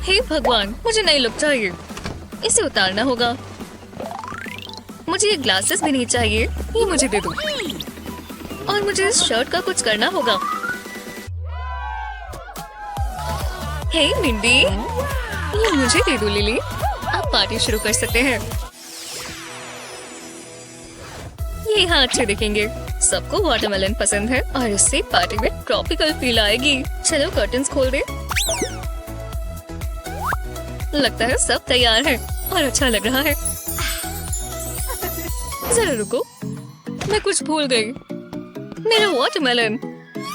हे भगवान, मुझे नई लुक चाहिए। इसे उतारना होगा। मुझे ये ग्लासेस भी नहीं चाहिए, ये मुझे दे दो। और मुझे इस शर्ट का कुछ करना होगा। हे मिंडी, ये मुझे दे दो लिली। आप पार्टी शुरू कर सकते हैं। ये यहाँ अच्छे दिखेंगे। सबको वाटरमेलन पसंद है और इससे पार्टी में ट्रॉपिकल फील आएगी। चलो कर्टन्स खोल दे। लगता है सब तैयार है और अच्छा लग रहा है। जरा रुको, मैं कुछ भूल गई। मेरा वाटरमेलन,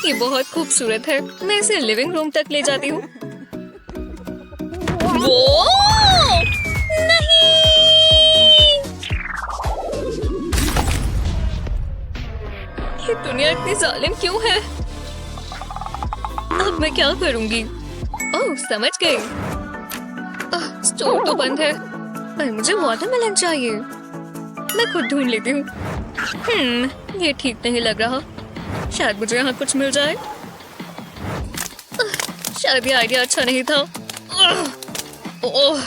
ये बहुत खूबसूरत है। मैं इसे लिविंग रूम तक ले जाती हूँ। वो नहीं, ये दुनिया इतनी जालिम क्यों है? अब मैं क्या करूंगी? ओह, समझ गई। स्टोर तो बंद है, पर मुझे वाटरमेलन चाहिए। मैं खुद ढूंढ लेती हूँ। ये ठीक नहीं लग रहा। शायद मुझे यहाँ कुछ मिल जाए। शायद ये आइडिया अच्छा नहीं था। ओह,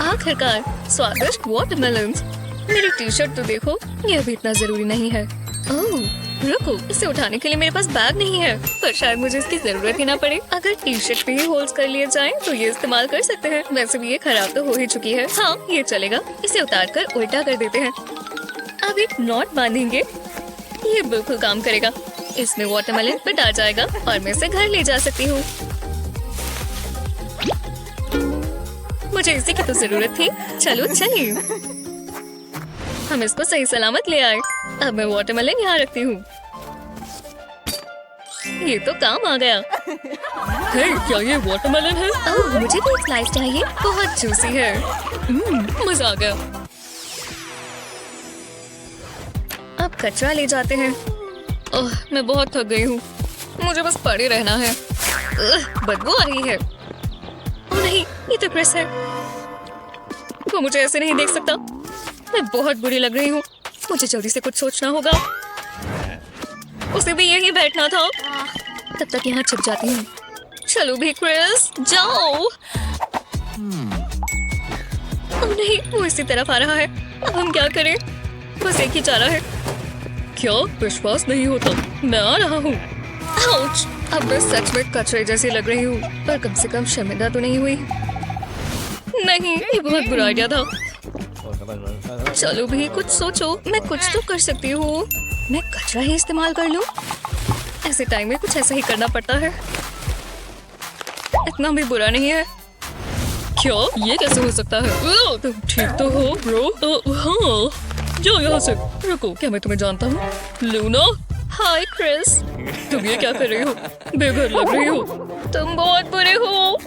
आखिरकार स्वादिष्ट वाटरमेलन्स। मेरी टी शर्ट तो देखो, ये अभी इतना जरूरी नहीं है। ओह, रुको, इसे उठाने के लिए मेरे पास बैग नहीं है, पर शायद मुझे इसकी जरूरत ही ना पड़े। अगर टी शर्ट पे ही होल्स कर लिए जाएं, तो ये इस्तेमाल कर सकते हैं। वैसे भी ये खराब तो हो ही चुकी है। हाँ, ये चलेगा। इसे उतार कर उल्टा कर देते हैं। अब एक नॉट बांधेंगे। ये बिल्कुल काम करेगा। इसमें वाटरमेलन फिट आ जाएगा और मैं इसे घर ले जा सकती हूँ। मुझे इसी की तो जरूरत थी। चलो चलिए, हम इसको सही सलामत ले आए। अब मैं वाटरमेलन यहाँ रखती हूँ। ये तो काम आ गया। हे, क्या ये वाटरमेलन है? ओह, मुझे भी एक स्लाइस चाहिए। बहुत जूसी है। मजा आ गया। अब कचरा ले जाते हैं। ओह, मैं बहुत थक गई हूँ। मुझे बस पड़े रहना है। बदबू आ रही है। ओह नहीं, ये तो क्रिस है। वो मुझे ऐसे नहीं देख सकता। मैं बहुत बुरी लग रही हूँ। मुझे जल्दी से कुछ सोचना होगा। उसे भी यहीं बैठना था। तब तक यहाँ छिप जाती हूँ। चलो भी क्रिस, जाओ। ओह नहीं, वो इसी तरफ आ रहा है। अब हम क्या करें? बस एक ही चारा है। क्या विश्वास नहीं होता? मैं आ रहा हूँ। आउच! अब मैं सच में कचरे जैसी लग रही हूँ, पर कम से कम शर्मिंदा तो नहीं हुई। नहीं, ये बहुत बुरा आइडिया था। चलो भी कुछ सोचो। मैं कुछ तो कर सकती हूँ। मैं कचरा ही इस्तेमाल कर लूँ। ऐसे टाइम में कुछ ऐसा ही करना पड़ता है। इतना भी बुरा नहीं है। क्या ये कैसे हो सकता है? तुम ठीक तो हो ब्रो? हाँ, जाओ यहाँ से। रुको, क्या मैं तुम्हें जानता हूँ? लूना। हाय क्रिस, तुम ये क्या कर रही हो? बेघर लग रही हो। तुम बहुत बुरे हो।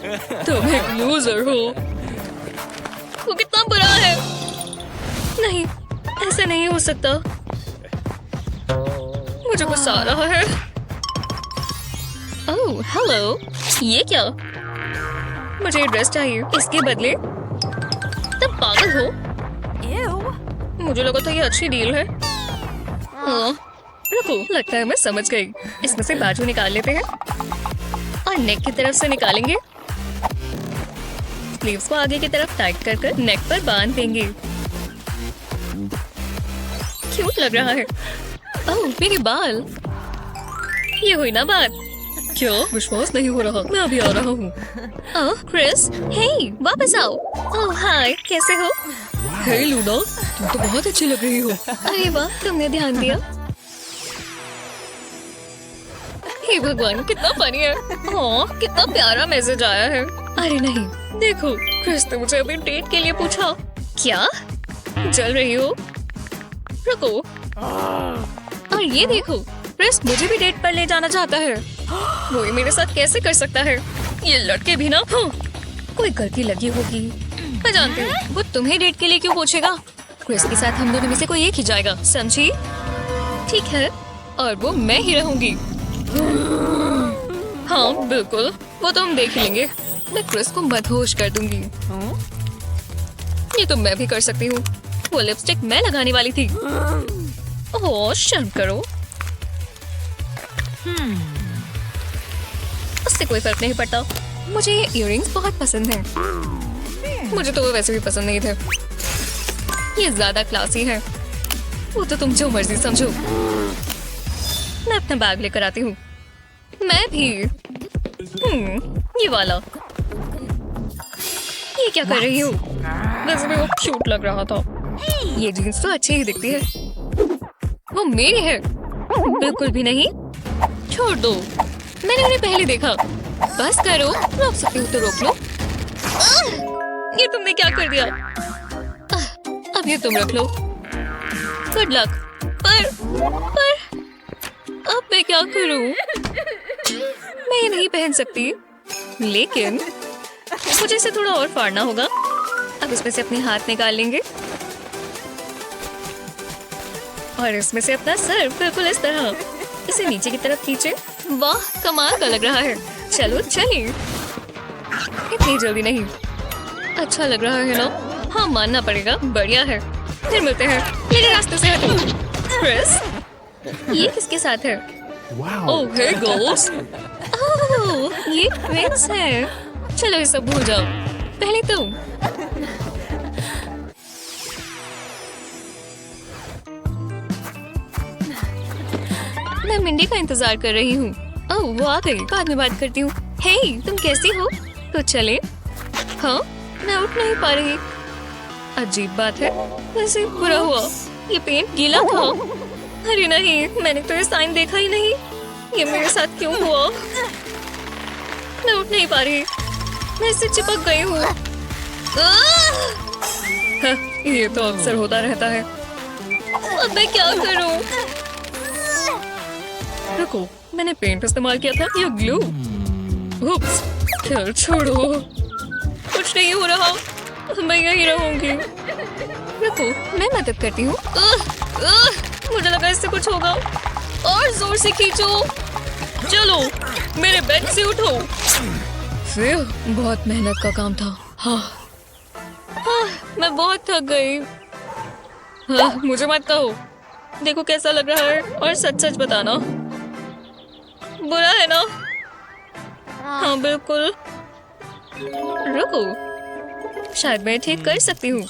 तुम एक लूजर हो। वो कितना बुरा है। नहीं, ऐसे नहीं हो सकता। मुझे गुस्सा आ रहा है। ओह, हेलो। ये क्या? मुझे ड्रेस चाहिए। इसके बदले? तुम पागल हो? मुझे लगा था ये अच्छी डील है। रुको, लगता है मैं समझ गई। इसमें से बाजू निकाल लेते हैं और नेक की तरफ से निकालेंगे। स्लीव्स को आगे की तरफ टाइट कर नेक पर बांध देंगे। क्यूट लग रहा है। ओह, मेरे बाल। ये हुई ना बात। क्या विश्वास नहीं हो रहा? मैं अभी आ रहा हूँ। ओह क्रिस, हे, वापस आओ। ओह हाय, कैसे हो? हे लूना, तुम तो बहुत अच्छी लग रही हो। अरे वाह, तुमने ध्यान दिया। हे भगवान, कितना फनी है। ओह, कितना प्यारा मैसेज आया है। अरे नहीं, देखो, क्रिस ने मुझे अभी डेट के लिए पूछा। क्या? जल रही हो? रुको। और ये देखो, क्रिस मुझे भी डेट पर ले जाना चाहता है। वो ये मेरे साथ कैसे कर सकता है? ये लड़के भी ना। कोई गलती लगी होगी। मैं जानती हूँ, वो तुम्हें डेट के लिए क्यों पूछेगा? क्रिस के साथ हम दोनों में से कोई एक ही जाएगा, समझी? ठीक है, और वो मैं ही रहूंगी। हाँ बिल्कुल, वो तो हम देख लेंगे। मैं क्रिस को मदहोश कर दूंगी। ये तो मैं भी कर सकती हूँ। वो लिपस्टिक मैं लगाने वाली थी। ओह, शर्म करो। उससे कोई फर्क नहीं पड़ता। मुझे ये इयररिंग्स बहुत पसंद हैं। मुझे तो वो वैसे भी पसंद नहीं थे। ये ज्यादा क्लासी है। वो तो तुम जो मर्जी समझो। मैं अपना बैग लेकर आती हूँ। मैं भी। ये वाला। ये क्या कर रही हो? वैसे भी वो क्यूट लग रहा था। ये जीन्स तो अच्छी ही दिखती है। वो मेरी है। बिल्कुल भी नहीं। छोड़ दो। मैंने उन्हें पहले देखा। बस करो। रोक सकती हो तो रोक लो। ये तुमने क्या कर दिया? अब ये तुम रख लो। Good luck. पर अब मैं क्या करूं? मैं ये नहीं पहन सकती। लेकिन मुझे इसे थोड़ा और फाड़ना होगा। अब इसमें से अपने हाथ निकाल लेंगे और इसमें से अपना सर बिल्कुल इस तरह इसे नीचे की तरफ खींचे। वाह, कमाल का लग रहा है। चलो चलिए। इतनी जल्दी नहीं। अच्छा लग रहा है ना? हाँ, मानना पड़ेगा। बढ़िया है। फिर मिलते हैं। मेरे रास्ते से हटो। क्रिस, ये किसके साथ है? ओह, हे गर्ल्स। ओह, ये क्रिस है। चलो ये सब भूल जाओ। पहले तुम। मैं मिंडी का इंतजार कर रही हूँ। ओह, वो आ गई। बाद में बात करती हूँ। हे, तुम कैसी हो? तो चले। हाँ, मैं उठ नहीं पा रही। अजीब बात है। वैसे बुरा हुआ। ये पेंट गीला था। अरे नहीं, मैंने तो ये साइन देखा ही नहीं। ये मेरे साथ क्यों हुआ? मैं उठ नहीं पा रही। मैं इससे चिपक गई हूँ। ये तो अक्सर होता रहता है। अब मैं क्या करूँ? रुको, मैंने पेंट इस्तेमाल किया था या ग्लू? उप्स, चल छोड़ो। कुछ नहीं हो रहा। मैं यही रहूंगी। रुको, मैं मदद करती हूँ। मुझे लगा इससे कुछ होगा। और जोर से खींचो। चलो, मेरे बेड से उठो। फिर बहुत मेहनत का काम था। हाँ, मैं बहुत थक गई। मुझे मत कहो। देखो कैसा लग रहा है और सच सच बताना। बुरा है ना? हाँ, बिल्कुल। रुको, शायद मैं ठीक कर सकती हूँ।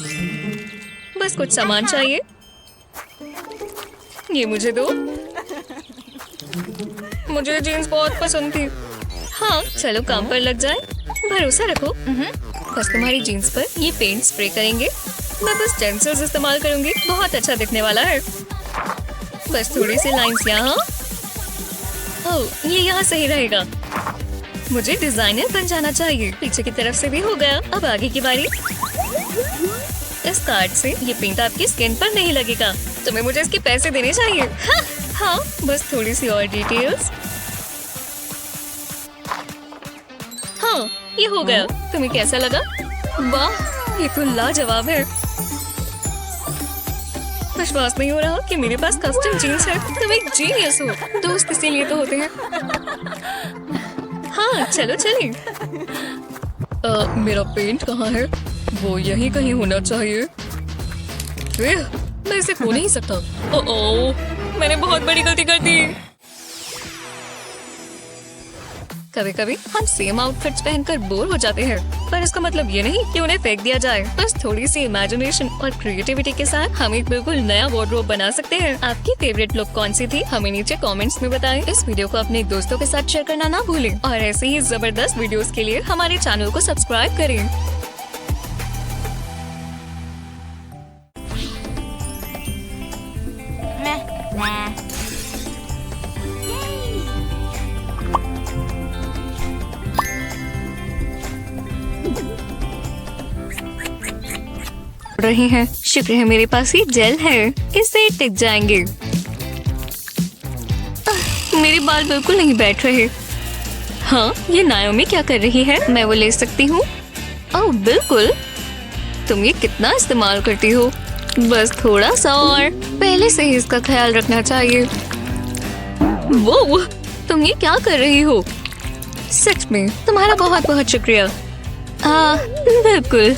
बस कुछ सामान चाहिए। ये मुझे दो। मुझे जीन्स बहुत पसंद थी। हाँ, चलो काम पर लग जाए। भरोसा रखो। बस तुम्हारी जीन्स पर ये पेंट स्प्रे करेंगे। मैं बस स्टेंसिल्स इस्तेमाल करूंगी। बहुत अच्छा दिखने वाला है। बस थोड़ी सी लाइंस यहाँ। ओह, ये यहाँ सही रहेगा। मुझे डिजाइनर बन जाना चाहिए। पीछे की तरफ से भी हो गया। अब आगे की बारी। इस कार्ड से ये पेंट आपकी स्किन पर नहीं लगेगा। तुम्हें मुझे इसके पैसे देने चाहिए। हाँ, बस थोड़ी सी और डिटेल्स। हाँ, ये हो गया। तुम्हें कैसा लगा? वाह, ये तो लाजवाब है। विश्वास नहीं हो रहा कि मेरे पास कस्टम जीन्स है। तुम एक जीनियस हो। दोस्त इसीलिए तो होते हैं। हाँ, चलो चलिए। मेरा पेंट कहाँ है? वो यहीं कहीं होना चाहिए। मैं इसे खो नहीं सकता। ओह, मैंने बहुत बड़ी गलती कर दी। कभी कभी हम सेम आउटफिट्स पहनकर बोर हो जाते हैं, पर इसका मतलब ये नहीं कि उन्हें फेंक दिया जाए। बस थोड़ी सी इमेजिनेशन और क्रिएटिविटी के साथ हम एक बिल्कुल नया वार्डरोब बना सकते हैं। आपकी फेवरेट लुक कौन सी थी? हमें नीचे कमेंट्स में बताएं। इस वीडियो को अपने दोस्तों के साथ शेयर करना ना भूलें और ऐसे ही जबरदस्त वीडियोस के लिए हमारे चैनल को सब्सक्राइब करें। रहे हैं। शुक्र है मेरे पास ये जेल है। इससे टिक जाएंगे। मेरे बाल बिल्कुल नहीं बैठ रहे। हाँ, ये नायोमी क्या कर रही है? मैं वो ले सकती हूँ? ओह बिल्कुल। तुम ये कितना इस्तेमाल करती हो? बस थोड़ा सा और। पहले से ही इसका ख्याल रखना चाहिए। वो तुम ये क्या कर रही हो? सच में तुम्हारा बहुत बहुत शुक्रिया। हाँ बिल्कुल,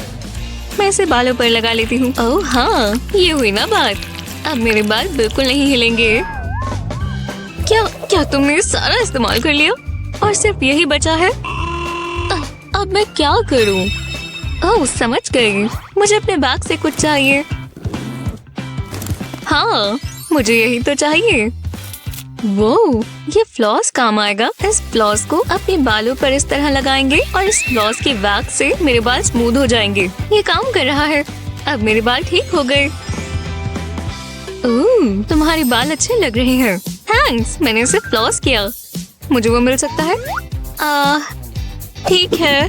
मैं इसे बालों पर लगा लेती हूँ। ओह हाँ, ये हुई ना बात। अब मेरे बाल बिल्कुल नहीं हिलेंगे। क्या तुमने सारा इस्तेमाल कर लिया और सिर्फ यही बचा है? अब मैं क्या करूं? ओह, समझ गई। मुझे अपने बैग से कुछ चाहिए। हाँ, मुझे यही तो चाहिए। वो, ये फ्लॉस काम आएगा। इस फ्लॉस को अपने बालों पर इस तरह लगाएंगे और इस फ्लॉस की वैक्स से मेरे बाल स्मूथ हो जाएंगे। ये काम कर रहा है। अब मेरे बाल ठीक हो गए। ओह, तुम्हारे बाल अच्छे लग रहे हैं। थैंक्स, मैंने इसे फ्लॉस किया। मुझे वो मिल सकता है? ठीक है।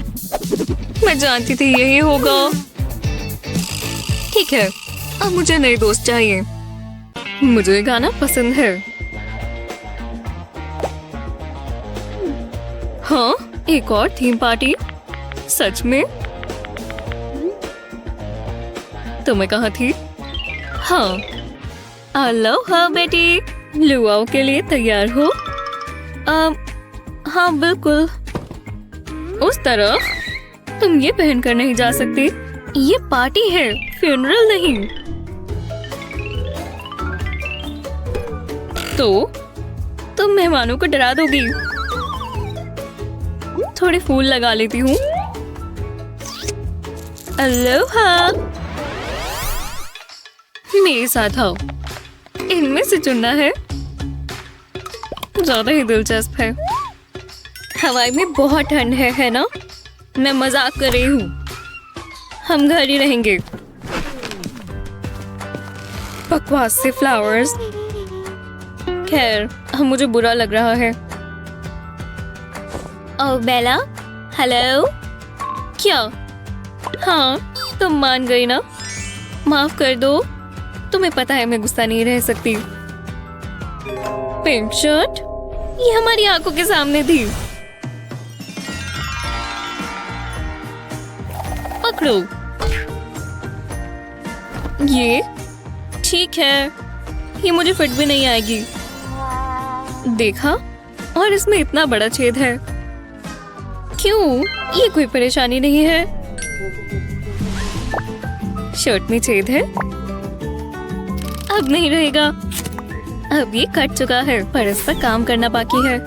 मैं जानती थी यही होगा। ठीक है, अब मुझे नए दोस्त चाहिए। मुझे गाना पसंद है। हाँ, एक और थीम पार्टी। सच में? तो मैं कहाँ थी? हाँ, अलोहा बेटी, लुआओ के लिए तैयार हो? हाँ बिल्कुल। उस तरफ? तुम ये पहनकर नहीं जा सकती। ये पार्टी है, फ्यूनरल नहीं। तो तुम मेहमानों को डरा दोगी। थोड़े फूल लगा लेती हूँ। अलोहा, मेरे साथ आओ। इनमें से चुनना है। ज्यादा ही दिलचस्प है। हवाई में बहुत ठंड है ना? मैं मजाक कर रही हूँ। हम घर ही रहेंगे। बकवास से फ्लावर्स। खैर, मुझे बुरा लग रहा है। ओह बेला, हेलो। क्या? हाँ, तुम मान गई ना? माफ कर दो। तुम्हें पता है मैं गुस्सा नहीं रह सकती। पिंक शर्ट, ये हमारी आंखों के सामने थी। पकड़ो। ये ठीक है। ये मुझे फिट भी नहीं आएगी। देखा? और इसमें इतना बड़ा छेद है। क्यों? ये कोई परेशानी नहीं है। शर्ट में छेद है। अब नहीं रहेगा। अब ये कट चुका है, पर इस पर काम करना बाकी है।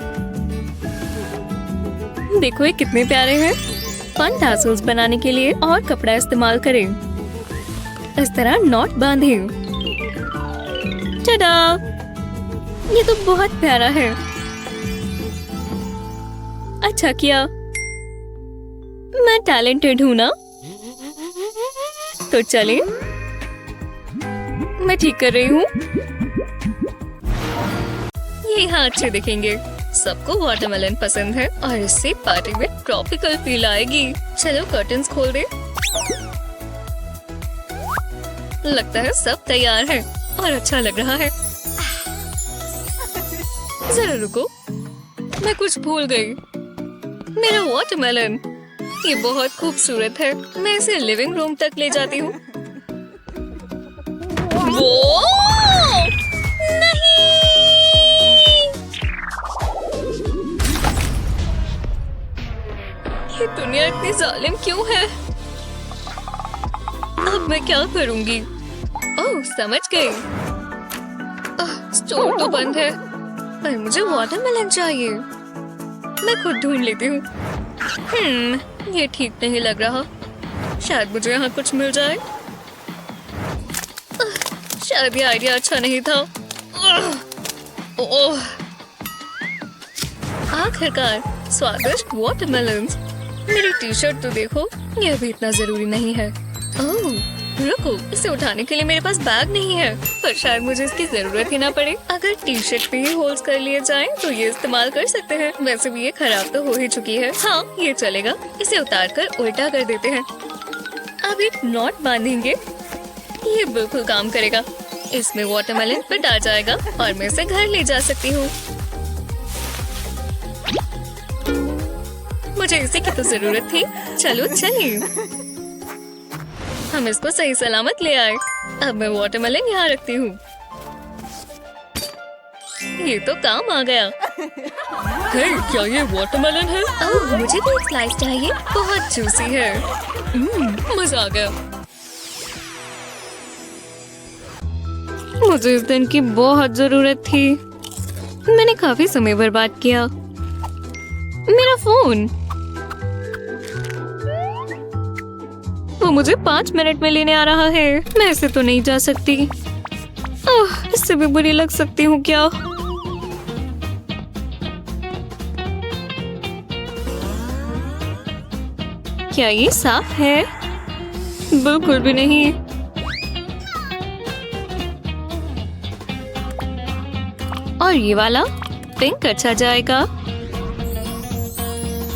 देखो ये कितने प्यारे हैं। फन टासल्स बनाने के लिए और कपड़ा इस्तेमाल करें। इस तरह नॉट बांधें। टडा! ये तो बहुत प्यारा है। अच्छा किया। मैं टैलेंटेड हूँ ना? तो चलें। मैं ठीक कर रही हूँ। ये यहाँ अच्छे दिखेंगे। सबको वाटरमेलन पसंद है और इससे पार्टी में ट्रॉपिकल फील आएगी। चलो कर्टन्स खोल दे। लगता है सब तैयार है और अच्छा लग रहा है। जरा रुको, मैं कुछ भूल गई। मेरा वाटरमेलन। ये बहुत खूबसूरत है। मैं इसे लिविंग रूम तक ले जाती हूँ। वो नहीं! ये दुनिया इतनी जालिम क्यों है? अब मैं क्या करूंगी? ओह, समझ गई। स्टोर तो बंद है, पर मुझे वाटरमेलन चाहिए। मैं खुद ढूंढ लेती हूँ। ये ठीक नहीं लग रहा। शायद मुझे यहाँ कुछ मिल जाए। शायद ये आइडिया अच्छा नहीं था। ओह, आखिरकार स्वादिष्ट वाटरमेलन्स। मेरी टी शर्ट तो देखो, यह भी इतना जरूरी नहीं है। ओह, रुको, इसे उठाने के लिए मेरे पास बैग नहीं है, पर शायद मुझे इसकी जरूरत ही ना पड़े। अगर टी शर्ट पे ही होल्स कर लिए जाएं, तो ये इस्तेमाल कर सकते हैं। वैसे भी ये खराब तो हो ही चुकी है। हाँ, ये चलेगा। इसे उतार कर उल्टा कर देते हैं। अब एक नॉट बांधेंगे। ये बिल्कुल काम करेगा। इसमें वाटरमेलन फिट आ जाएगा और मैं इसे घर ले जा सकती हूँ। मुझे इसी की तो जरूरत थी। चलो चलिए, हम इसको सही सलामत ले आए। अब मैं वाटरमेलन यहाँ रखती हूँ। ये तो काम आ गया। हे, क्या ये वाटरमेलन है? ओह, मुझे भी एक स्लाइस चाहिए। बहुत जूसी है। मजा आ गया। मुझे इस दिन की बहुत जरूरत थी। मैंने काफी समय बर्बाद किया। मेरा फोन। वो मुझे 5 मिनट में लेने आ रहा है। मैं ऐसे तो नहीं जा सकती। इससे भी बुरी लग सकती हूँ क्या? क्या ये साफ है? बिल्कुल भी नहीं। और ये वाला पिंक अच्छा जाएगा।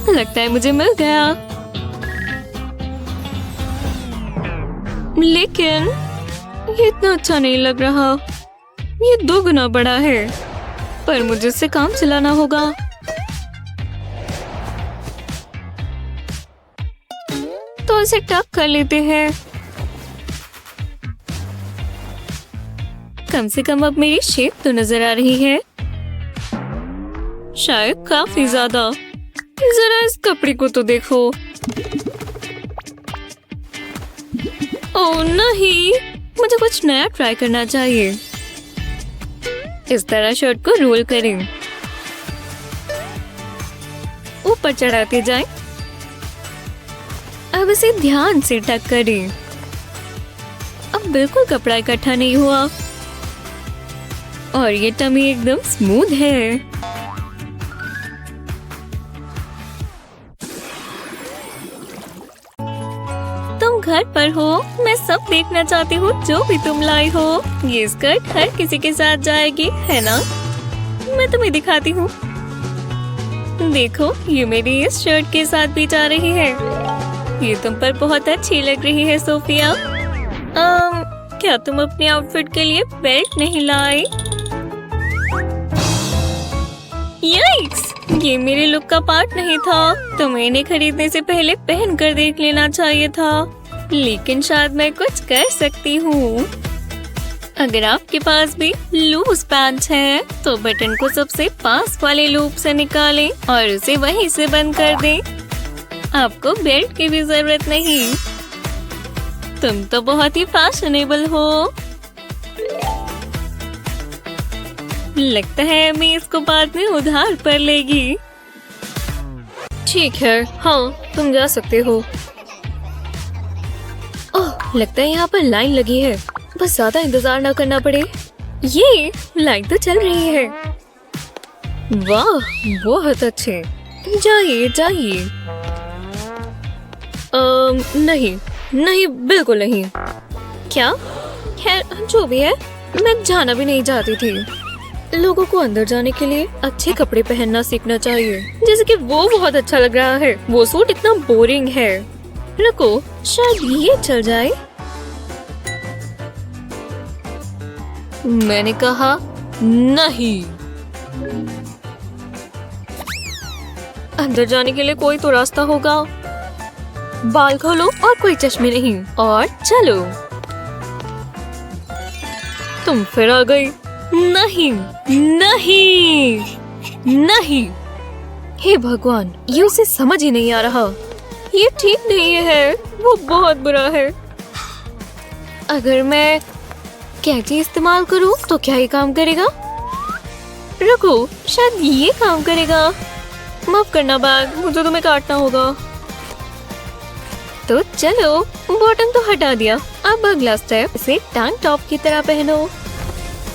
लगता है मुझे मिल गया। लेकिन ये इतना अच्छा नहीं लग रहा। ये 2 गुना बड़ा है, पर मुझे इससे काम चलाना होगा। तो इसे टक कर लेते हैं। कम से कम अब मेरी शेप तो नजर आ रही है। शायद काफी ज्यादा। जरा इस कपड़े को तो देखो। ओह नहीं, मुझे कुछ नया ट्राई करना चाहिए। इस तरह शर्ट को रोल करें, ऊपर चढ़ाते जाएं। अब इसे ध्यान से टक करें। अब बिल्कुल कपड़ा इकट्ठा नहीं हुआ और ये टमी एकदम स्मूथ है। तुम घर पर हो, मैं सब देखना चाहती हूँ जो भी तुम लाई हो। ये स्कर्ट हर किसी के साथ जाएगी, है ना? मैं तुम्हें दिखाती हूँ। देखो, ये मेरी इस शर्ट के साथ भी जा रही है। ये तुम पर बहुत अच्छी लग रही है सोफिया। क्या तुम अपने आउटफिट के लिए बेल्ट नहीं लाई? यीक्स! ये मेरे लुक का पार्ट नहीं था। तुम्हें इन्हें खरीदने से पहले पहन कर देख लेना चाहिए था। लेकिन शायद मैं कुछ कर सकती हूँ। अगर आपके पास भी लूज पैंट्स हैं, तो बटन को सबसे पास वाले लूप से निकालें और उसे वहीं से बंद कर दें। आपको बेल्ट की भी जरूरत नहीं। तुम तो बहुत ही फैशनेबल हो। लगता है मैं इसको बाद में उधार पर लेगी। ठीक है, हाँ तुम जा सकते हो। ओह, लगता है यहाँ पर लाइन लगी है। बस ज्यादा इंतजार ना करना पड़े। ये लाइन तो चल रही है। वाह, बहुत अच्छे। जाइए जाइए। नहीं नहीं, बिल्कुल नहीं। क्या? खैर जो भी है, मैं जाना भी नहीं चाहती थी। लोगों को अंदर जाने के लिए अच्छे कपड़े पहनना सीखना चाहिए। जैसे कि वो बहुत अच्छा लग रहा है। वो सूट इतना बोरिंग है। रुको, शायद ये चल जाए। मैंने कहा नहीं। अंदर जाने के लिए कोई तो रास्ता होगा। बाल खोलो और कोई चश्मे नहीं, और चलो। तुम फिर आ गई। नहीं नहीं नहीं, हे भगवान, ये उसे समझ ही नहीं आ रहा। ये ठीक नहीं है, वो बहुत बुरा है। अगर मैं कैंची इस्तेमाल करूं तो क्या ये काम करेगा? रुको, शायद ये काम करेगा। माफ करना बैग, मुझे तुम्हें काटना होगा। तो चलो, बॉटम तो हटा दिया। अब अगला स्टेप, इसे टैंक टॉप की तरह पहनो।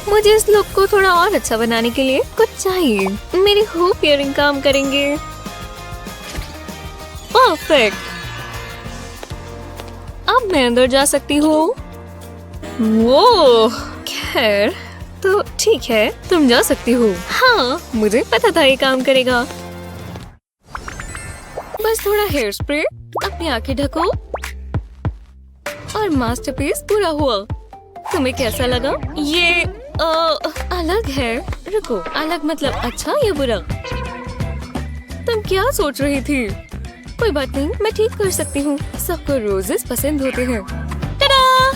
मुझे इस लुक को थोड़ा और अच्छा बनाने के लिए कुछ चाहिए। मेरी हुप इयरिंग काम करेंगे। परफेक्ट। अब मैं अंदर जा सकती हूँ। वो खैर तो ठीक है, तुम जा सकती हो। हाँ, मुझे पता था ये काम करेगा। बस थोड़ा हेयर स्प्रे, अपनी आंखें ढको और मास्टरपीस पूरा हुआ। तुम्हें कैसा लगा? ये अलग है। रुको, अलग मतलब अच्छा या बुरा? तुम क्या सोच रही थी? कोई बात नहीं, मैं ठीक कर सकती हूँ। सबको रोजेस पसंद होते हैं। टाडा!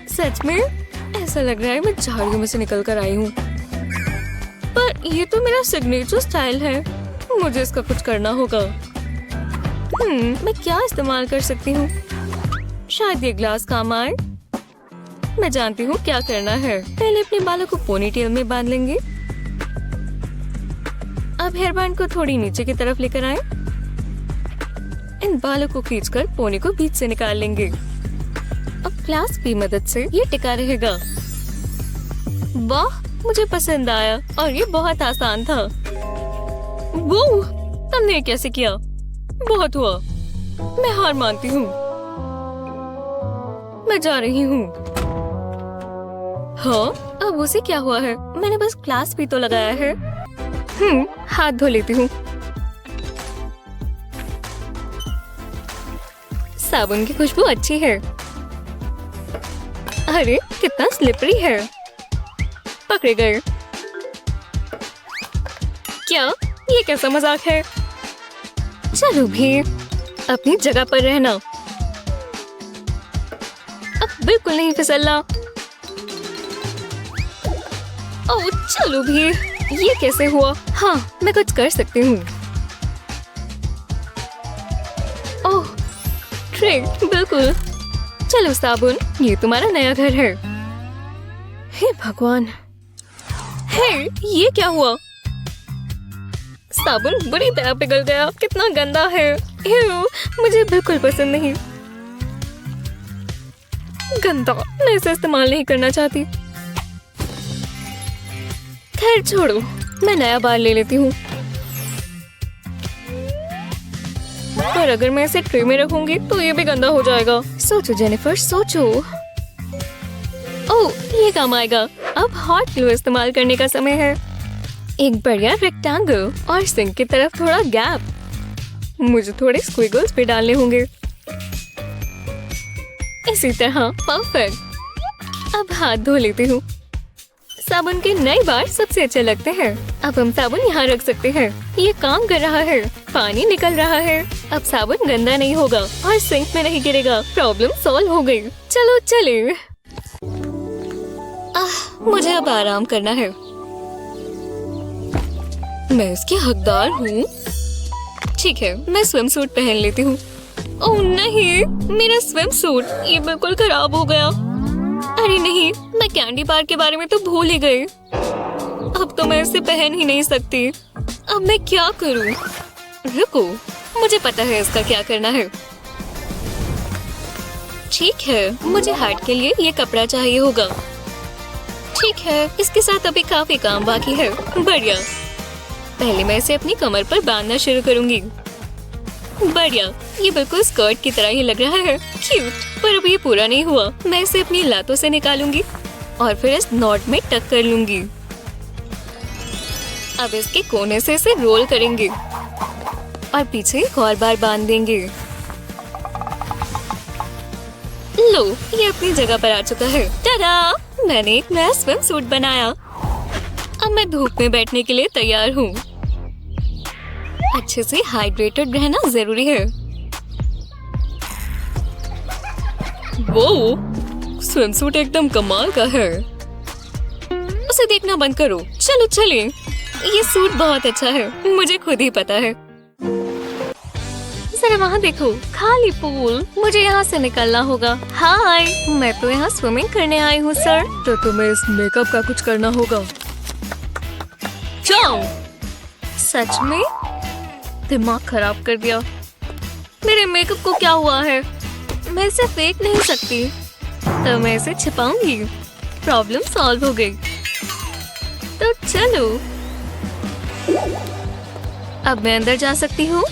सच में ऐसा लग रहा है मैं झाड़ियों में से निकल कर आई हूँ। पर ये तो मेरा सिग्नेचर स्टाइल है। मुझे इसका कुछ करना होगा। मैं क्या इस्तेमाल कर सकती हूँ? शायद ये ग्लास काम आए। मैं जानती हूँ क्या करना है। पहले अपने बालों को पोनीटेल में बांध लेंगे। अब हेयर बैंड को थोड़ी नीचे की तरफ लेकर आए। इन बालों को खींचकर पोनी को बीच से निकाल लेंगे। अब क्लास की मदद से ये टिका रहेगा। वाह, मुझे पसंद आया और ये बहुत आसान था। वो तुमने कैसे किया? बहुत हुआ, मैं हार मानती हूँ। मैं जा रही हूँ। हाँ, अब उसे क्या हुआ है? मैंने बस क्लास भी तो लगाया है। हाथ धो लेती हूँ। साबुन की खुशबू अच्छी है। अरे कितना स्लिपरी है। पकड़े गए। क्या ये कैसा मजाक है? चलो भी अपनी जगह पर रहना। अब बिल्कुल नहीं फिसलना। ओह चलो भी, ये कैसे हुआ? हाँ, मैं कुछ कर सकती हूँ। ओह ट्रे, बिल्कुल। चलो साबुन, ये तुम्हारा नया घर है। हे भगवान, हे ये क्या हुआ? साबुन बुरी तरह पिघल गया। कितना गंदा है। मुझे बिल्कुल पसंद नहीं। गंदा, मैं इसे इस्तेमाल नहीं करना चाहती। खैर छोड़ो, मैं नया बाल ले लेती हूँ। पर अगर मैं इसे ट्रे में रखूंगी तो ये भी गंदा हो जाएगा। सोचो जेनिफर, सोचो। ओह ये काम आएगा। अब हॉट ग्लू इस्तेमाल करने का समय है। एक बढ़िया रेक्टेंगल और सिंक की तरफ थोड़ा गैप। मुझे थोड़े स्क्विगल्स भी डालने होंगे। इसी तरह परफेक्ट। अब हाथ धो लेती हूँ। साबुन के नए बार सबसे अच्छे लगते हैं। अब हम साबुन यहाँ रख सकते हैं। ये काम कर रहा है। पानी निकल रहा है। अब साबुन गंदा नहीं होगा और सिंक में नहीं गिरेगा। प्रॉब्लम सॉल्व हो गई। चलो चले। मुझे अब आराम करना है। मैं इसकी हकदार हूँ। ठीक है, मैं स्विम सूट पहन लेती हूँ। ओह नहीं, मेरा स्विम सूट, ये बिल्कुल खराब हो गया। अरे नहीं, मैं कैंडी बार के बारे में तो भूल ही गई। अब तो मैं इसे पहन ही नहीं सकती। अब मैं क्या करूँ? रुको, मुझे पता है इसका क्या करना है। ठीक है, मुझे हार्ट के लिए ये कपड़ा चाहिए होगा। ठीक है, इसके साथ अभी काफी काम बाकी है। बढ़िया। पहले मैं इसे अपनी कमर पर बांधना शुरू करूंगी। बढ़िया, ये बिल्कुल स्कर्ट की तरह ही लग रहा है। क्यूट, पर अब ये पूरा नहीं हुआ। मैं इसे अपनी लातों से निकालूंगी और फिर इस नॉट में टक कर लूंगी। अब इसके कोने से इसे रोल करेंगे और पीछे एक और बार बांध देंगे। लो, ये अपनी जगह पर आ चुका है। टाडा! मैंने एक नया स्विम सूट बनाया। अब मैं धूप में बैठने के लिए तैयार हूँ। अच्छे से हाइड्रेटेड रहना जरूरी है। वो स्विम सूट एकदम कमाल का है। उसे देखना बंद करो। चलो चले। ये सूट बहुत अच्छा है, मुझे खुद ही पता है। जरा वहाँ देखो, खाली पूल। मुझे यहाँ से निकलना होगा। हाय, मैं तो यहाँ स्विमिंग करने आई हूँ सर। तो तुम्हें इस मेकअप का कुछ करना होगा। जाओ। सच में दिमाग खराब कर दिया। मेरे मेकअप को क्या हुआ है? मैं इसे फेंक नहीं सकती, तो मैं इसे छिपाऊंगी। प्रॉब्लम सॉल्व हो गई। तो चलो, अब मैं अंदर जा सकती हूँ।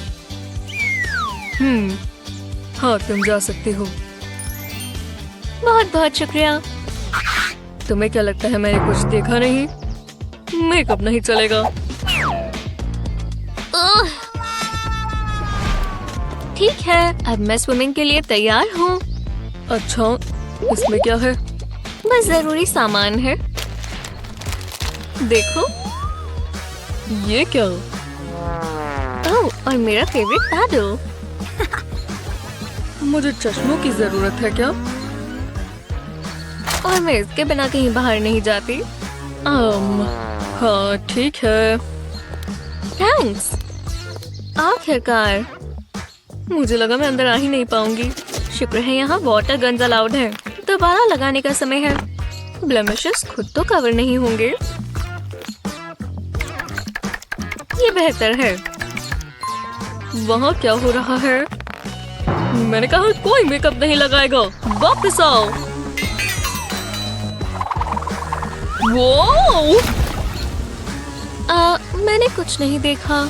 हाँ, तुम जा सकती हो। बहुत बहुत शुक्रिया। तुम्हें क्या लगता है मैंने कुछ देखा नहीं? मेकअप नहीं चलेगा। ठीक है, अब मैं स्विमिंग के लिए तैयार हूँ। अच्छा, इसमें क्या है? बस जरूरी सामान है। देखो, ये क्या? ओह, और मेरा फेवरेट पैडल। मुझे चश्मों की जरूरत है क्या? और मैं इसके बिना कहीं बाहर नहीं जाती। हाँ ठीक है। थैंक्स। आखिरकार। मुझे लगा मैं अंदर आ ही नहीं पाऊंगी। शुक्र है यहाँ वाटर गन्स अलाउड है। दोबारा लगाने का समय है। ब्लेमिशेस खुद तो कवर नहीं होंगे। ये बेहतर है। वहाँ क्या हो रहा है? मैंने कहा कोई मेकअप नहीं लगाएगा, वापस आओ। वो मैंने कुछ नहीं देखा।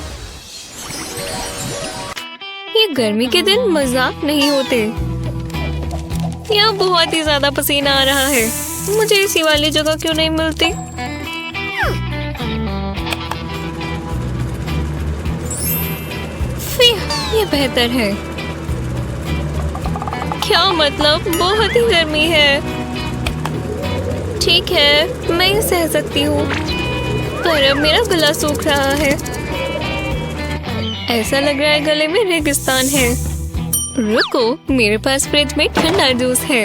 ये गर्मी के दिन मजाक नहीं होते। यहाँ बहुत ही ज्यादा पसीना आ रहा है। मुझे इसी वाली जगह क्यों नहीं मिलती? ये बेहतर है। क्या मतलब, बहुत ही गर्मी है। ठीक है, मैं ये सह सकती हूँ, पर अब मेरा गला सूख रहा है। ऐसा लग रहा है गले में रेगिस्तान है। रुको, मेरे पास फ्रिज में ठंडा जूस है।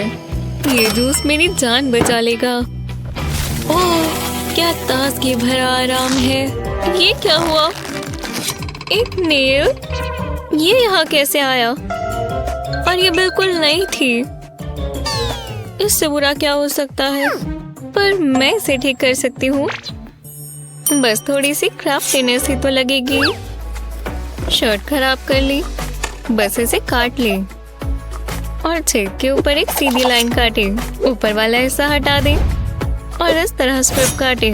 ये जूस मेरी जान बचा लेगा। ओह, क्या ताजगी भरा आराम है। ये क्या हुआ? एक नेल? ये यहाँ कैसे आया? और ये बिल्कुल नई थी। इससे बुरा क्या हो सकता है? पर मैं इसे ठीक कर सकती हूँ। बस थोड़ी सी क्राफ्टीनेस ही तो लगेगी। शर्ट खराब कर ली, बस इसे काट ली और छेद के ऊपर एक सीधी लाइन काटे। ऊपर वाला हिस्सा हटा दें और इस तरह स्ट्रिप काटे।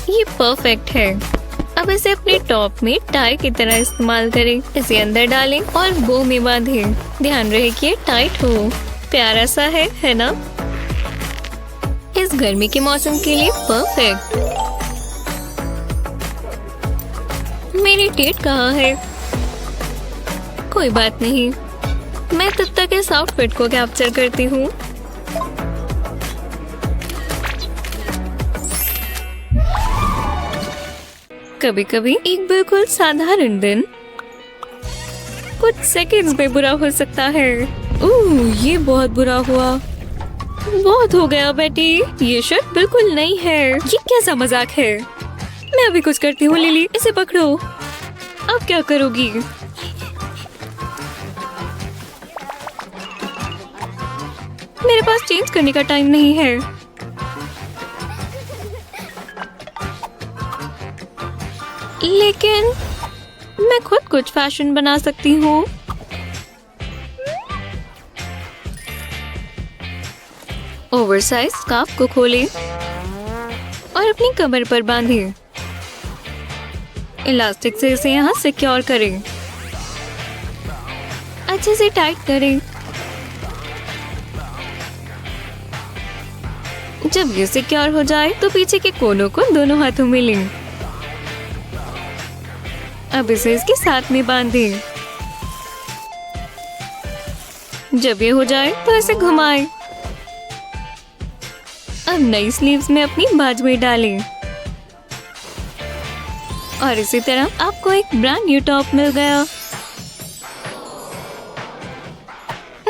ये परफेक्ट है। अब इसे अपने टॉप में टाई की तरह इस्तेमाल करें। इसे अंदर डालें और बो में बांधें। ध्यान रहे कि ये टाइट हो। प्यारा सा है ना? इस गर्मी के मौसम के लिए परफेक्ट। मेरी टेट कहाँ है? कोई बात नहीं, मैं तब तक इस आउटफिट को कैप्चर करती हूँ। कभी कभी एक बिल्कुल साधारण दिन कुछ सेकंड्स में बुरा हो सकता है। ये बहुत बुरा हुआ। बहुत हो गया बेटी, ये शर्ट बिल्कुल नई है। ये कैसा मजाक है? मैं अभी कुछ करती हूँ। लिली, इसे पकड़ो। अब क्या करोगी? मेरे पास चेंज करने का टाइम नहीं है। लेकिन मैं खुद कुछ फैशन बना सकती हूँ। ओवरसाइज स्कार्फ को खोलें और अपनी कमर पर बांधें। इलास्टिक से इसे यहाँ सिक्योर करें। अच्छे से टाइट करें। जब ये सिक्योर हो जाए तो पीछे के कोनों को दोनों हाथों में लें। अब इसे इसके साथ में बांधें। जब ये हो जाए तो इसे घुमाएं। अब नई स्लीव्स में अपनी बाजू में डालें और इसी तरह आपको एक ब्रांड न्यू टॉप मिल गया।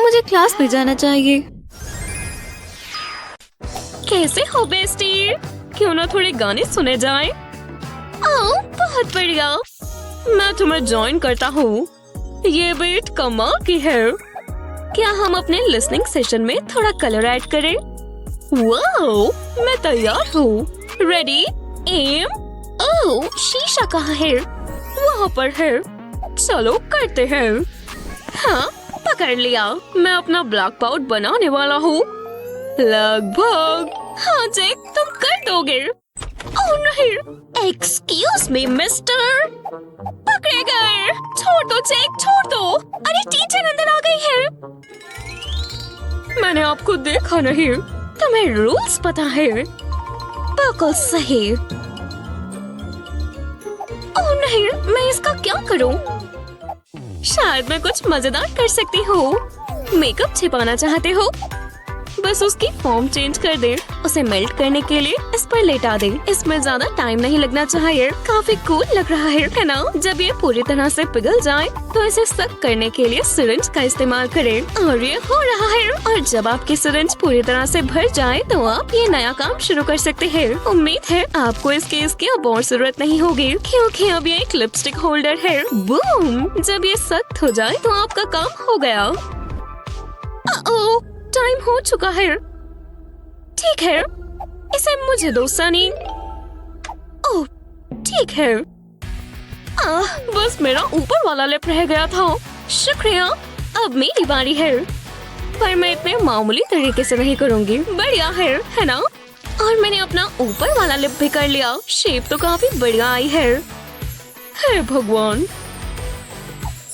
मुझे क्लास में जाना चाहिए। कैसे हो बेस्टी? क्यों ना थोड़े गाने सुने जाएं? ओह, बहुत बढ़िया। मैं तुम्हें ज्वाइन करता हूँ। ये बीट कमाल की है। क्या हम अपने लिसनिंग सेशन में थोड़ा कलर ऐड करें? वाओ, मैं तैयार हूँ। Ready, M. ओह, शीशा कहाँ है? वहाँ पर है। चलो करते हैं। हाँ, पकड़ लिया। मैं अपना ब्लैक पाउडर बनाने वाला हूँ। लगभग। हाँ जैक, तुम कर दोगे। ओह नहीं, एक्सक्यूज मी मिस्टर। पकड़े गए। छोड़ दो जैक, छोड़ दो। अरे टीचर अंदर आ गई है। मैंने आपको देखा नहीं। तुम्हें रूल्स पता है? बिल्कुल सही। ओह नहीं, मैं इसका क्या करूं? शायद मैं कुछ मजेदार कर सकती हूँ। मेकअप छिपाना चाहते हो? बस उसकी फॉर्म चेंज कर दे। उसे मेल्ट करने के लिए इस पर लेटा दे। इसमें ज्यादा टाइम नहीं लगना चाहिए। काफी कूल लग रहा है ना? जब ये पूरी तरह से पिघल जाए तो इसे सक करने के लिए सिरिंज का इस्तेमाल करें। और ये हो रहा है। और जब आपकी सिरिंज पूरी तरह से भर जाए तो आप ये नया काम शुरू कर सकते हैं। उम्मीद है आपको इसकी अब और जरूरत नहीं होगी, क्योंकि अब ये एक लिपस्टिक होल्डर है। बूम! जब ये सख्त हो जाए तो आपका काम हो गया। टाइम हो चुका है। ठीक है, इसे मुझे दो सनी। ओह, ठीक है। बस मेरा ऊपर वाला लिप रह गया था। शुक्रिया। अब मेरी बारी है, पर मैं इतने मामूली तरीके से नहीं करूंगी। बढ़िया है ना? और मैंने अपना ऊपर वाला लिप भी कर लिया। शेप तो काफी बढ़िया आई है। हे भगवान,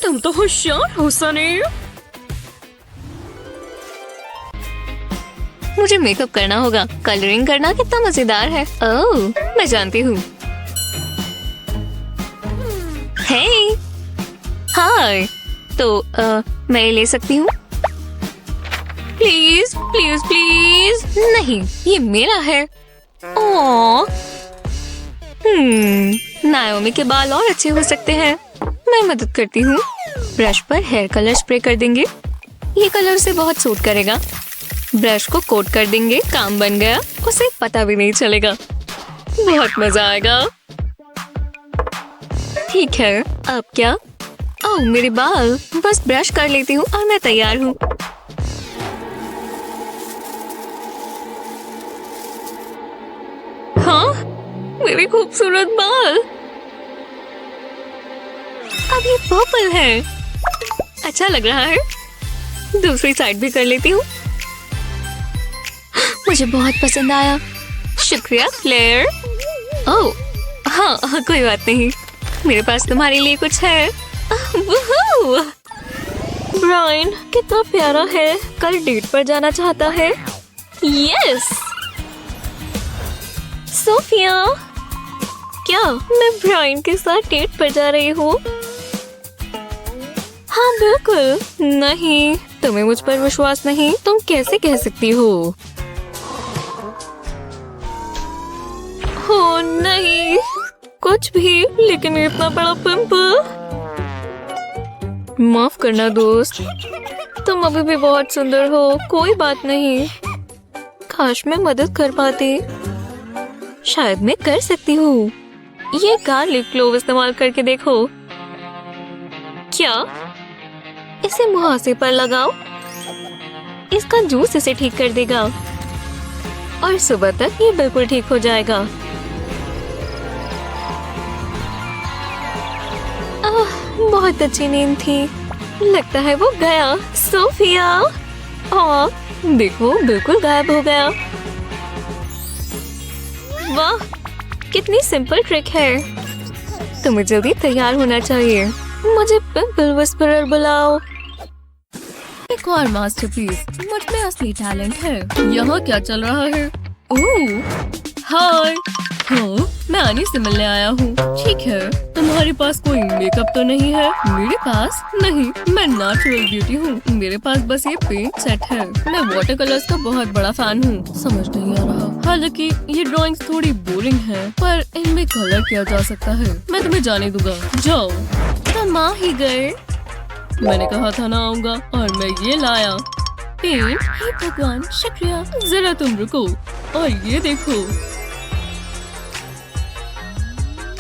तुम तो होशियार हो सनी। मुझे मेकअप करना होगा। कलरिंग करना कितना मजेदार है। ओह, मैं जानती हूँ। हे, हाय, तो मैं ले सकती हूँ? Please please please. नहीं, ये मेरा है। ओह, नाओमी के बाल और अच्छे हो सकते हैं। मैं मदद करती हूँ। ब्रश पर हेयर कलर स्प्रे कर देंगे। ये कलर से बहुत सूट करेगा। ब्रश को कोट कर देंगे। काम बन गया। उसे पता भी नहीं चलेगा। बहुत मजा आएगा। ठीक है, अब क्या? ओह, मेरे बाल। बस ब्रश कर लेती हूँ और मैं तैयार हूँ। हाँ, मेरे खूबसूरत बाल। अब ये पर्पल है। अच्छा लग रहा है। दूसरी साइड भी कर लेती हूँ। मुझे बहुत पसंद आया। शुक्रिया क्लेयर। ओह, हाँ, कोई बात नहीं। मेरे पास तुम्हारे लिए कुछ है। वुहू! ब्रायन कितना प्यारा है। कल डेट पर जाना चाहता है। यस। सोफिया, क्या मैं ब्रायन के साथ डेट पर जा रही हूँ? हाँ बिल्कुल। नहीं, तुम्हें मुझ पर विश्वास नहीं। तुम कैसे कह सकती हो? हो नहीं, कुछ भी, लेकिन इतना बड़ा पिंपल। माफ करना दोस्त, तुम अभी भी बहुत सुंदर हो। कोई बात नहीं। काश मैं मदद कर पाती। शायद मैं कर सकती हूँ। ये गार्लिक क्लोव इस्तेमाल करके देखो। क्या? इसे मुहासे पर लगाओ। इसका जूस इसे ठीक कर देगा और सुबह तक ये बिल्कुल ठीक हो जाएगा। बहुत अच्छी नींद थी। लगता है वो गया। सोफिया, देखो, बिल्कुल गायब हो गया। वाह, कितनी सिंपल ट्रिक है। तुम्हें जल्दी तैयार होना चाहिए। मुझे पिंपल विस्परर बुलाओ। एक और मास्टरपीस। मुझ में असली टैलेंट है। यहाँ क्या चल रहा है? ओह, हाय। हाँ, मैं आनी से मिलने आया हूँ। ठीक है, तुम्हारे पास कोई मेकअप तो नहीं है? मेरे पास नहीं, मैं नेचुरल ब्यूटी हूँ। मेरे पास बस ये पेंट सेट है। मैं वाटर कलर्स का बहुत बड़ा फैन हूँ। समझ नहीं आ रहा। हालांकि ये ड्राइंग्स थोड़ी बोरिंग है, पर इनमें कलर किया जा सकता है। मैं तुम्हें जाने दूंगा। जाओ। तुम आ ही गए। मैंने कहा था ना आऊंगा, और मैं ये लाया। पेंट। हे भगवान, शुक्रिया। जरा तुम रुको और ये देखो।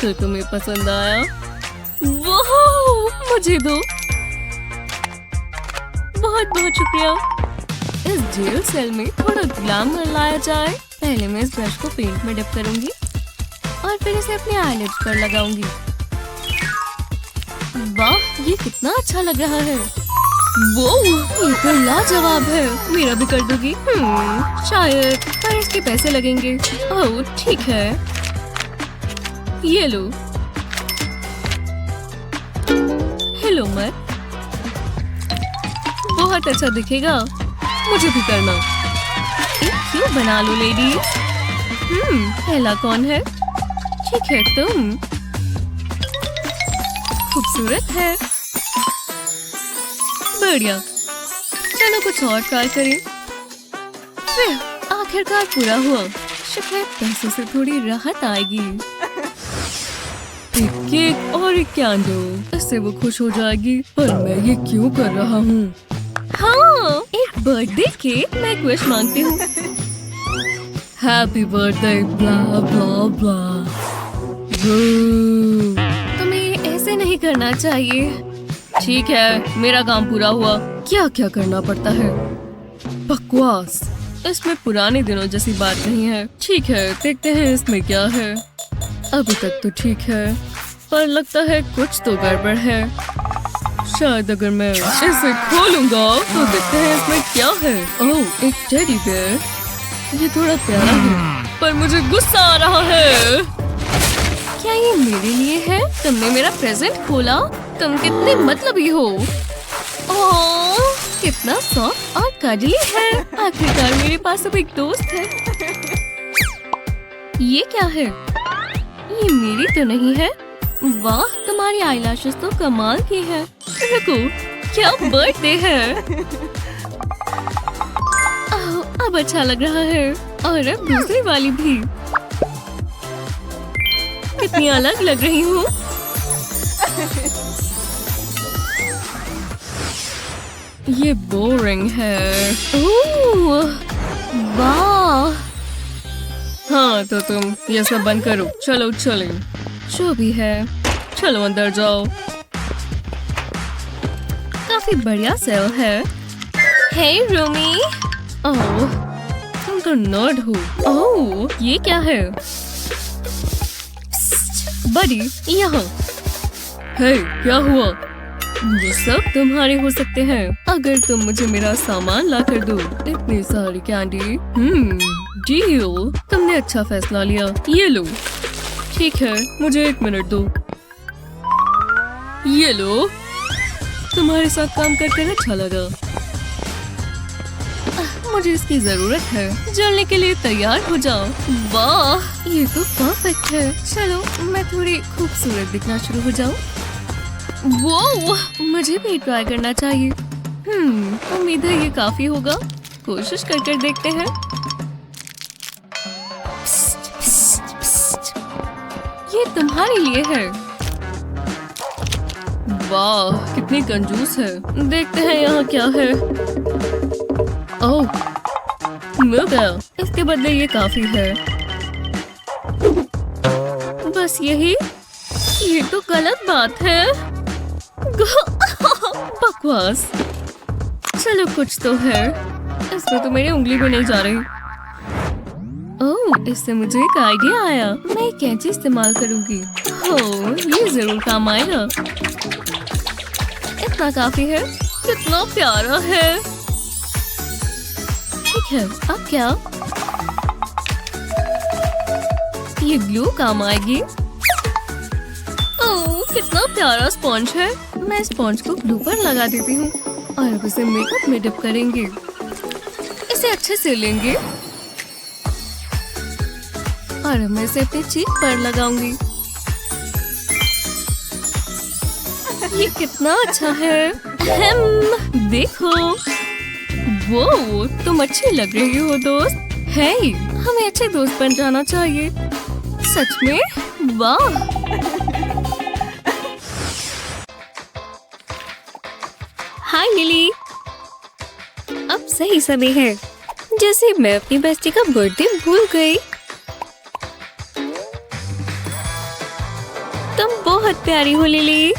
तो तुम्हें पसंद आया? वाह, मुझे दो। बहुत बहुत शुक्रिया। इस जेल सेल में थोड़ा ग्लैमर लाया जाए। पहले मैं इस ब्रश को पेंट में डिप करूंगी और फिर इसे अपने आईलिड्स पर लगाऊंगी। वाह, ये कितना अच्छा लग रहा है। वो ये तो लाजवाब है। मेरा भी कर दोगी? शायद, पर इसके पैसे लगेंगे। ओह ठीक है, ये लो। हेलो मत, बहुत अच्छा दिखेगा। मुझे भी करना। एक क्यों बना लो लेडीज। पहला कौन है? ठीक है, तुम खूबसूरत है। बढ़िया, चलो कुछ और ट्राई करें। आखिरकार पूरा हुआ। शुक्र है, पैसों से थोड़ी राहत आएगी। एक केक और एक कैंडल, इससे वो खुश हो जाएगी। पर मैं ये क्यों कर रहा हूँ? हाँ, एक बर्थडे केक। मैं एक विश मांगती हूँ। हैप्पी बर्थडे ब्ला ब्ला ब्ला। तुम्हें ऐसे नहीं करना चाहिए। ठीक है, मेरा काम पूरा हुआ। क्या क्या करना पड़ता है? बकवास, इसमें पुराने दिनों जैसी बात नहीं है। ठीक है, देखते हैं इसमें क्या है। अभी तक तो ठीक है, पर लगता है कुछ तो गड़बड़ है। शायद अगर मैं इसे खोलूंगा तो देखते हैं इसमें क्या है। ओह, एक टेडी बेयर। ये थोड़ा प्यारा है पर मुझे गुस्सा आ रहा है। क्या ये मेरे लिए है? तुमने मेरा प्रेजेंट खोला? तुम कितने मतलबी हो। ओह, कितना सॉफ्ट और काजली है। आखिरकार मेरे पास अब एक दोस्त है। ये क्या है? ये मेरी तो नहीं है। वाह, तुम्हारी आईलैशेस तो कमाल की है। रुको, क्या बर्थडे है? अब अच्छा लग रहा है। और अब दूसरी वाली भी। कितनी अलग लग रही हूँ। ये बोरिंग है। ओह, वाह। हाँ तो तुम ये सब बंद करो। चलो चलो, जो भी है, चलो अंदर जाओ। काफी बढ़िया सेल है। हे रूमी। ओह, तुम तो नर्ड हो। ओह, ये क्या है? बड़ी, यहाँ। हे, क्या हुआ? ये सब तुम्हारे हो सकते हैं अगर तुम मुझे मेरा सामान ला कर दो। इतनी सारी कैंडी। डील। तुमने अच्छा फैसला लिया। ये लो। ठीक है, मुझे 1 मिनट दो। ये लो। तुम्हारे साथ काम करके अच्छा लगा। मुझे इसकी जरूरत है। जलने के लिए तैयार हो जाओ। वाह, ये तो परफेक्ट है। चलो मैं थोड़ी खूबसूरत दिखना शुरू हो जाऊं। वो मुझे भी ट्राई करना चाहिए। उम्मीद है ये काफी होगा। कोशिश कर देखते हैं। ये तुम्हारे लिए है। वाह, कितनी कंजूस है। देखते हैं यहाँ क्या है। ओह, मिल गया। इसके बदले ये काफी है। बस यही? ये तो गलत बात है। बकवास। चलो कुछ तो है। इसमें तो मेरी उंगली भी नहीं जा रही। ओह, इससे मुझे एक आइडिया आया। मैं एक कैंची इस्तेमाल करूंगी। ओह, ये जरूर काम आएगा। इतना काफी है। कितना प्यारा है। ठीक है, अब क्या? ये ग्लू काम आएगी। ओह, कितना प्यारा स्पॉन्ज है। मैं स्पॉन्ज को ग्लू पर लगा देती हूँ और अब इसे मेकअप में डिप करेंगे। इसे अच्छे से लेंगे और मैं इसे अपनी चीक पर लगाऊंगी। ये कितना अच्छा है। देखो। वो, तुम अच्छी लग रही हो दोस्त। हे, हमें अच्छे दोस्त बन जाना चाहिए। सच में? वाह। हाय लिली। अब सही समय है। जैसे मैं अपनी बेस्टी का बर्थडे भूल गई। तुम बहुत प्यारी हो लिली।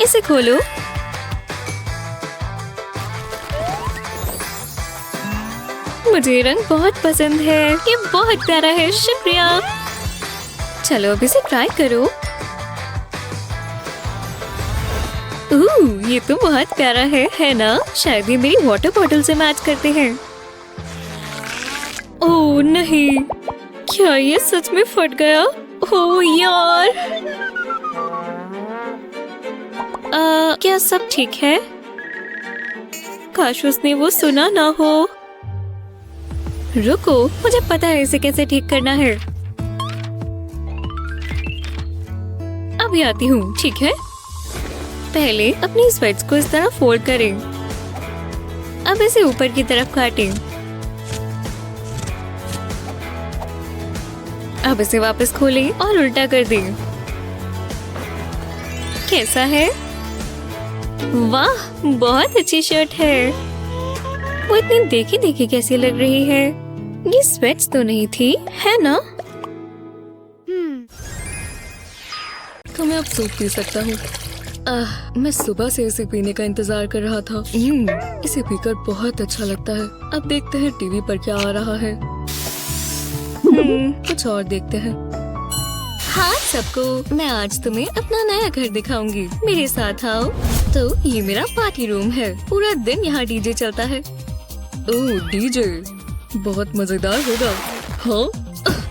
इसे खोलो। मुझे रंग बहुत पसंद है। ये बहुत प्यारा है। शुक्रिया। चलो अब इसे ट्राई करो। ये तो बहुत प्यारा है ना? शायद ये मेरी वाटर बॉटल से मैच करते हैं। ओह नहीं, क्या ये सच में फट गया? ओह यार। क्या सब ठीक है? काश उसने वो सुना ना हो। रुको, मुझे पता है इसे कैसे ठीक करना है। अभी आती हूँ। ठीक है, पहले अपनी स्वेट्स को इस तरह फोल्ड करें। अब इसे ऊपर की तरफ काटें। अब इसे वापस खोलें और उल्टा कर दें। कैसा है? वाह, बहुत अच्छी शर्ट है। वो इतनी देखी देखी कैसी लग रही है। ये स्वेट्स तो नहीं थी, है ना? तो मैं अब सूप पी सकता हूँ। मैं सुबह से इसे पीने का इंतजार कर रहा था। इसे पीकर बहुत अच्छा लगता है। अब देखते हैं टीवी पर क्या आ रहा है। कुछ और देखते हैं। हाँ सबको, मैं आज तुम्हें अपना नया घर दिखाऊंगी। मेरे साथ आओ। तो ये मेरा पार्टी रूम है। पूरा दिन यहाँ डीजे चलता है। ओह डीजे, बहुत मजेदार होगा। हाँ,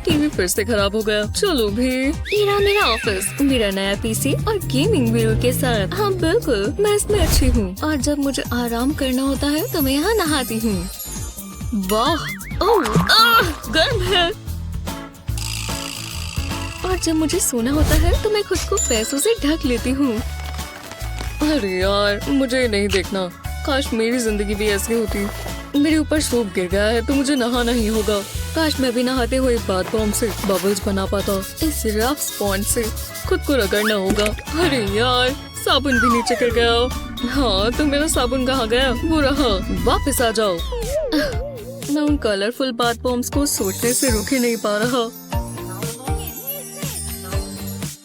टीवी फिर से खराब हो गया। चलो भी। ये रहा मेरा ऑफिस, मेरा नया पीसी और गेमिंग व्हील के साथ। हाँ बिल्कुल, मैं इसमें अच्छी हूँ। और जब मुझे आराम करना होता है तो मैं यहाँ नहाती हूँ। वाह, ओह गर्म है। और जब मुझे सोना होता है तो मैं खुद को पैसों से ढक लेती हूँ। अरे यार, मुझे नहीं देखना। काश मेरी जिंदगी भी ऐसी होती। मेरे ऊपर सूप गिर गया है तो मुझे नहाना ही होगा। काश मैं भी नहाते हुए बाथ बॉम्ब से बबल्स बना पाता। इस रफ स्पॉन्ज से खुद को रगड़ना होगा। अरे यार, साबुन भी नीचे गिर गया। हाँ, तो मेरा साबुन कहाँ गया? वो रहा। वापस आ जाओ। मैं उन कलरफुल बाथ बॉम्ब्स को सोचने से रुक ही नहीं पा रहा।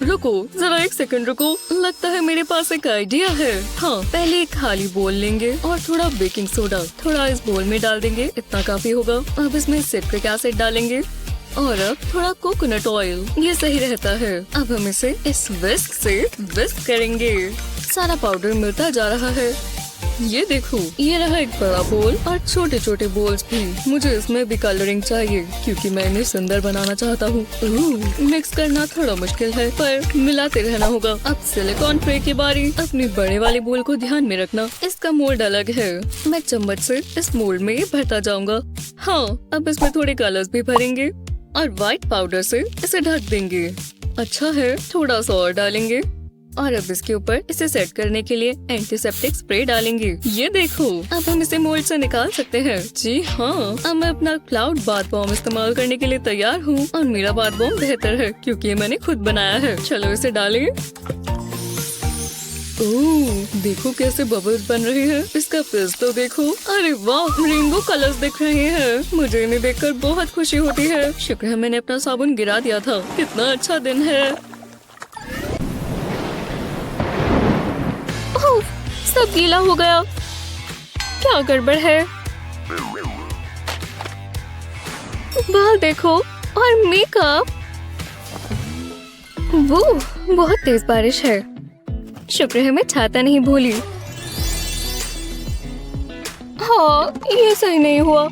रुको, जरा एक सेकंड रुको। लगता है मेरे पास एक आइडिया है। हाँ, पहले एक खाली बोल लेंगे और थोड़ा बेकिंग सोडा थोड़ा इस बोल में डाल देंगे। इतना काफी होगा। अब इसमें सिट्रिक एसिड डालेंगे और अब थोड़ा कोकोनट ऑयल। ये सही रहता है। अब हम इसे इस विस्क से विस्क करेंगे। सारा पाउडर मिलता जा रहा है। ये देखो, ये रहा एक बड़ा बोल और छोटे छोटे बोल्स भी। मुझे इसमें भी कलरिंग चाहिए क्योंकि मैं इन्हें सुंदर बनाना चाहता हूँ। मिक्स करना थोड़ा मुश्किल है पर मिलाते रहना होगा। अब सिलिकॉन ट्रे की बारी। अपने बड़े वाले बोल को ध्यान में रखना, इसका मोल्ड अलग है। मैं चम्मच से इस मोल्ड में भरता जाऊंगा। हाँ, अब इसमें थोड़े कलर्स भी भरेंगे और व्हाइट पाउडर से इसे ढक देंगे। अच्छा है, थोड़ा सा और डालेंगे और अब इसके ऊपर इसे सेट करने के लिए एंटीसेप्टिक स्प्रे डालेंगे। ये देखो, अब हम इसे मोल्ड से निकाल सकते हैं। जी हाँ, अब मैं अपना क्लाउड बाथ बॉम्ब इस्तेमाल करने के लिए तैयार हूँ और मेरा बाथ बॉम्ब बेहतर है क्योंकि ये मैंने खुद बनाया है। चलो इसे डालें। ओह, देखो कैसे बबल्स बन रहे हैं। इसका फिज तो देखो। अरे वाह, रेनबो कलर्स दिख रहे हैं। मुझे इन्हें देखकर बहुत खुशी होती है। शुक्र है मैंने अपना साबुन गिरा दिया था। कितना अच्छा दिन है। सब गीला हो गया। क्या गड़बड़ है? बाल देखो और मेकअप। वो बहुत तेज बारिश है। शुक्र है मैं छाता नहीं भूली। हाँ, ये सही नहीं हुआ।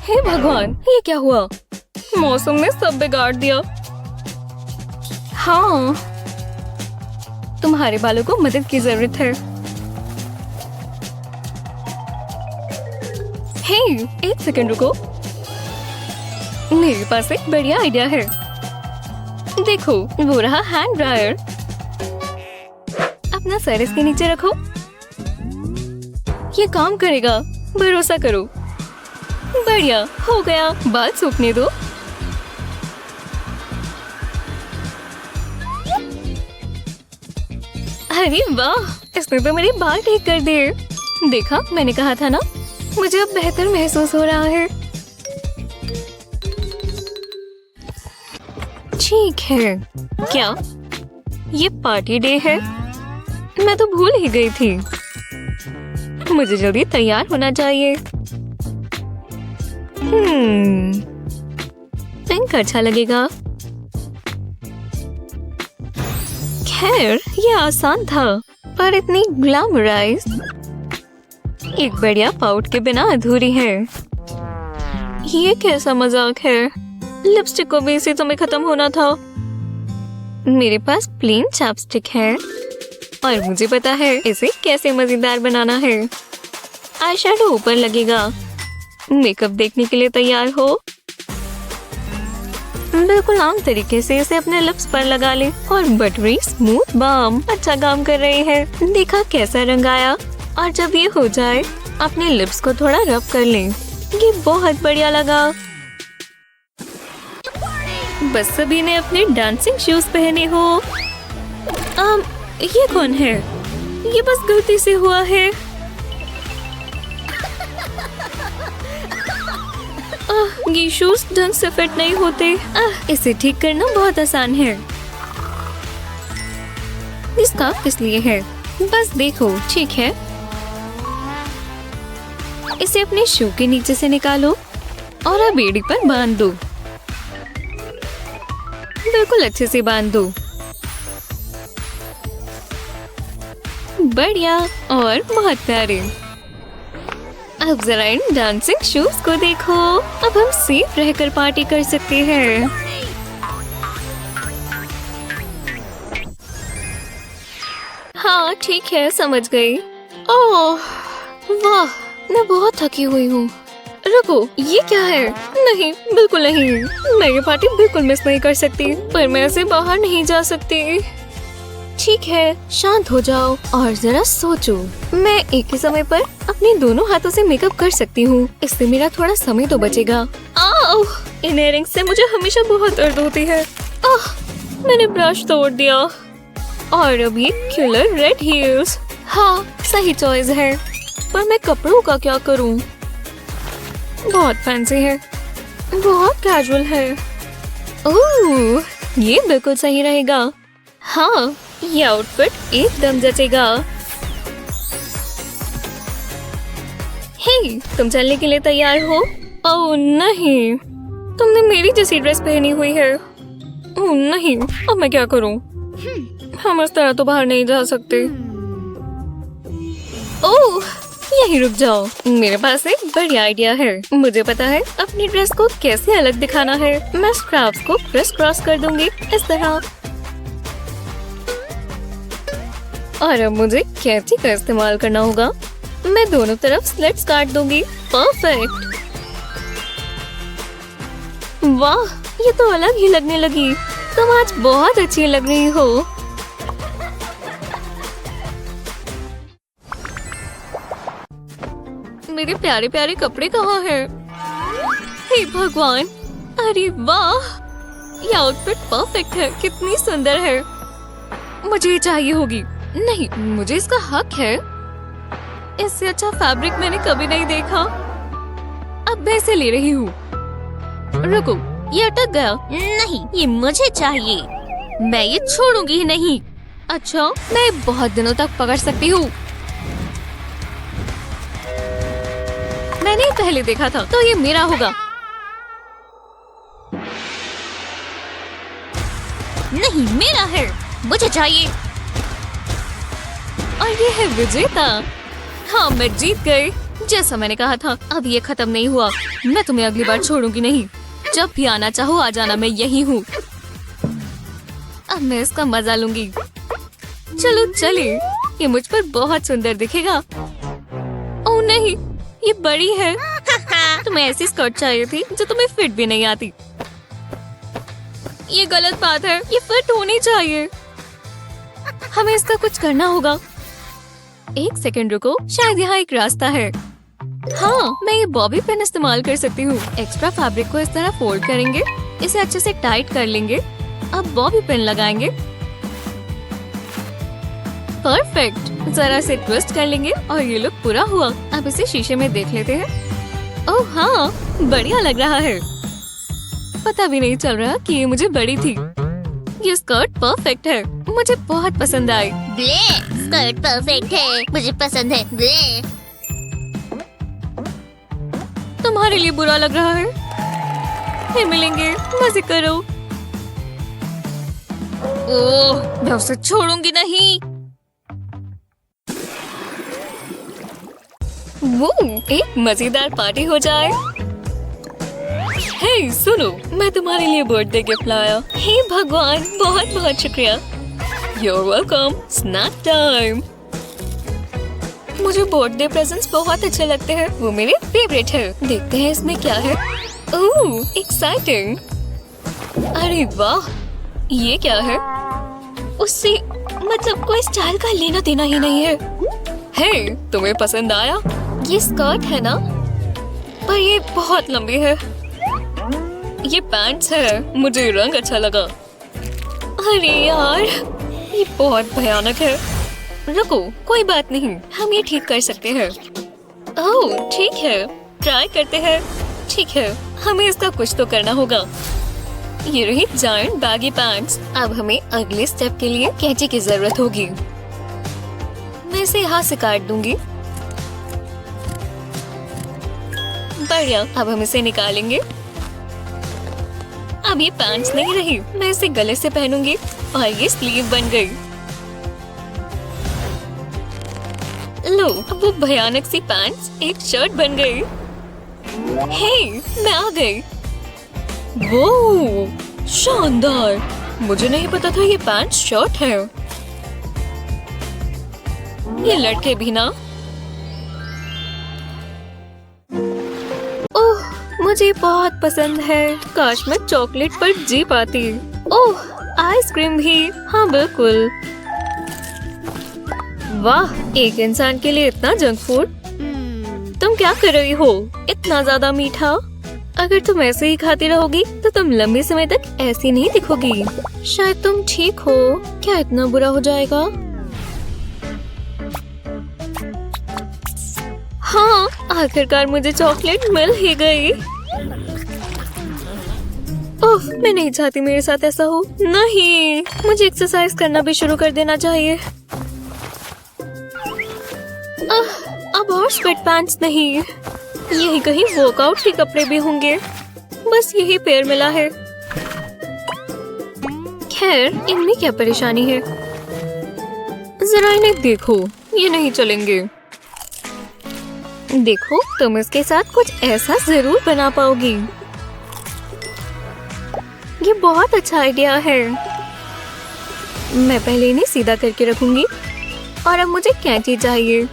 हे भगवान, ये क्या हुआ? मौसम ने सब बिगाड़ दिया। हाँ, तुम्हारे बालों को मदद की जरूरत है। हे, एक सेकंड रुको। मेरे पास एक बढ़िया आइडिया है। देखो, वो रहा हैंड ड्रायर। अपना सर इसके नीचे रखो। ये काम करेगा, भरोसा करो। बढ़िया, हो गया। बाल सूखने दो। अरे वाह, इसने तो मेरे बाल ठीक कर दिए। देखा, मैंने कहा था ना। मुझे अब बेहतर महसूस हो रहा है। ठीक है। क्या ये पार्टी डे है? मैं तो भूल ही गई थी। मुझे जल्दी तैयार होना चाहिए। पिंक अच्छा लगेगा। खैर, ये आसान था पर इतनी ग्लैमराइज। एक बढ़िया पाउट के बिना अधूरी है। ये कैसा मजाक है? लिपस्टिक को भी इसी समय खत्म होना था। मेरे पास प्लेन चैपस्टिक है और मुझे पता है इसे कैसे मजेदार बनाना है। आईशैडो ऊपर लगेगा। मेकअप देखने के लिए तैयार हो? बिल्कुल आम तरीके से इसे अपने लिप्स पर लगा ले और बटरी स्मूथ बाम अच्छा काम कर रही है। देखा कैसा रंग आया? और जब ये हो जाए अपने लिप्स को थोड़ा रब कर लें। ये बहुत बढ़िया लगा। बस सभी ने अपने डांसिंग शूज पहने हो। ये कौन है? ये बस गलती से हुआ है। ये शूज ढंग से फिट नहीं होते। इसे ठीक करना बहुत आसान है। इसका किस लिए है? बस देखो, ठीक है। इसे अपने शू के नीचे से निकालो और अब एड़ी पर बांध दो। बिल्कुल अच्छे से बांध दो। बढ़िया और बहुत प्यारे। अब जरा इन डांसिंग शूज को देखो। अब हम सेफ रहकर पार्टी कर सकते हैं। हाँ ठीक है, समझ गई। ओह वाह, मैं बहुत थकी हुई हूँ। रुको, ये क्या है? नहीं, बिल्कुल नहीं। मैं ये पार्टी बिल्कुल मिस नहीं कर सकती, पर मैं ऐसे बाहर नहीं जा सकती। ठीक है, शांत हो जाओ और जरा सोचो। मैं एक ही समय पर अपने दोनों हाथों से मेकअप कर सकती हूँ। इससे मेरा थोड़ा समय तो बचेगा। आओ, इन इयररिंग्स से मुझे हमेशा बहुत दर्द होती है। आह, मैंने ब्रश तोड़ दिया। और अभी किलर रेड हील्स। हाँ, सही चॉइस है। पर मैं कपड़ों का क्या करूँ? बहुत फैंसी है, बहुत कैजुअल है। ओह, ये बिल्कुल सही रहेगा। हाँ, ये आउटफिट एकदम जचेगा। हे, तुम चलने के लिए तैयार हो? ओह नहीं, तुमने मेरी जैसी ड्रेस पहनी हुई है। ओह नहीं, अब मैं क्या करूं? हम इस तरह तो बाहर नहीं जा सकते। ओह, यहीं रुक जाओ, मेरे पास एक बढ़िया आइडिया है। मुझे पता है अपनी ड्रेस को कैसे अलग दिखाना है। मैं स्ट्रैप्स को क्रिस क्रॉस कर दूंगी इस तरह। और अब मुझे कैंची का इस्तेमाल करना होगा। मैं दोनों तरफ स्लिट्स काट दूंगी। परफेक्ट। वाह, ये तो अलग ही लगने लगी। तुम आज बहुत अच्छी लग रही हो। मेरे प्यारे प्यारे कपड़े कहाँ हैं? हे भगवान, अरे वाह, ये आउटफिट परफेक्ट है। कितनी सुंदर है। मुझे ये चाहिए होगी। नहीं, मुझे इसका हक है। इससे अच्छा फैब्रिक मैंने कभी नहीं देखा। अब मैं इसे ले रही हूँ। रुको, ये अटक गया। नहीं, ये मुझे चाहिए। मैं ये छोड़ूंगी ही नहीं। अच्छा, मैं बहुत दिनों तक पकड़ सकती हूँ। मैंने पहले देखा था, तो ये मेरा होगा। नहीं, मेरा है। मुझे चाहिए। और ये है विजेता। हाँ, मैं जीत गई, जैसा मैंने कहा था। अब ये खत्म नहीं हुआ। मैं तुम्हें अगली बार छोड़ूंगी नहीं। जब भी आना चाहो आ जाना, मैं यही हूँ। अब मैं इसका मजा लूंगी। चलो चले, ये मुझ पर बहुत सुंदर दिखेगा। ओह नहीं, ये बड़ी है। तुम्हें ऐसी स्कर्ट चाहिए थी जो तुम्हें फिट भी नहीं आती। ये गलत बात है, ये फिट होनी चाहिए। हमें इसका कुछ करना होगा। एक सेकंड रुको, शायद यहाँ एक रास्ता है। हाँ, मैं ये बॉबी पिन इस्तेमाल कर सकती हूँ। एक्स्ट्रा फैब्रिक को इस तरह फोल्ड करेंगे, इसे अच्छे से टाइट कर लेंगे। अब बॉबी पिन लगाएंगे। परफेक्ट। जरा से ट्विस्ट कर लेंगे और ये लुक पूरा हुआ। अब इसे शीशे में देख लेते हैं। ओह हाँ, बढ़िया लग रहा है। पता भी नहीं चल रहा कि ये मुझे बड़ी थी। ये स्कर्ट परफेक्ट है, मुझे बहुत पसंद आई। ब्ले, स्कर्ट परफेक्ट है, मुझे पसंद है। ब्ले। तुम्हारे लिए बुरा लग रहा है? फिर मिलेंगे, मजे करो। ओह, मैं उसे छोड़ूंगी नहीं। वो एक मजेदार पार्टी हो जाए। हे सुनो, मैं तुम्हारे लिए बर्थडे गिफ्ट लाया। हे भगवान, बहुत बहुत शुक्रिया। You're welcome. Snack time. मुझे बर्थडे प्रेजेंट्स बहुत अच्छे लगते हैं। वो मेरे फेवरेट है। देखते हैं इसमें क्या है। ओह, एक्साइटिंग। अरे वाह, ये क्या है? उससे मतलब कोई स्टाइल का लेना देना ही नहीं है। हे, तुम्हें पसंद आया? ये स्कर्ट है ना? पर ये बहुत लंबी है। ये पैंट्स है, मुझे रंग अच्छा लगा। अरे यार, ये बहुत भयानक है। रुको, कोई बात नहीं, हम ये ठीक कर सकते हैं। ओह ठीक है, ट्राई करते हैं। ठीक है, हमें इसका कुछ तो करना होगा। ये रही जायंट बैगी पैंट्स। अब हमें अगले स्टेप के लिए कैंची की जरूरत होगी। मैं इसे यहाँ से काट दूंगी। बढ़िया, अब हम इसे निकालेंगे। अब ये पैंट्स नहीं रही, मैं इसे गले से पहनूंगी और ये स्लीव बन गई। लो, अब वो भयानक सी पैंट्स एक शर्ट बन गई। हे, मैं आ गई। वो शानदार, मुझे नहीं पता था ये पैंट शर्ट है। ये लड़के भी ना। ओह, मुझे बहुत पसंद है। काश मैं चॉकलेट पर जी पाती। ओह, आइसक्रीम भी। हाँ बिल्कुल। वाह, एक इंसान के लिए इतना जंक फूड। तुम क्या कर रही हो? इतना ज्यादा मीठा। अगर तुम ऐसे ही खाती रहोगी तो तुम लंबे समय तक ऐसी नहीं दिखोगी। शायद तुम ठीक हो। क्या इतना बुरा हो जाएगा? हाँ, आखिरकार मुझे चॉकलेट मिल ही गई। ओह, मैं नहीं चाहती मेरे साथ ऐसा हो। नहीं, मुझे एक्सरसाइज करना भी शुरू कर देना चाहिए। अब और स्वेट पैंट्स नहीं, यही कहीं वर्कआउट के कपड़े भी होंगे। बस यही पेयर मिला है। खैर, इनमें क्या परेशानी है? जरा इन्हें देखो, ये नहीं चलेंगे। देखो, तुम इसके साथ कुछ ऐसा जरूर बना पाओगी। ये बहुत अच्छा आइडिया है। मैं पहले इन्हें सीधा करके रखूंगी और अब मुझे कैंची चाहिए।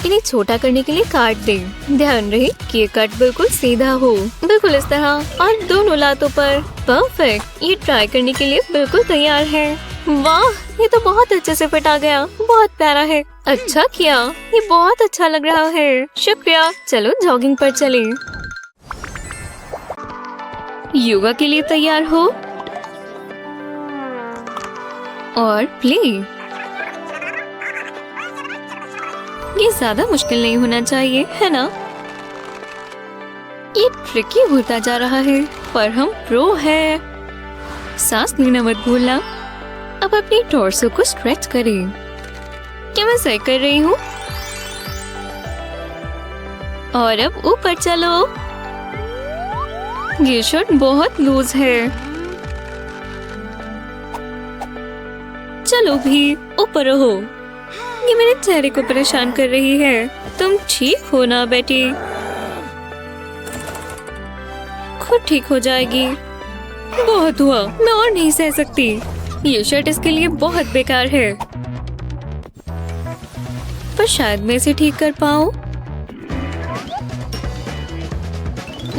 इन्हें छोटा करने के लिए काट दें। ध्यान रहे कि ये कट बिल्कुल सीधा हो, बिल्कुल इस तरह, और दोनों लातों पर। परफेक्ट। ये ट्राई करने के लिए बिल्कुल तैयार है। वाह, ये तो बहुत अच्छे से फिट आ गया। बहुत प्यारा है। अच्छा किया, ये बहुत अच्छा लग रहा है। शुक्रिया। चलो जॉगिंग पर चलें। योगा के लिए तैयार हो और प्ले। ये ज्यादा मुश्किल नहीं होना चाहिए, है ना? ये ट्रिकी होता जा रहा है, पर हम प्रो है। सांस लेना मत भूलना। अब अपनी टॉर्सो को स्ट्रेच करें। क्या मैं सही कर रही हूँ? और अब ऊपर चलो। ये शर्ट बहुत लूज है। चलो भी ऊपर रहो। ये मेरे चेहरे को परेशान कर रही है। तुम ठीक हो ना बेटी? खुद ठीक हो जाएगी। बहुत हुआ, मैं और नहीं सह सकती। ये शर्ट इसके लिए बहुत बेकार है, पर शायद मैं इसे ठीक कर पाऊँ।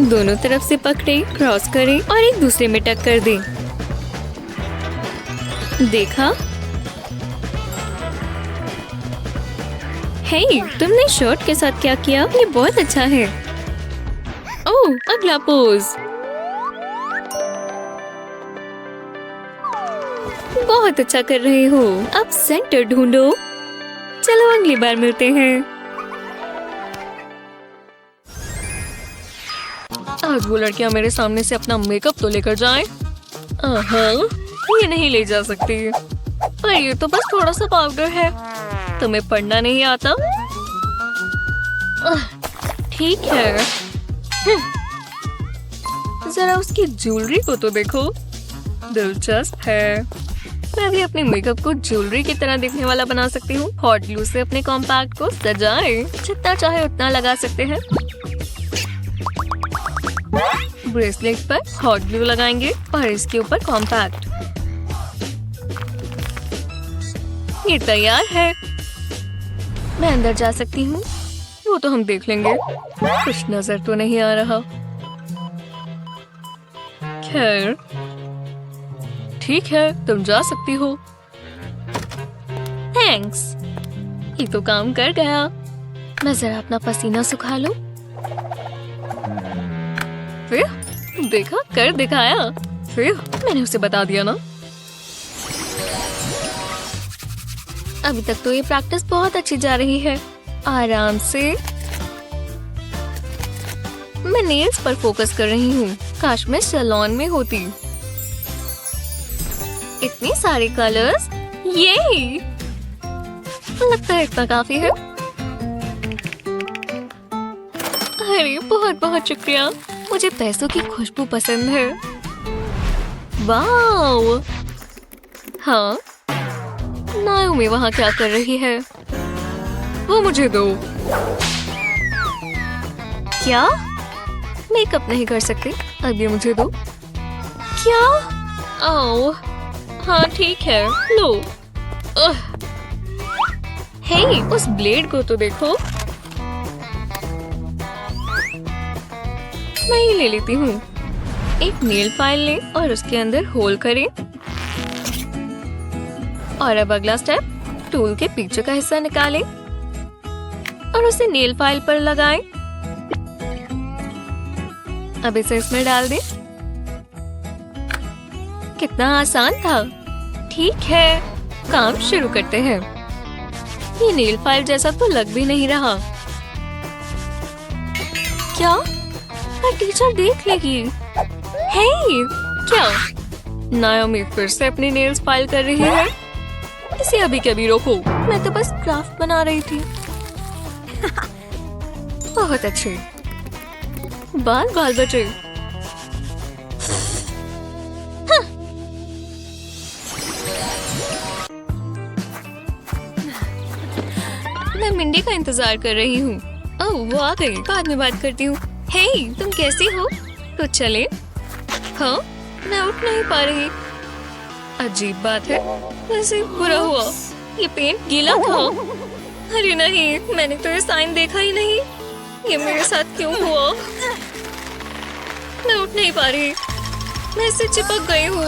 दोनों तरफ से पकड़े, क्रॉस करें और एक दूसरे में टक कर दें। देखा? हे, तुमने शर्ट के साथ क्या किया? ये बहुत अच्छा है। ओह, अगला पोज। बहुत अच्छा कर रहे हो। अब सेंटर ढूंढो। चलो अगली बार मिलते हैं। आज वो लड़कियां मेरे सामने से अपना मेकअप तो लेकर जाएं। ये नहीं ले जा सकती। पर ये तो बस थोड़ा सा पाउडर है। तुम्हें पढ़ना नहीं आता? ठीक है। जरा उसकी ज्वेलरी को तो देखो, दिलचस्प है। मैं भी अपने मेकअप को ज्वेलरी की तरह दिखने वाला बना सकती हूँ। हॉट ग्लू से अपने कॉम्पैक्ट को सजाएं। जितना चाहे उतना लगा सकते हैं। ब्रेसलेट पर हॉट ग्लू लगाएंगे और इसके ऊपर कॉम्पैक्ट। ये तैयार है। मैं अंदर जा सकती हूँ? वो तो हम देख लेंगे। कुछ नजर तो नहीं आ रहा। खैर, ठीक है, तुम जा सकती हो। थैंक्स। ये तो काम कर गया। मैं जरा अपना पसीना सुखा लूं। फिर देखा, कर दिखाया। फिर मैंने उसे बता दिया ना। अभी तक तो ये प्रैक्टिस बहुत अच्छी जा रही है। आराम से। मैं नेल्स पर फोकस कर रही हूँ। काश मैं सैलून में होती। इतने सारे कलर्स। ये लगता है इतना काफी है। अरे बहुत बहुत शुक्रिया। मुझे पैसों की खुशबू पसंद है। वाओ। हाँ, नायोमी वहाँ क्या कर रही है? वो मुझे दो। क्या? मेकअप नहीं कर सकते? अब ये मुझे दो। क्या? ओह, हाँ ठीक है, लो। हे, उस ब्लेड को तो देखो। मैं ही ले लेती हूँ। एक नेल फाइल लें और उसके अंदर होल करें। और अब अगला स्टेप, टूल के पीछे का हिस्सा निकालें और उसे नेल फाइल पर लगाएं। अब इसे इसमें डाल दें। कितना आसान था। ठीक है, काम शुरू करते हैं। ये नेल फाइल जैसा तो लग भी नहीं रहा। क्या? टीचर देख लेगी। हे, क्या? नायोमी फिर से अपनी नेल्स फाइल कर रही है। इसे अभी के अभी रोको। मैं तो बस क्राफ्ट बना रही थी। बहुत अच्छे। बाल बाल बचे। हाँ। मैं मिंडी का इंतजार कर रही हूँ। ओह, वो आ गई। बाद में बात करती हूँ। हे, तुम कैसी हो? तो चले। हाँ, मैं उठ नहीं पा रही। अजीब बात है। वैसे बुरा हुआ, ये पेंट गीला था। अरे नहीं, मैंने तो ये साइन देखा ही नहीं। ये मेरे साथ क्यों हुआ? मैं उठ नहीं पा रही। मैं इससे चिपक गई हूँ।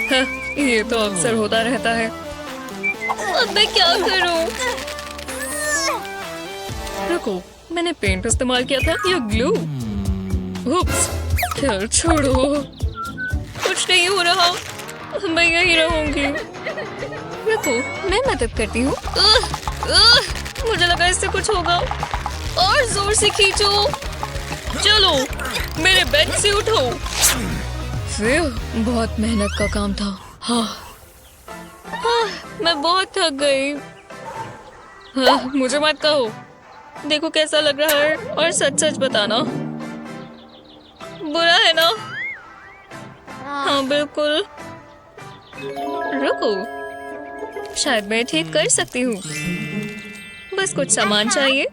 हाँ, ये तो अक्सर होता रहता है। अब मैं क्या करूँ? रुको, मैंने पेंट इस्तेमाल किया था या ग्लू? उप्स, खैर छोड़ो। कुछ नहीं हो रहा। मैं यही रहूंगी। रुको, मैं मदद करती हूँ। मुझे लगा इससे कुछ होगा। और जोर से खींचो। चलो, मेरे बेड से उठो। फिर बहुत मेहनत का काम था। हाँ, मैं बहुत थक गई। हाँ, मुझे मत कहो। देखो कैसा लग रहा है और सच सच बताना। बुरा है ना? हाँ बिल्कुल। रुको, शायद मैं ठीक कर सकती हूँ। बस कुछ सामान चाहिए।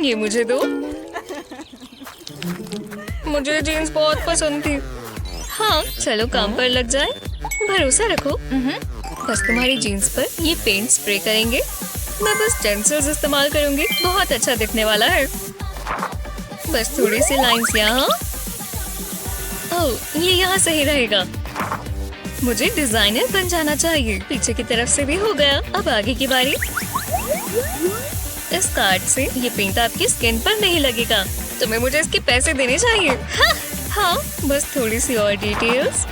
ये मुझे दो। मुझे जीन्स बहुत पसंद थी। हाँ, चलो काम पर लग जाए। भरोसा रखो। बस तुम्हारी जीन्स पर ये पेंट स्प्रे करेंगे। मैं बस स्टेंसिल्स इस्तेमाल करूंगी। बहुत अच्छा दिखने वाला है। बस थोड़ी सी लाइंस यहाँ। ओह, ये यहाँ सही रहेगा। मुझे डिजाइनर बन जाना चाहिए। पीछे की तरफ से भी हो गया। अब आगे की बारी। इस कार्ड से ये पेंट आपकी स्किन पर नहीं लगेगा। तुम्हें मुझे इसके पैसे देने चाहिए। हाँ, हाँ, बस थोड़ी सी और डिटेल्स।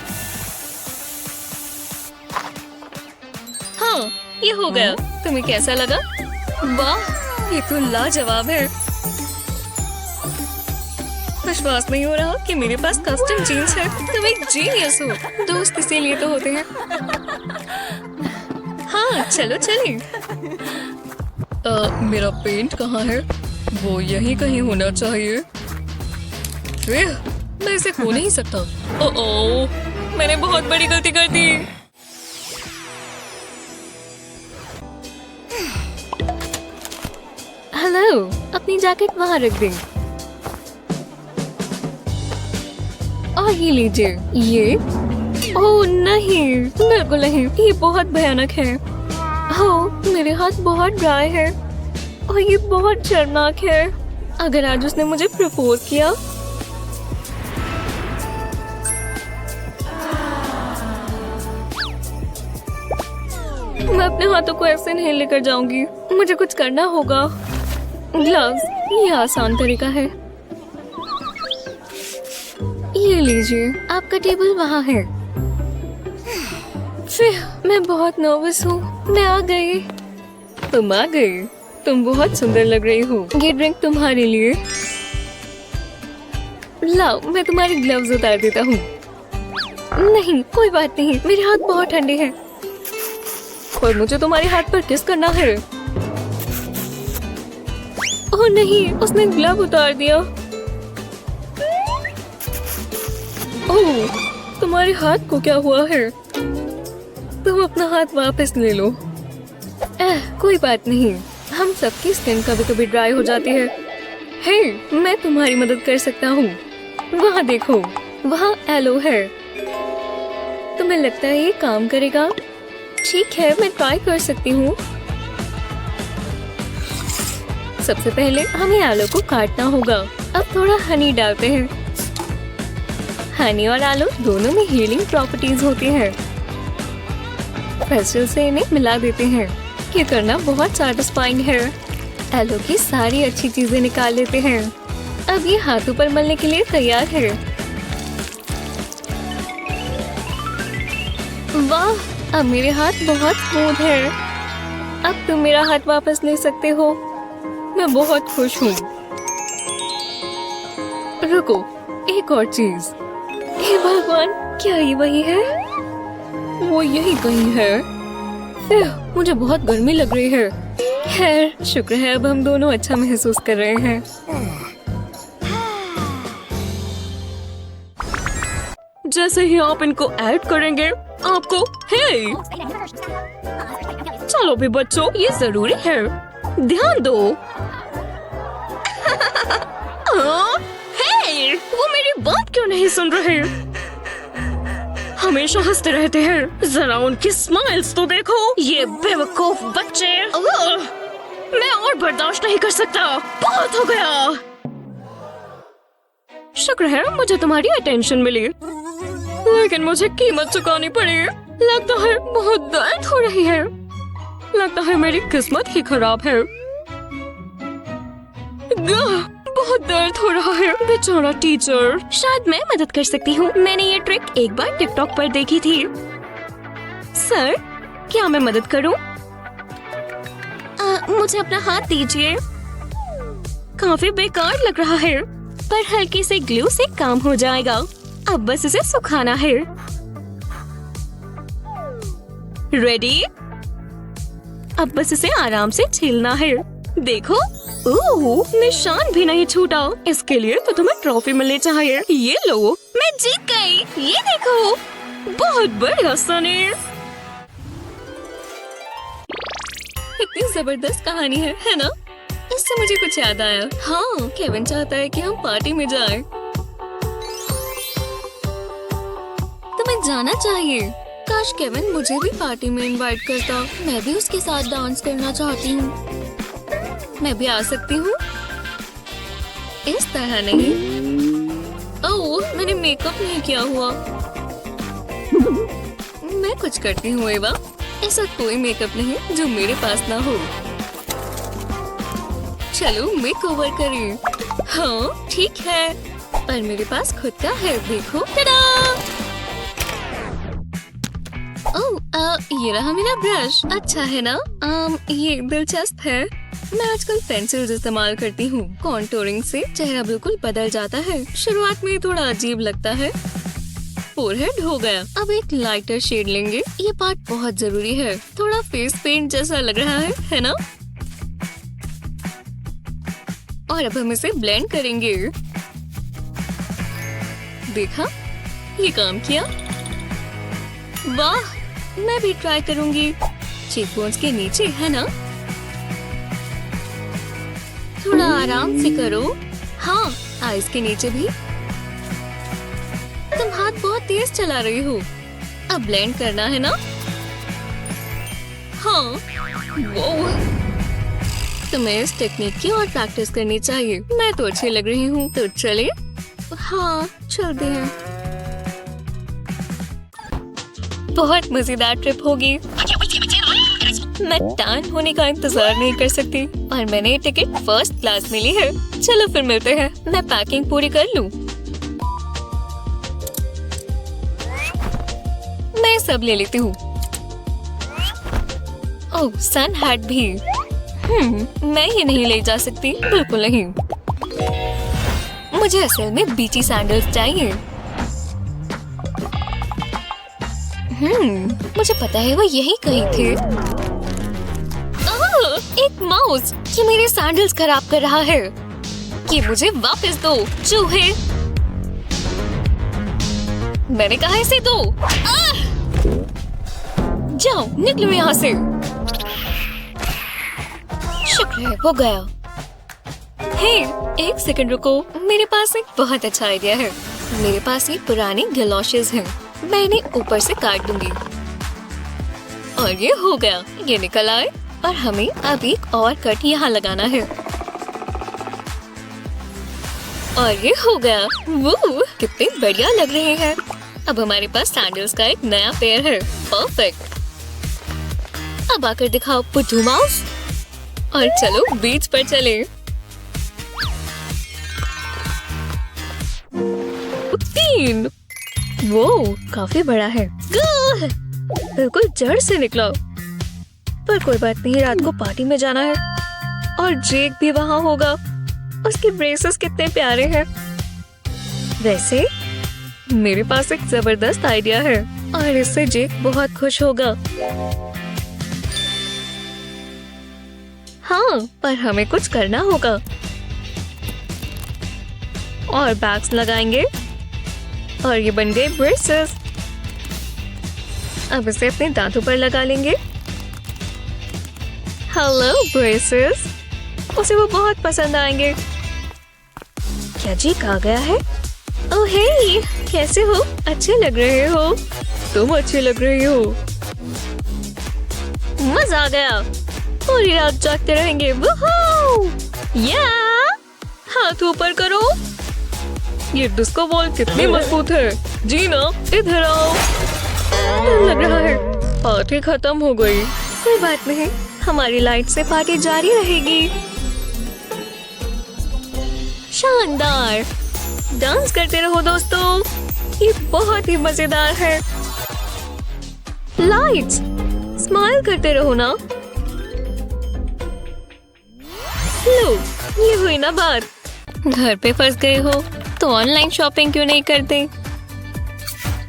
हाँ, ये हो गया। तुम्हें कैसा लगा? वाह, ये तो लाजवाब है। विश्वास नहीं हो रहा कि मेरे पास कस्टम जीन्स है। तुम एक जीनियस हो। दोस्त इसीलिए तो होते हैं। हाँ, चलो चलें। मेरा पेंट कहाँ है? वो यहीं कहीं होना चाहिए। मैं इसे खो नहीं सकता। ओह, मैंने बहुत बड़ी गलती कर दी। हेलो, अपनी जैकेट वहाँ रख दें। और ये लीजिए। ये? ओह नहीं, बिल्कुल नहीं। ये बहुत भयानक है। ओह, मेरे हाथ बहुत ड्राई है और ये बहुत शर्मनाक है। अगर आज उसने मुझे प्रपोज किया। मैं अपने हाथों को ऐसे नहीं लेकर जाऊंगी। मुझे कुछ करना होगा। ग्लव्स, ये आसान तरीका है। ये लीजिए, आपका टेबल वहाँ है। फिर मैं बहुत नर्वस हूँ। मैं आ गई। तुम आ गई। तुम बहुत सुंदर लग रही हो। ये ड्रिंक तुम्हारे लिए। लाओ, मैं तुम्हारे ग्लव्स उतार देता हूँ। नहीं, कोई बात नहीं। मेरे हाथ बहुत ठंडे हैं। और मुझे तुम्हारे हाथ पर किस करना है। ओह नहीं, उसने ग्लव उतार दिया। ओह, तुम्हारे हाथ को क्या हुआ है? तुम अपना हाथ वापस ले लो। कोई बात नहीं, हम सबकी स्किन कभी कभी ड्राई हो जाती है। हे, मैं तुम्हारी मदद कर सकता हूँ। वहाँ देखो, वहाँ एलो है। तुम्हें लगता है ये काम करेगा? ठीक है, मैं ट्राई कर सकती हूँ। सबसे पहले हमें आलू को काटना होगा। अब थोड़ा हनी डालते हैं। हनी और आलू दोनों में हीलिंग प्रॉपर्टीज होती हैं। पेंसिल से इन्हें मिला देते हैं। ये करना बहुत सैटिस्फाइंग है। आलू की सारी अच्छी चीजें निकाल लेते हैं। अब ये हाथों पर मलने के लिए तैयार है। वाह, अब मेरे हाथ बहुत स्मूथ है। अब तुम मेरा हाथ वापस ले सकते हो। मैं बहुत खुश हूँ। रुको, एक और चीज। हे भगवान, क्या ये वही है? वो यही कहीं है। मुझे बहुत गर्मी लग रही है। खैर, शुक्र है अब हम दोनों अच्छा महसूस कर रहे हैं। जैसे ही आप इनको ऐड करेंगे, आपको हे, चलो भी बच्चों, ये जरूरी है, ध्यान दो। हे, वो मेरी बात क्यों नहीं सुन रहे? हमेशा हंसते रहते हैं। जरा उनकी स्माइल्स तो देखो। ये बेवकूफ बच्चे। मैं और बर्दाश्त नहीं कर सकता। बहुत हो गया। शुक्र है मुझे तुम्हारी अटेंशन मिली, लेकिन मुझे कीमत चुकानी पड़ी। लगता है बहुत दर्द हो रही है। लगता है मेरी किस्मत ही खराब है। बहुत दर्द हो रहा है। बेचारा टीचर। शायद मैं मदद कर सकती हूँ। मैंने ये ट्रिक एक बार टिकटॉक पर देखी थी। सर, क्या मैं मदद करूँ? मुझे अपना हाथ दीजिए। काफी बेकार लग रहा है, पर हल्की से ग्लू से काम हो जाएगा। अब बस इसे सुखाना है। रेडी? अब बस इसे आराम से छीलना है। देखो, निशान भी नहीं छूटा। इसके लिए तो तुम्हें ट्रॉफी मिलनी चाहिए। ये लो, मैं जीत गई। ये देखो, बहुत बढ़िया सनी। इतनी जबरदस्त कहानी है ना? इससे मुझे कुछ याद आया। हाँ, केविन चाहता है कि हम पार्टी में जाएं। तुम्हें जाना चाहिए। काश केविन मुझे भी पार्टी में इनवाइट करता। मैं भी उसके साथ डांस करना चाहती हूँ। मैं भी आ सकती हूँ। इस तरह नहीं। ओह, मैंने मेकअप नहीं किया हुआ। मैं कुछ करती हूँ एवा। ऐसा कोई मेकअप नहीं जो मेरे पास ना हो। चलो मेकओवर करें। हाँ, ठीक है, पर मेरे पास खुद का है। देखो, टडा! ये रहा मेरा ब्रश। अच्छा है ना? ये दिलचस्प है। मैं आजकल पेंसिल्स इस्तेमाल करती हूँ। कॉन्टोरिंग से चेहरा बिल्कुल बदल जाता है। शुरुआत में थोड़ा अजीब लगता है। फोरहेड हो गया। अब एक लाइटर शेड लेंगे। ये पार्ट बहुत जरूरी है। थोड़ा फेस पेंट जैसा लग रहा है ना? और अब हम इसे ब्लेंड करेंगे। देखा, ये काम किया। वाह, मैं भी ट्राई करूंगी। चीकबोन्स के नीचे, है ना? थोड़ा आराम से करो। हाँ, आईज के नीचे भी। तुम हाथ बहुत तेज चला रही हो। अब ब्लेंड करना है ना? हाँ, वो तुम्हें इस टेक्निक की और प्रैक्टिस करनी चाहिए। मैं तो अच्छी लग रही हूँ, तो चले। हाँ, चलते हैं। बहुत मजेदार ट्रिप होगी। मैं टैन होने का इंतजार नहीं कर सकती और मैंने ये टिकट फर्स्ट क्लास में ली है। चलो फिर मिलते हैं। मैं पैकिंग पूरी कर लूं। मैं सब ले लेती हूँ। ओह, सन हैट भी। मैं ये नहीं ले जा सकती। बिल्कुल नहीं। मुझे असल में बीची सैंडल्स चाहिए। मुझे पता है वो यही कहीं थे। एक माउस, ये मेरे सैंडल्स खराब कर रहा है। ये मुझे वापस दो, चूहे। मैंने कहा इसे दो। जाओ निकलो यहाँ से। शुक्र है हो गया। हे, एक सेकंड रुको, मेरे पास एक बहुत अच्छा आइडिया है। मेरे पास ये पुराने गलोशेस हैं, मैं इन्हें ऊपर से काट दूंगी और ये हो गया। ये निकल आए और हमें अब एक और कट यहाँ लगाना है और ये हो गया। वो कितने बढ़िया लग रहे हैं। अब हमारे पास सैंडल्स का एक नया पेयर है। परफेक्ट। अब आकर दिखाओ पुट्टू माउस और चलो बीच पर चले। तीन। वो काफी बड़ा है, बिल्कुल जड़ से निकला। पर कोई बात नहीं, रात को पार्टी में जाना है और जेक भी वहाँ होगा। उसके ब्रेसेस कितने प्यारे हैं। वैसे मेरे पास एक जबरदस्त आइडिया है और इससे जेक बहुत खुश होगा। हाँ, पर हमें कुछ करना होगा। और बैग्स लगाएंगे और ये बन गए ब्रेसेस। अब इसे अपने दांतों पर लगा लेंगे। हेलो ब्रेसेस, उसे वो बहुत पसंद आएंगे। क्या जीक आ गया है? ओह हे, कैसे हो? अच्छे लग रहे हो। तुम अच्छे लग रही हो। मजा आ गया। पूरी रात जागते रहेंगे। वूहू! या! हाथ ऊपर करो। ये डिस्को बॉल कितनी मजबूत है। जीना, इधर आओ। लग रहा है पार्टी खत्म हो गई। कोई बात नहीं, हमारी लाइट से पार्टी जारी रहेगी। शानदार। डांस करते रहो दोस्तों, ये बहुत ही मजेदार है। लाइट्स, स्माइल करते रहो ना। लो, ये हुई ना बात। घर पे फंस गए हो तो ऑनलाइन शॉपिंग क्यों नहीं करते?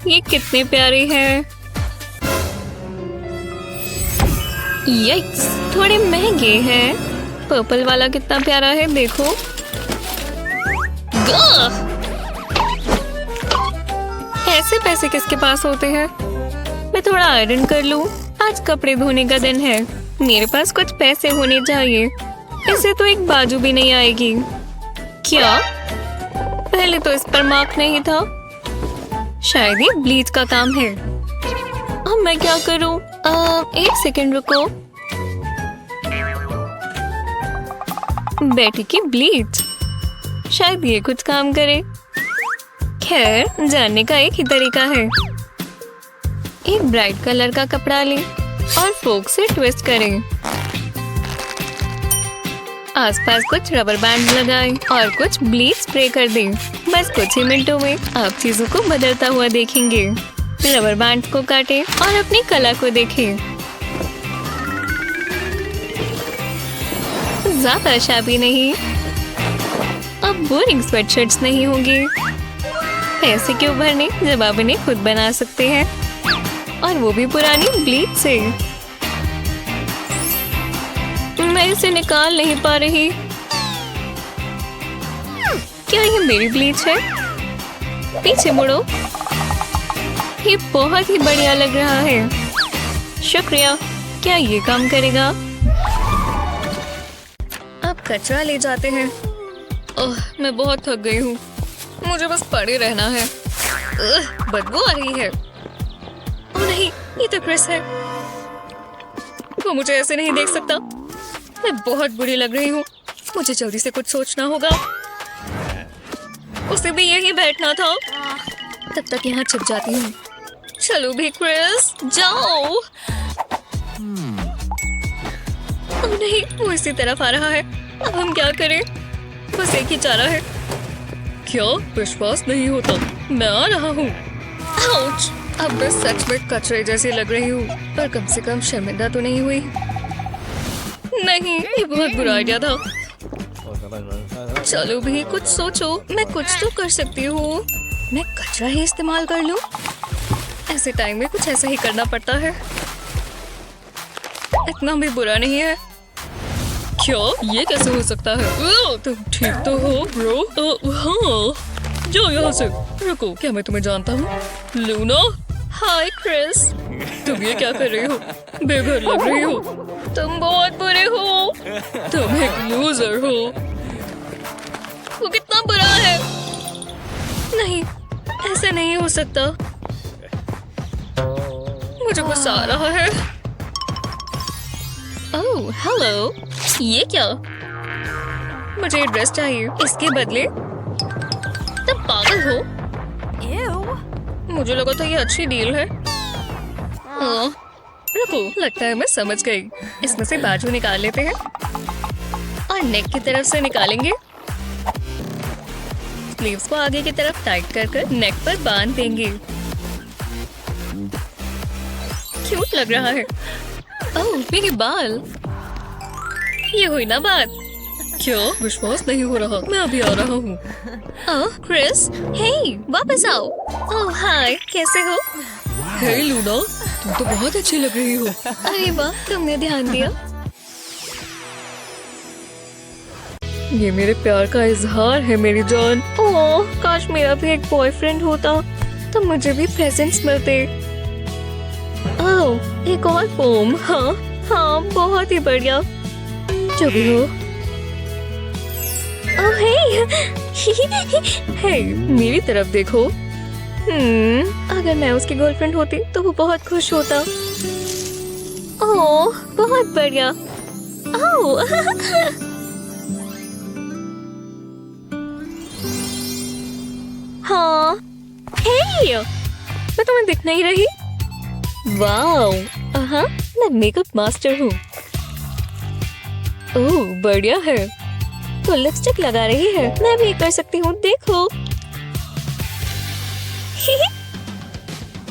ये कितने प्यारे हैं। यक्स, थोड़े महंगे हैं। पर्पल वाला कितना प्यारा है, देखो। ऐसे पैसे किसके पास होते हैं? मैं थोड़ा आयरन कर लूं। आज कपड़े धोने का दिन है, मेरे पास कुछ पैसे होने चाहिए। इससे तो एक बाजू भी नहीं आएगी। क्या? पहले तो इस पर मार्क नहीं था। शायद ये ब्लीच का काम है। अब मैं क्या करूं? एक सेकंड रुको। बेटी की ब्लीच, शायद ये कुछ काम करे। खैर, जानने का एक ही तरीका है। एक ब्राइट कलर का कपड़ा लें और फोक से ट्विस्ट करें। आसपास कुछ रबर बैंड लगाएं और कुछ ब्लीच स्प्रे कर दें। बस कुछ ही मिनटों में आप चीजों को बदलता हुआ देखेंगे। रबर बैंड को काटें और अपनी कला को देखें। ज्यादा शाबी नहीं। अब बोरिंग स्वेटशर्ट्स नहीं होंगे। पैसे क्यों भरने जब आप इन्हें खुद बना सकते हैं, और वो भी पुरानी ब्लीच से। मैं इसे निकाल नहीं पा रही। क्या ये मेरी ब्लीच है? पीछे मुड़ो। ये बहुत ही बढ़िया लग रहा है। शुक्रिया। क्या ये काम करेगा? अब कचरा ले जाते हैं। ओह, मैं बहुत थक गई हूँ। मुझे बस पड़े रहना है। बदबू आ रही है। ओह नहीं, ये तो क्रिस है। वो मुझे ऐसे नहीं देख सकता। मैं बहुत बुरी लग रही हूँ। मुझे जल्दी से कुछ सोचना होगा। उसे भी यहीं बैठना था। तब तक यहाँ छिप जाती हूँ। चलो भी क्रिस, जाओ। ओह नहीं, वो इसी तरफ आ रहा है। अब हम क्या करें? बस एक ही चारा है। क्या विश्वास नहीं होता? मैं आ रहा हूँ। आउच! अब मैं सच में कचरे जैसी लग रही हूँ, पर कम से कम शर्मिंदा तो नहीं हुई। नहीं, ये बहुत बुरा आइडिया था। चलो भी कुछ सोचो। मैं कुछ तो कर सकती हूँ। मैं कचरा ही इस्तेमाल कर लूँ। ऐसे टाइम में कुछ ऐसा ही करना पड़ता है। इतना भी बुरा नहीं है। क्या? ये कैसे हो सकता है? तुम ठीक तो हो ब्रो? हाँ, जाओ यहाँ से। रुको, क्या मैं तुम्हें जानता हूँ? लूना? हाय क्रिस, तुम ये क्या कर रही हो? बेघर लग रही हो। तुम बहुत बुरे हो। तुम एक लूजर हो। वो कितना बुरा है। नहीं, ऐसे नहीं हो सकता। मुझे गुस्सा आ रहा है। ओह, हेलो। ये क्या? मुझे ये ड्रेस चाहिए। इसके बदले तुम पागल हो। मुझे लगा था ये अच्छी डील है। ओह, रुको, लगता है मैं समझ गई। इसमें से बाजू निकाल लेते हैं और नेक की तरफ से निकालेंगे। स्लीव्स को आगे की तरफ टाइट कर नेक पर बांध देंगे। क्यूट लग रहा है। ओह, मेरे बाल। ये हुई ना बात। क्या? विश्वास नहीं हो रहा। मैं अभी आ रहा हूँ। ओह, क्रिस, हे, वापस आओ। ओह, हाय, कैसे हो? हे लूना, तुम तो बहुत अच्छी लग रही हो। अरे वाह, तुमने ध्यान दिया। ये मेरे प्यार का इजहार है मेरी जान। ओह, काश मेरा भी एक बॉयफ्रेंड होता तो मुझे भी प्रेजेंट्स मिलते। ओह, एक और पोम। हाँ हाँ, बहुत ही बढ़िया। जो भी हो। ओह, हे, मेरी तरफ देखो। अगर मैं उसकी गर्लफ्रेंड होती तो वो बहुत खुश होता। ओह, बहुत बढ़िया। ओह, हाँ, हे, मैं तुम्हें दिख नहीं रही? वाओ, हाँ, मैं मेकअप मास्टर हूँ। ओह, बढ़िया है। तो लिपस्टिक लगा रही है। मैं भी कर सकती हूँ, देखो।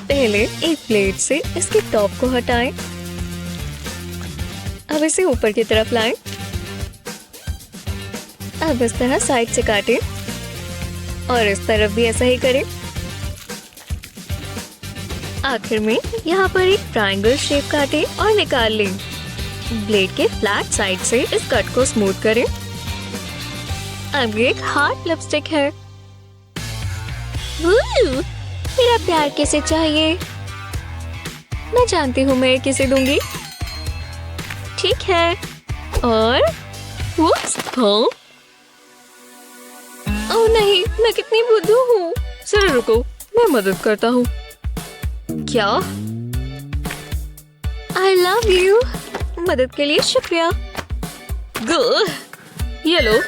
पहले एक प्लेट से इसके टॉप को हटाएं। अब इसे ऊपर की तरफ लाएं। अब इस तरह साइड से काटें और इस तरफ भी ऐसा ही करें। आखिर में यहाँ पर एक ट्रायंगल शेप काटें और निकाल लें। ब्लेड के फ्लैट साइड से इस कट को स्मूथ करें। अब ये एक हार्ट लिपस्टिक है। मेरा प्यार किसे चाहिए? मैं जानती हूँ मैं किसे दूंगी। ठीक है। और हाँ, ओह नहीं, मैं कितनी बुद्धू हूँ। जरा रुको, मैं मदद करता हूँ। क्या? I love you. मदद के लिए शुक्रिया। ये लो,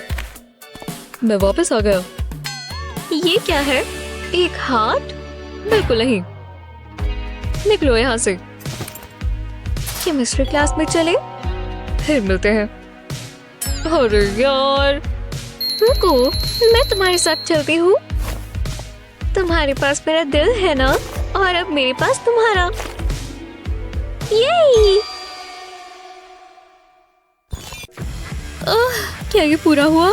मैं वापस आ गया। ये क्या है? एक हार्ट? बिल्कुल नहीं। निकलो यहाँ से। केमिस्ट्री क्लास में चले, फिर मिलते हैं। अरे यार, रुको, मैं तुम्हारे साथ चलती हूँ। तुम्हारे पास मेरा दिल है ना, और अब मेरे पास तुम्हारा। ये क्या ये पूरा हुआ?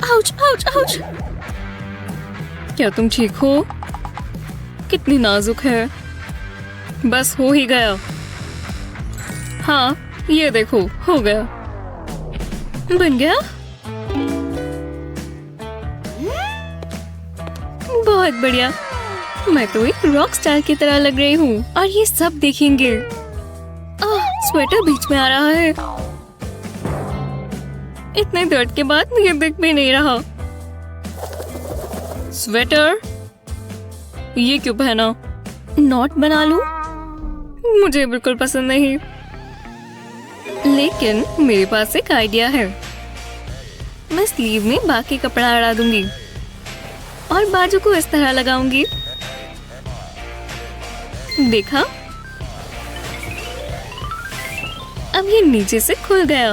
Ouch, ouch, ouch. क्या तुम ठीक हो? कितनी नाजुक है। बस हो ही गया। हाँ, ये देखो, हो गया। बन गया। बहुत बढ़िया। मैं तो एक रॉक स्टार की तरह लग रही हूँ और ये सब देखेंगे। स्वेटर बीच में आ रहा है। इतने दर्द के बाद ये दिख भी नहीं रहा। स्वेटर ये क्यों पहना? नॉट बना लूं? मुझे बिल्कुल पसंद नहीं। लेकिन मेरे पास एक आइडिया है। मैं स्लीव में बाकी कपड़ा अड़ा दूंगी और बाजू को इस तरह लगाऊंगी। देखा? अब ये नीचे से खुल गया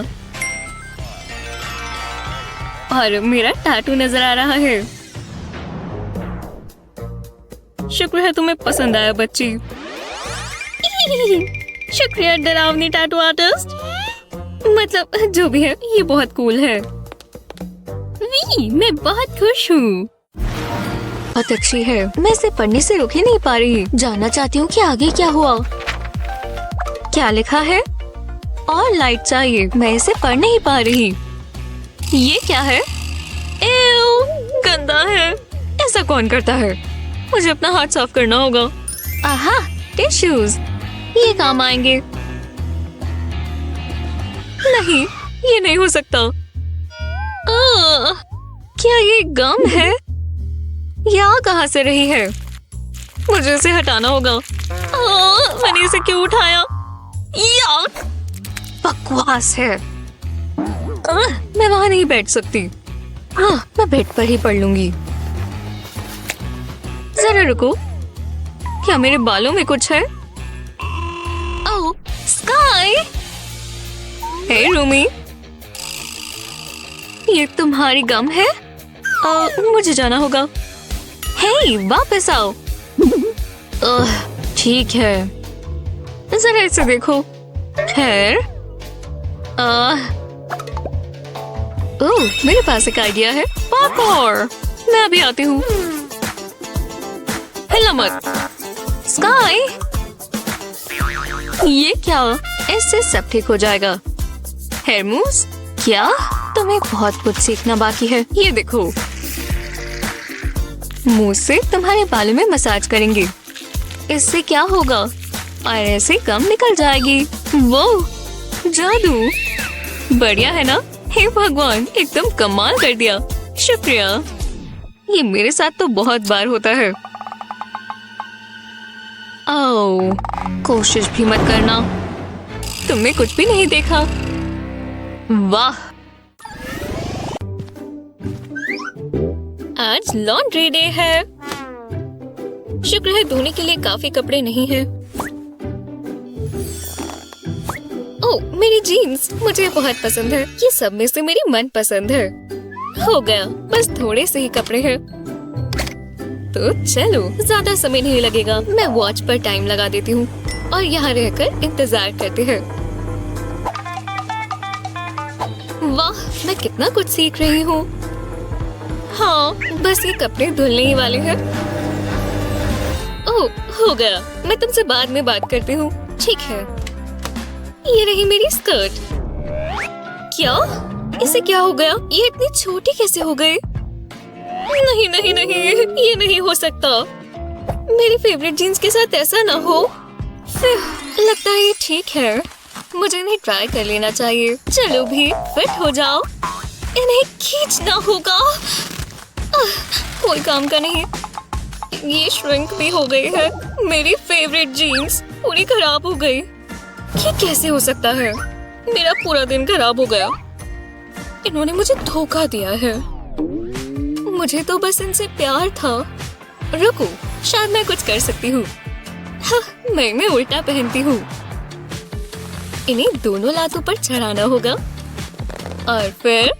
और मेरा टैटू नजर आ रहा है। शुक्र है तुम्हें पसंद आया बच्ची। शुक्रिया डरावनी टैटू आर्टिस्ट। मतलब जो भी है, ये बहुत कूल है। मैं बहुत खुश हूँ। बहुत अच्छी है। मैं इसे पढ़ने से रुक ही नहीं पा रही। जानना चाहती हूँ कि आगे क्या हुआ। क्या लिखा है? और लाइट चाहिए। मैं इसे पढ़ नहीं पा रही। ये क्या है? एव, गंदा है। ऐसा कौन करता है? मुझे अपना हाथ साफ करना होगा। आहा, टिश्यूज, ये काम आएंगे। नहीं, ये नहीं हो सकता। क्या ये गम है? यहाँ कहाँ से रही है? मुझे इसे हटाना होगा। मैंने इसे क्यों उठाया? याक! बकवास है। मैं वहां नहीं बैठ सकती। मैं बेड पर ही पढ़ लूंगी। जरा रुको, क्या मेरे बालों में कुछ है? ओह, स्काई! हे रूमी, ये तुम्हारी गम है? मुझे जाना होगा। हे, वापस आओ। ठीक है, जरा इसे देखो। हेयर। ओह, मेरे पास एक आइडिया है। पार्कोर। मैं अभी आती हूँ। हिला मत। स्काई, ये क्या? इससे सब ठीक हो जाएगा। Hair moves? क्या? तुम्हें बहुत कुछ सीखना बाकी है। ये देखो, मुंह से तुम्हारे बालों में मसाज करेंगे। इससे क्या होगा? और ऐसे गम निकल जाएगी। वो जादू बढ़िया है ना? हे भगवान, एकदम कमाल कर दिया। शुक्रिया। ये मेरे साथ तो बहुत बार होता है। ओह, कोशिश भी मत करना। तुमने कुछ भी नहीं देखा। वाह, आज लॉन्ड्री डे है। शुक्र है धोने के लिए काफी कपड़े नहीं हैं। ओह, मेरी जीन्स मुझे बहुत पसंद है। ये सब में से मेरी मन पसंद है। हो गया, बस थोड़े से ही कपड़े हैं। तो चलो, ज्यादा समय नहीं लगेगा। मैं वॉच पर टाइम लगा देती हूँ और यहाँ रहकर इंतजार करते हैं। वाह, मैं कितना कुछ सीख रही हूँ। हाँ, बस ये कपड़े धुलने ही वाले हैं। ओह, हो गया। मैं तुमसे बाद में बात करती हूँ। ठीक है। ये रही मेरी स्कर्ट। क्या? इसे क्या हो गया? ये इतनी छोटी कैसे हो गई? नहीं नहीं नहीं, ये नहीं हो सकता। मेरी फेवरेट जीन्स के साथ ऐसा ना हो। लगता है ये ठीक है। मुझे इन्हें ट्राई कर लेना चाहिए। चलो भी, फिट हो जाओ। इन्हें खींचना होगा। कोई काम का नहीं। ये श्रिंक भी हो गई है। मेरी फेवरेट जीन्स पूरी खराब हो गई। ये कैसे हो सकता है? मेरा पूरा दिन खराब हो गया। इन्होंने मुझे धोखा दिया है। मुझे तो बस इनसे प्यार था। रुको, शायद मैं कुछ कर सकती हूँ। मैं इन्हें उल्टा पहनती हूँ। इन्हें दोनों लातों पर चढ़ाना होगा और फिर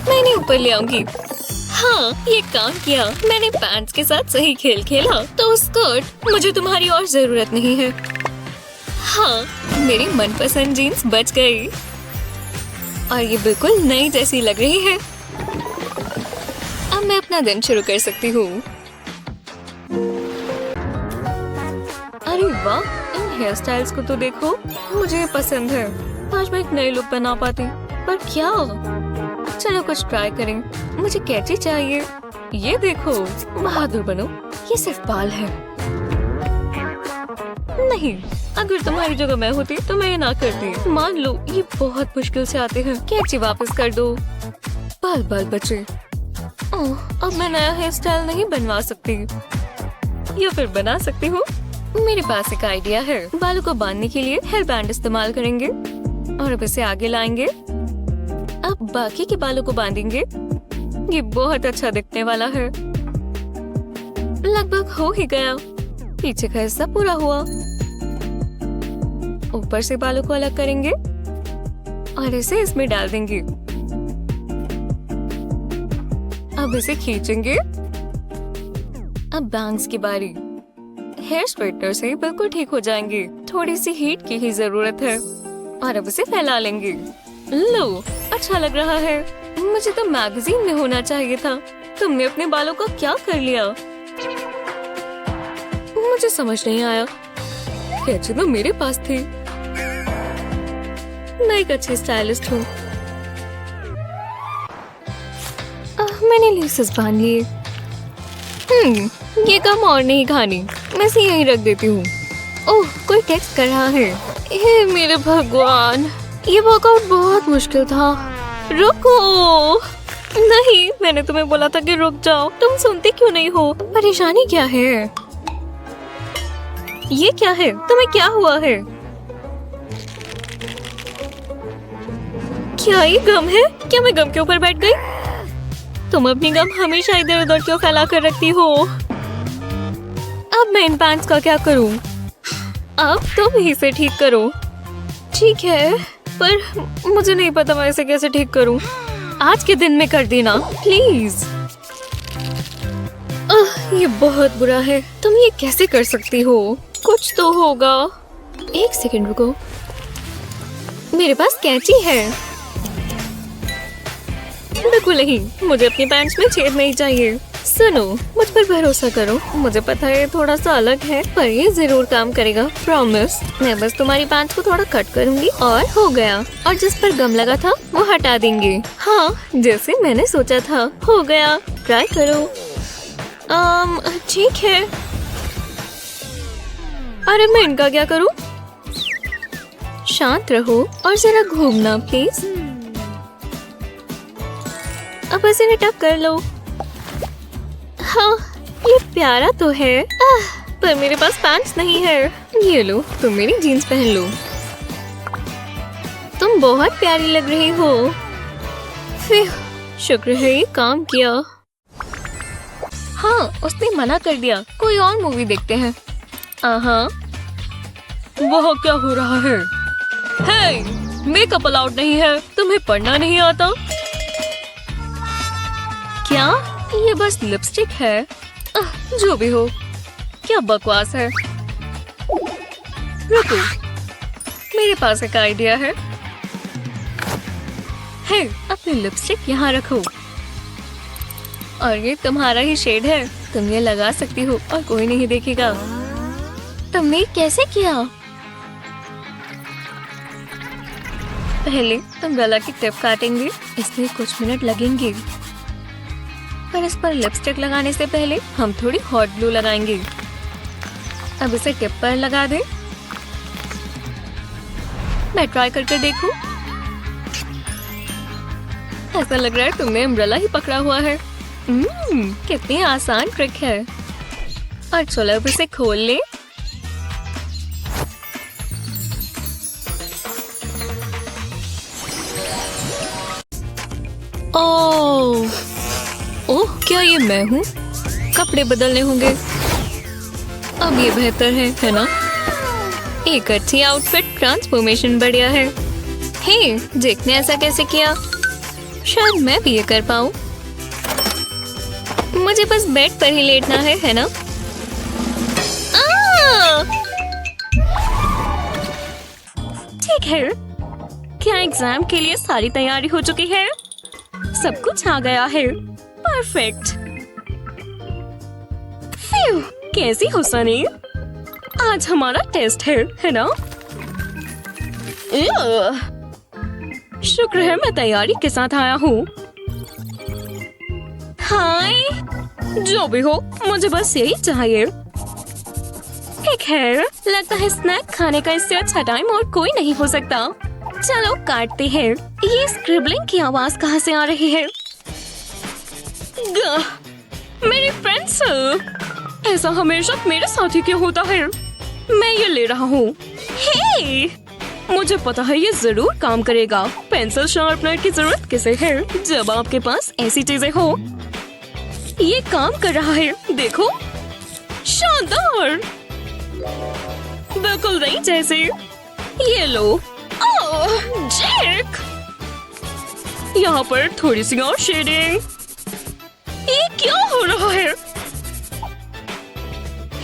मैं इन्हें ऊपर ले आऊंगी। हाँ, ये काम किया। मैंने पैंट्स के साथ सही खेल खेला। तो स्कर्ट, मुझे तुम्हारी और जरूरत नहीं है। हाँ, मेरी मनपसंद जीन्स बच गई और ये बिल्कुल नई जैसी लग रही है। अब मैं अपना दिन शुरू कर सकती हूँ। अरे वाह, इन हेयर स्टाइल्स को तो देखो। मुझे ये पसंद है। आज मैं एक नई लुक बना पाती, पर क्या? चलो कुछ ट्राई करें। मुझे कैची चाहिए। ये देखो, बहादुर बनो। ये सिर्फ बाल है। नहीं, अगर तुम्हारी जगह मैं होती तो मैं ये ना करती। मान लो ये बहुत मुश्किल से आते हैं। कैची वापस कर दो। बाल बाल बचे। ओह, अब मैं नया हेयर स्टाइल नहीं बनवा सकती, या फिर बना सकती हूँ। मेरे पास एक आइडिया है। बालों को बांधने के लिए हेयर बैंड इस्तेमाल करेंगे और अब इसे आगे लाएंगे। अब बाकी के बालों को बांधेंगे। ये बहुत अच्छा दिखने वाला है। लगभग हो ही गया। पीछे का हिस्सा पूरा हुआ। ऊपर से बालों को अलग करेंगे और इसे इसमें डाल देंगे। अब इसे खींचेंगे। अब बैंग्स की बारी। हेयर स्ट्रेटनर से बिल्कुल ठीक हो जाएंगे। थोड़ी सी हीट की ही जरूरत है और अब इसे फैला लेंगे। लो, अच्छा लग रहा है। मुझे तो मैगजीन में होना चाहिए था। तुमने अपने बालों का क्या कर लिया? मुझे समझ नहीं आया। कैची तो मेरे पास थी। मैं एक अच्छी स्टाइलिस्ट हूँ। मैंने लेसेस बांध लिए। ये गम और नहीं खानी, मैं इसे यहीं रख देती हूँ। ओह, कोई टेक्स्ट कर रहा है। हे मेरे भगवान, ये वर्कआउट बहुत मुश्किल था। रुको। नहीं, मैंने तुम्हें बोला था कि रुक जाओ, तुम सुनते क्यों नहीं हो? परेशानी क्या है? ये क्या है? तुम्हें क्या हुआ है? क्या ये गम है? क्या मैं गम के ऊपर बैठ गई? तुम अपनी गम हमेशा इधर उधर क्यों फैला कर रखती हो? अब मैं इन पैंट्स का क्या करूं? अब तुम ही से ठीक करो। ठीक है, पर मुझे नहीं पता मैं इसे कैसे ठीक करूं। आज के दिन में कर देना प्लीज। ये बहुत बुरा है। तुम ये कैसे कर सकती हो? कुछ तो होगा। एक सेकंड रुको, मेरे पास कैंची है। बिल्कुल नहीं, मुझे अपनी पैंट्स में छेद नहीं चाहिए। सुनो, मुझ पर भरोसा करो। मुझे पता है थोड़ा सा अलग है, पर ये जरूर काम करेगा, प्रॉमिस। मैं बस तुम्हारी पैंट्स को थोड़ा कट करूंगी और हो गया। और जिस पर गम लगा था वो हटा देंगे। हाँ, जैसे मैंने सोचा था। हो गया, ट्राई करो। ठीक है। अरे मैं इनका क्या करूं? शांत रहो और जरा घूमना प्लीज। अब ऐसे निटक कर लो। हाँ, ये प्यारा तो है, पर मेरे पास पैंट्स नहीं है। ये लो, तुम मेरी जीन्स पहन लो। तुम बहुत प्यारी लग रही हो। फिर शुक्र है ये काम किया। हाँ, उसने मना कर दिया। कोई और मूवी देखते हैं। वह क्या हो रहा है? हे, मेकअप अलाउड नहीं है। तुम्हें पढ़ना नहीं आता क्या? ये बस लिपस्टिक है। जो भी हो, क्या बकवास है। रुको, मेरे पास एक आइडिया है। हे, अपनी लिपस्टिक यहाँ रखो। और ये तुम्हारा ही शेड है। तुम ये लगा सकती हो और कोई नहीं देखेगा। तुमने कैसे किया? पहले तुम गला की टिप काटेंगे, इसमें कुछ मिनट लगेंगे। पर इस पर लिपस्टिक लगाने से पहले हम थोड़ी हॉट ग्लू लगाएंगे। अब इसे टिप पर लगा दे। मैं ट्राई करके देखूं। ऐसा लग रहा है तुमने अम्ब्रेला ही पकड़ा हुआ है। कितनी आसान ट्रिक है। और चलो अब इसे खोल ले। ओह, क्या ये मैं हूँ? कपड़े बदलने होंगे। अब ये बेहतर है ना? एक अच्छी आउटफिट ट्रांसफॉर्मेशन बढ़िया है। हे, जेक ने ऐसा कैसे किया? शायद मैं भी ये कर पाऊँ। मुझे बस बेड पर ही लेटना है ना? ठीक है। क्या एग्जाम के लिए सारी तैयारी हो चुकी है? सब कुछ आ गया है। परफेक्ट। कैसी हो सनी? आज हमारा टेस्ट है ना? शुक्र है मैं तैयारी के साथ आया हूँ। हाय, जो भी हो, मुझे बस यही चाहिए। ठीक है, लगता है स्नैक खाने का इससे अच्छा टाइम और कोई नहीं हो सकता। चलो काटते हैं। ये स्क्रिबलिंग की आवाज कहाँ से आ रही है? मेरी पेंसिल। ऐसा हमेशा मेरे साथ ही क्यों होता है? मैं ये ले रहा हूँ। हे, मुझे पता है ये जरूर काम करेगा। पेंसिल शार्पनर की जरूरत किसे है जब आपके पास ऐसी चीजें हो? ये काम कर रहा है, देखो। शानदार, बिल्कुल नहीं जैसे। ये लो। ओह, जेक, यहाँ पर थोड़ी सी और शेडिंग। ये क्या हो रहा है?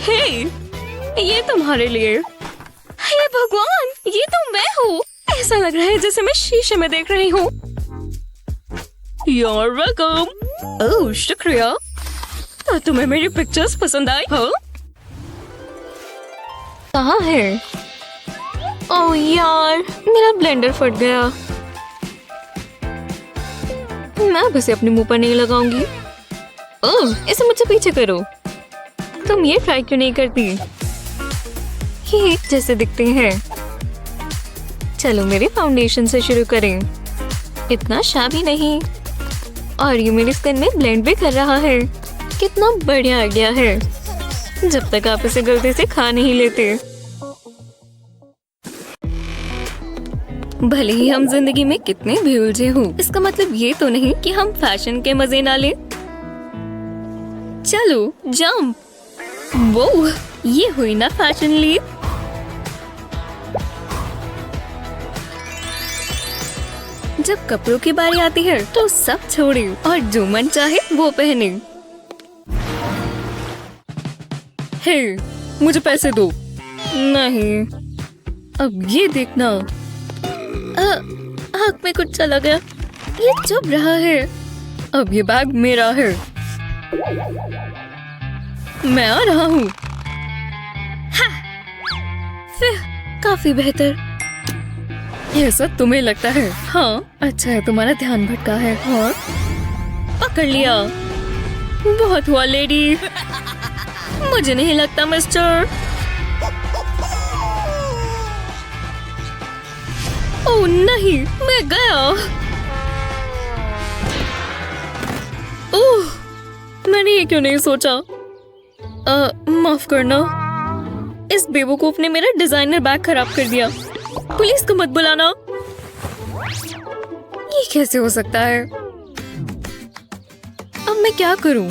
हे, ये तुम्हारे लिए। हे भगवान, ये तो मैं हूँ। ऐसा लग रहा है जैसे मैं शीशे में देख रही हूँ। You're welcome। ओह, शुक्रिया। तो तुम्हें मेरी पिक्चर्स पसंद आई? हाँ? कहाँ है? ओह यार, मेरा ब्लेंडर फट गया। मैं अब इसे अपने मुंह पर नहीं लगाऊंगी। ओह, इसे मुझसे पीछे करो। तुम ये ट्राई क्यों नहीं करती? ये एक जैसे दिखते हैं। चलो मेरे फाउंडेशन से शुरू करें। इतना शाबी नहीं, और ये मेरी स्किन में ब्लेंड भी कर रहा है। कितना बढ़िया आइडिया है, जब तक आप इसे गलती से खा नहीं लेते। भले ही हम जिंदगी में कितने भी उलझे हों, इसका मतलब ये तो नहीं कि हम फैशन के मजे ना लें। चलो जंप। वो ये हुई ना फैशन लीप। जब कपड़ों की बारी आती है तो सब छोड़े और जो मन चाहे वो पहने। हे, मुझे पैसे दो। नहीं, अब ये देखना। आँख में कुछ चला गया। ये चुभ रहा है। अब ये बैग मेरा है। मैं आ रहा हूँ। काफी बेहतर। ऐसा तुम्हें लगता है? हाँ, अच्छा है तुम्हारा ध्यान भटका है। और पकड़ लिया। बहुत हुआ लेडी। मुझे नहीं लगता मिस्टर। ओह नहीं, मैं गया। ओह, मैंने ये क्यों नहीं सोचा? माफ करना, इस बेवकूफ ने मेरा डिजाइनर बैग खराब कर दिया। पुलिस को मत बुलाना। ये कैसे हो सकता है? अब मैं क्या करूं?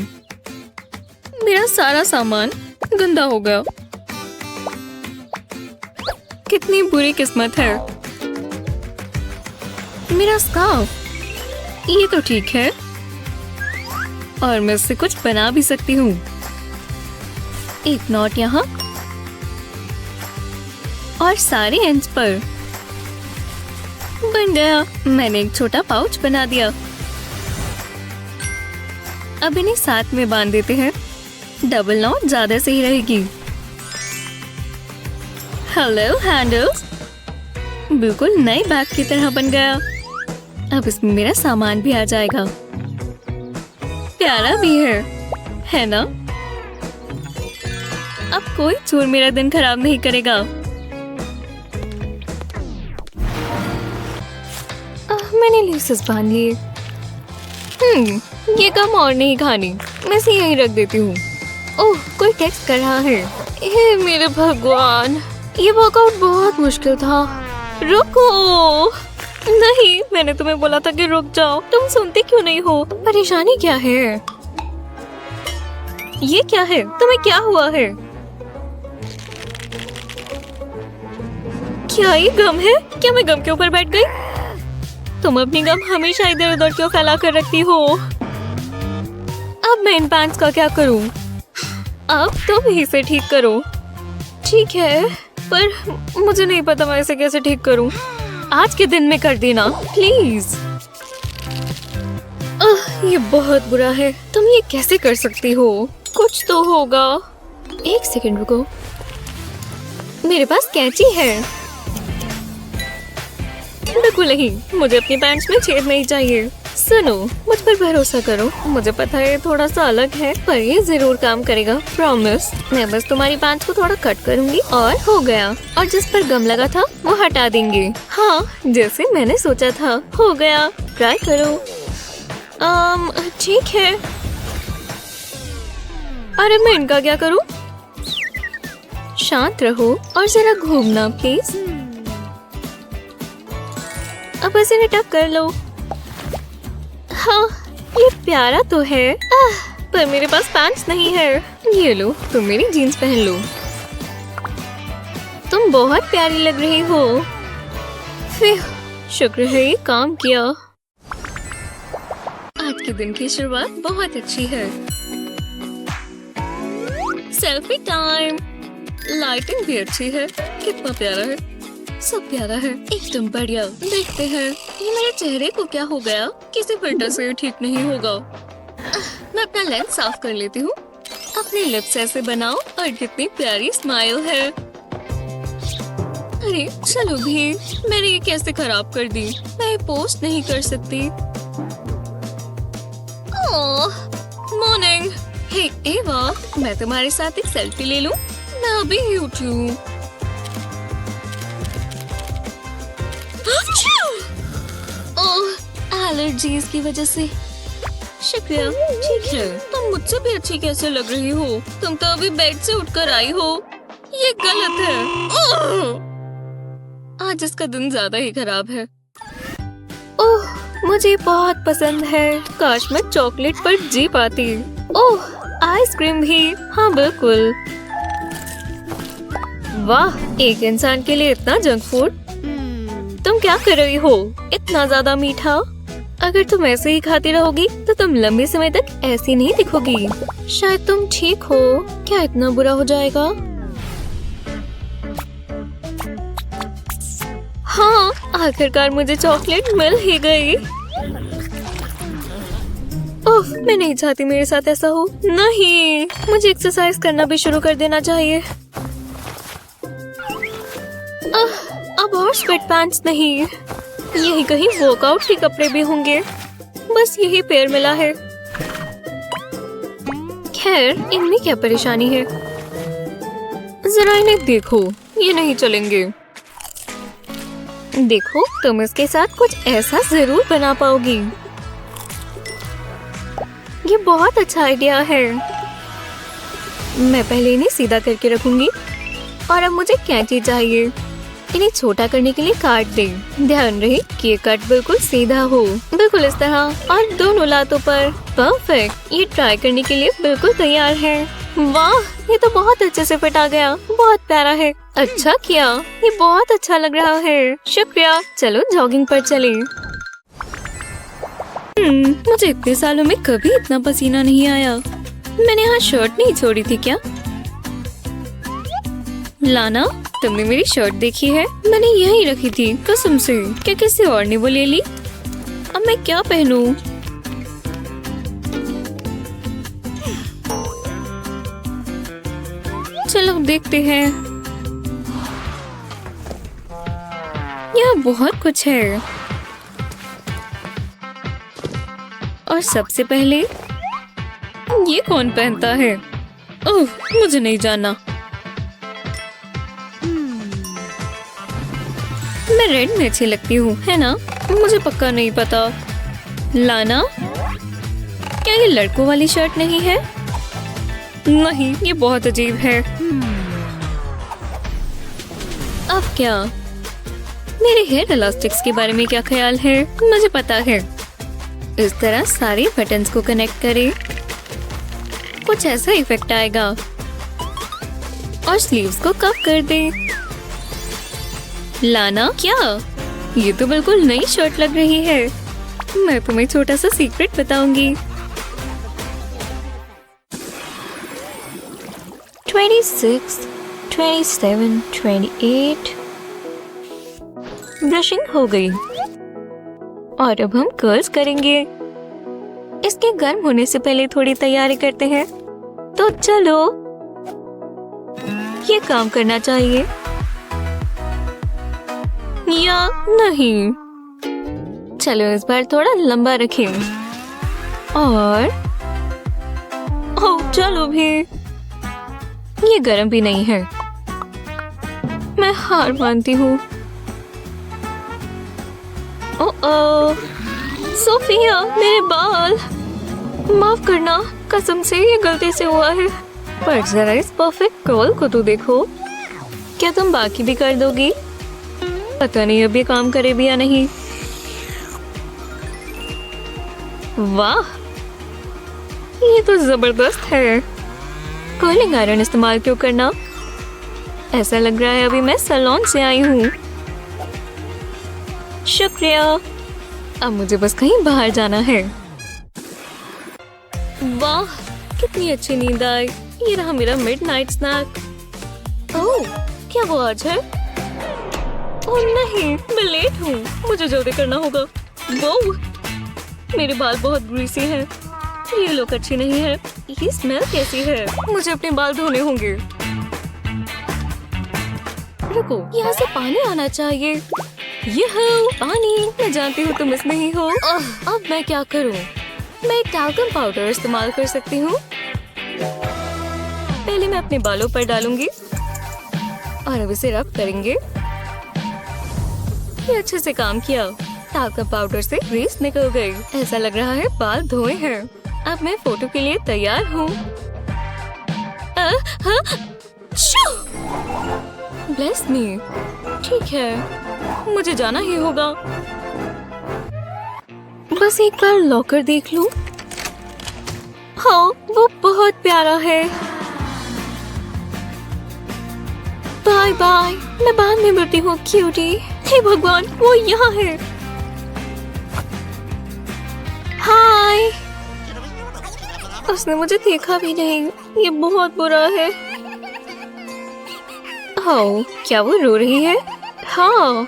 मेरा सारा सामान गंदा हो गया। कितनी बुरी किस्मत है। मेरा स्कार्फ, ये तो ठीक है, और मैं इससे कुछ बना भी सकती हूँ। एक नॉट यहाँ और सारे एंड्स पर। बन गया। मैंने एक छोटा पाउच बना दिया। अब इन्हें साथ में बांध देते हैं। डबल नॉट ज्यादा सही रहेगी। हेलो हैंडल्स, बिल्कुल नए बैग की तरह बन गया। अब इसमें मेरा सामान भी आ जाएगा। प्यारा भी है ना? अब कोई चोर मेरा दिन खराब नहीं करेगा। मैंने लेसेस बांध लिए। ये कम और नहीं खानी, मैं इसे यहीं रख देती हूँ। ओह, कोई टेक्स्ट कर रहा है। हे मेरे भगवान, ये वर्कआउट बहुत मुश्किल था। रुको। नहीं, मैंने तुम्हें बोला था कि रुक जाओ। तुम सुनते क्यों नहीं हो? परेशानी क्या है? ये क्या है? तुम्हें क्या हुआ है? क्या ये गम है? क्या मैं गम के ऊपर बैठ गई? तुम अपनी गम हमेशा इधर उधर क्यों फैला कर रखती हो? अब मैं इन पैंट्स का क्या करूं? अब तुम ही इसे ठीक करो। ठीक है, पर मुझे नहीं पता मैं इसे कैसे ठीक करूं। आज के दिन में कर देना प्लीज। ये बहुत बुरा है। तुम ये कैसे कर सकती हो? कुछ तो होगा। एक सेकंड रुको, मेरे पास कैंची है। बिल्कुल नहीं, मुझे अपनी पैंट्स में छेद नहीं चाहिए। सुनो, मुझ पर भरोसा करो। मुझे पता है थोड़ा सा अलग है, पर ये जरूर काम करेगा, प्रॉमिस। मैं बस तुम्हारी पैंट्स को थोड़ा कट करूंगी और हो गया। और जिस पर गम लगा था वो हटा देंगे। हाँ, जैसे मैंने सोचा था। हो गया। ट्राई करो। ठीक है। अरे मैं इनका क्या करूं? शांत रहो और जरा घूमना प्लीज। अब इसे टक कर लो। हाँ, ये प्यारा तो है, पर मेरे पास पैंट्स नहीं है। ये लो, तुम मेरी जीन्स पहन लो। तुम बहुत प्यारी लग रही हो। फिर शुक्र है ये काम किया। आज के दिन की शुरुआत बहुत अच्छी है। Selfie time. लाइटिंग भी अच्छी है। कितना प्यारा है। सब प्यारा है, एकदम बढ़िया। देखते हैं ये मेरे चेहरे को क्या हो गया। किसी फिल्टर से ठीक नहीं होगा। मैं अपना लेंस साफ कर लेती हूँ। अपने लिप्स ऐसे बनाओ और कितनी प्यारी स्माइल है। अरे चलो भी, मैंने ये कैसे खराब कर दी। मैं पोस्ट नहीं कर सकती। ओह, मॉर्निंग। हे एवा, मैं तुम्हारे साथ एक सेल्फी ले लूं? मैं अभी ही उठी हूँ। ओह, एलर्जीज की वजह से। शुक्रिया। ठीक है, तुम मुझसे भी अच्छी कैसे लग रही हो? तुम तो अभी बेड से उठकर आई हो। ये गलत है। ओह! आज इसका दिन ज्यादा ही खराब है। ओह, मुझे बहुत पसंद है। काश मैं चॉकलेट पर जी पाती। ओह, आइसक्रीम भी। हाँ बिल्कुल। वाह, एक इंसान के लिए इतना जंक फूड। तुम क्या कर रही हो? इतना ज्यादा मीठा। अगर तुम ऐसे ही खाती रहोगी तो तुम लंबे समय तक ऐसी नहीं दिखोगी। शायद तुम ठीक हो। क्या इतना बुरा हो जाएगा? हाँ, आखिरकार मुझे चॉकलेट मिल ही गई। ओह, मैं नहीं चाहती मेरे साथ ऐसा हो। नहीं, मुझे एक्सरसाइज करना भी शुरू कर देना चाहिए। अब और स्वेट पैंट्स नहीं, यही कहीं वर्कआउट के कपड़े भी होंगे। बस यही पेयर मिला है। खैर, इनमें क्या परेशानी है? जरा इन्हें देखो, ये नहीं चलेंगे। देखो, तुम इसके साथ कुछ ऐसा जरूर बना पाओगी। ये बहुत अच्छा आइडिया है। मैं पहले इन्हें सीधा करके रखूंगी और अब मुझे कैंची चाहिए। इन्हें छोटा करने के लिए काट दे। ध्यान रहे कि ये कट बिल्कुल सीधा हो, बिल्कुल इस तरह, और दोनों लातों पर। परफेक्ट। ये ट्राई करने के लिए बिल्कुल तैयार है। वाह, ये तो बहुत अच्छे से फिट आ गया। बहुत प्यारा है। अच्छा किया, ये बहुत अच्छा लग रहा है। शुक्रिया। चलो जॉगिंग पर चलें। मुझे इतने सालों में कभी इतना पसीना नहीं आया। मैंने यहाँ शर्ट नहीं छोड़ी थी क्या? लाना, तुमने मेरी शर्ट देखी है? मैंने यहीं रखी थी, कसम से। क्या किसी और ने वो ले ली? अब मैं क्या पहनूं? चलो देखते हैं। यहाँ बहुत कुछ है। और सबसे पहले ये कौन पहनता है? ओह, मुझे नहीं जानना। मैं रेड में अच्छी लगती हूँ, है ना? मुझे पक्का नहीं पता। लाना, क्या ये लड़कों वाली शर्ट नहीं है? नहीं, ये बहुत अजीब है। अब क्या? मेरे हेयर इलास्टिक्स के बारे में क्या ख्याल है? मुझे पता है। इस तरह सारे बटन्स को कनेक्ट करें। कुछ ऐसा इफेक्ट आएगा। और स्लीव्स को कप कर दें। लाना, क्या? ये तो बिल्कुल नई शर्ट लग रही है। मैं तुम्हें छोटा सा सीक्रेट बताऊंगी। 26, 27, 28। ब्रशिंग हो गई और अब हम कर्ल्स करेंगे। इसके गर्म होने से पहले थोड़ी तैयारी करते हैं। तो चलो, ये काम करना चाहिए या नहीं? चलो इस बार थोड़ा लंबा रखें। और ओह, चलो भी। ये गर्म भी नहीं है। मैं हार मानती हूँ। ओह, सोफिया, मेरे बाल। माफ करना, कसम से ये गलती से हुआ है। पर जरा इस परफेक्ट कर्ल को तो देखो। क्या तुम बाकी भी कर दोगी? पता नहीं अब ये काम करे भी या नहीं। वाह, ये तो जबरदस्त है। कर्लिंग आयरन इस्तेमाल क्यों करना? ऐसा लग रहा है अभी मैं सैलून से आई हूँ। शुक्रिया। अब मुझे बस कहीं बाहर जाना है। वाह, कितनी अच्छी नींद आई। ये रहा मेरा मिडनाइट स्नैक। ओह, क्या वो आज है? ओह नहीं, मैं लेट हूँ। मुझे जल्दी करना होगा। वो मेरे बाल बहुत ग्रीसी हैं। ये लुक अच्छी नहीं है। ये स्मेल कैसी है? मुझे अपने बाल धोने होंगे। रुको, यहाँ से पानी आना चाहिए। ये पानी। मैं जानती हूँ तुम इसमें ही हो। अब मैं क्या करूँ? मैं टैल्कम पाउडर इस्तेमाल कर सकती हूँ। पहले मैं अपने बालों पर डालूंगी और अब इसे रब करेंगे। ये अच्छे से काम किया। टाल्कम पाउडर से ग्रीस निकल गई। ऐसा लग रहा है बाल धोए हैं। अब मैं फोटो के लिए तैयार हूँ। Bless me. ठीक है, मुझे जाना ही होगा। बस एक बार लॉकर देख लूं। हाँ, वो बहुत प्यारा है। बाय बाय, मैं बाद में मिलती हूँ क्यूटी। हे भगवान, वो यहाँ है। हाय। उसने मुझे देखा भी नहीं। ये बहुत बुरा है। हाँ, क्या वो रो रही है? हाँ,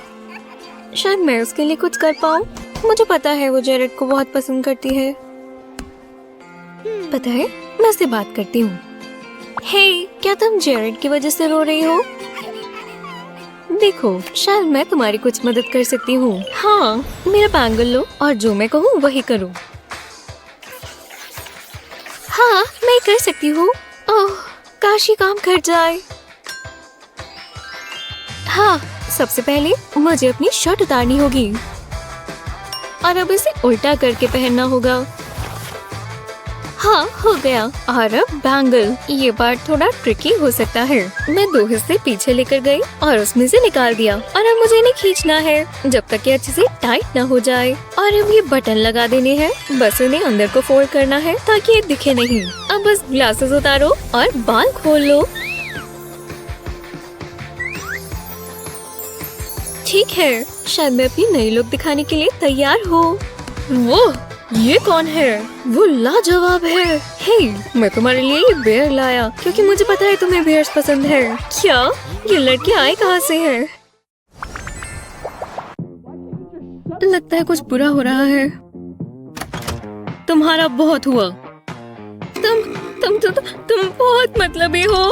शायद मैं उसके लिए कुछ कर पाऊँ। मुझे पता है वो जेरेड को बहुत पसंद करती है। पता है, मैं उससे बात करती हूँ। हे, क्या तुम जेरेड की वजह से रो रही हो? देखो, शायद मैं तुम्हारी कुछ मदद कर सकती हूँ। हाँ, मेरा बैंगल लो और जो मैं कहूँ वही करो। हाँ, मैं कर सकती हूँ। ओह, काश ये काम कर जाए। हाँ, सबसे पहले मुझे अपनी शर्ट उतारनी होगी और अब इसे उल्टा करके पहनना होगा। हाँ, हो गया। और अब बैंगल। ये पार्ट थोड़ा ट्रिकी हो सकता है। मैं 2 हिस्से पीछे लेकर गई और उसमें से निकाल दिया और अब मुझे इन्हें खींचना है जब तक ये अच्छे से टाइट ना हो जाए। और अब ये बटन लगा देने हैं। बस इन्हें अंदर को फोल्ड करना है ताकि ये दिखे नहीं। अब बस ग्लासेस उतारो और बाल खोल लो। ठीक है, शायद मैं अपनी नई लुक दिखाने के लिए तैयार हूँ। वो ये कौन है? वो लाजवाब है। हे, मैं तुम्हारे लिए ये बेयर लाया क्योंकि मुझे पता है तुम्हें बेयर्स पसंद है। क्या ये लड़के आए कहाँ से हैं? लगता है कुछ बुरा हो रहा है। तुम्हारा बहुत हुआ। तुम बहुत मतलबी हो।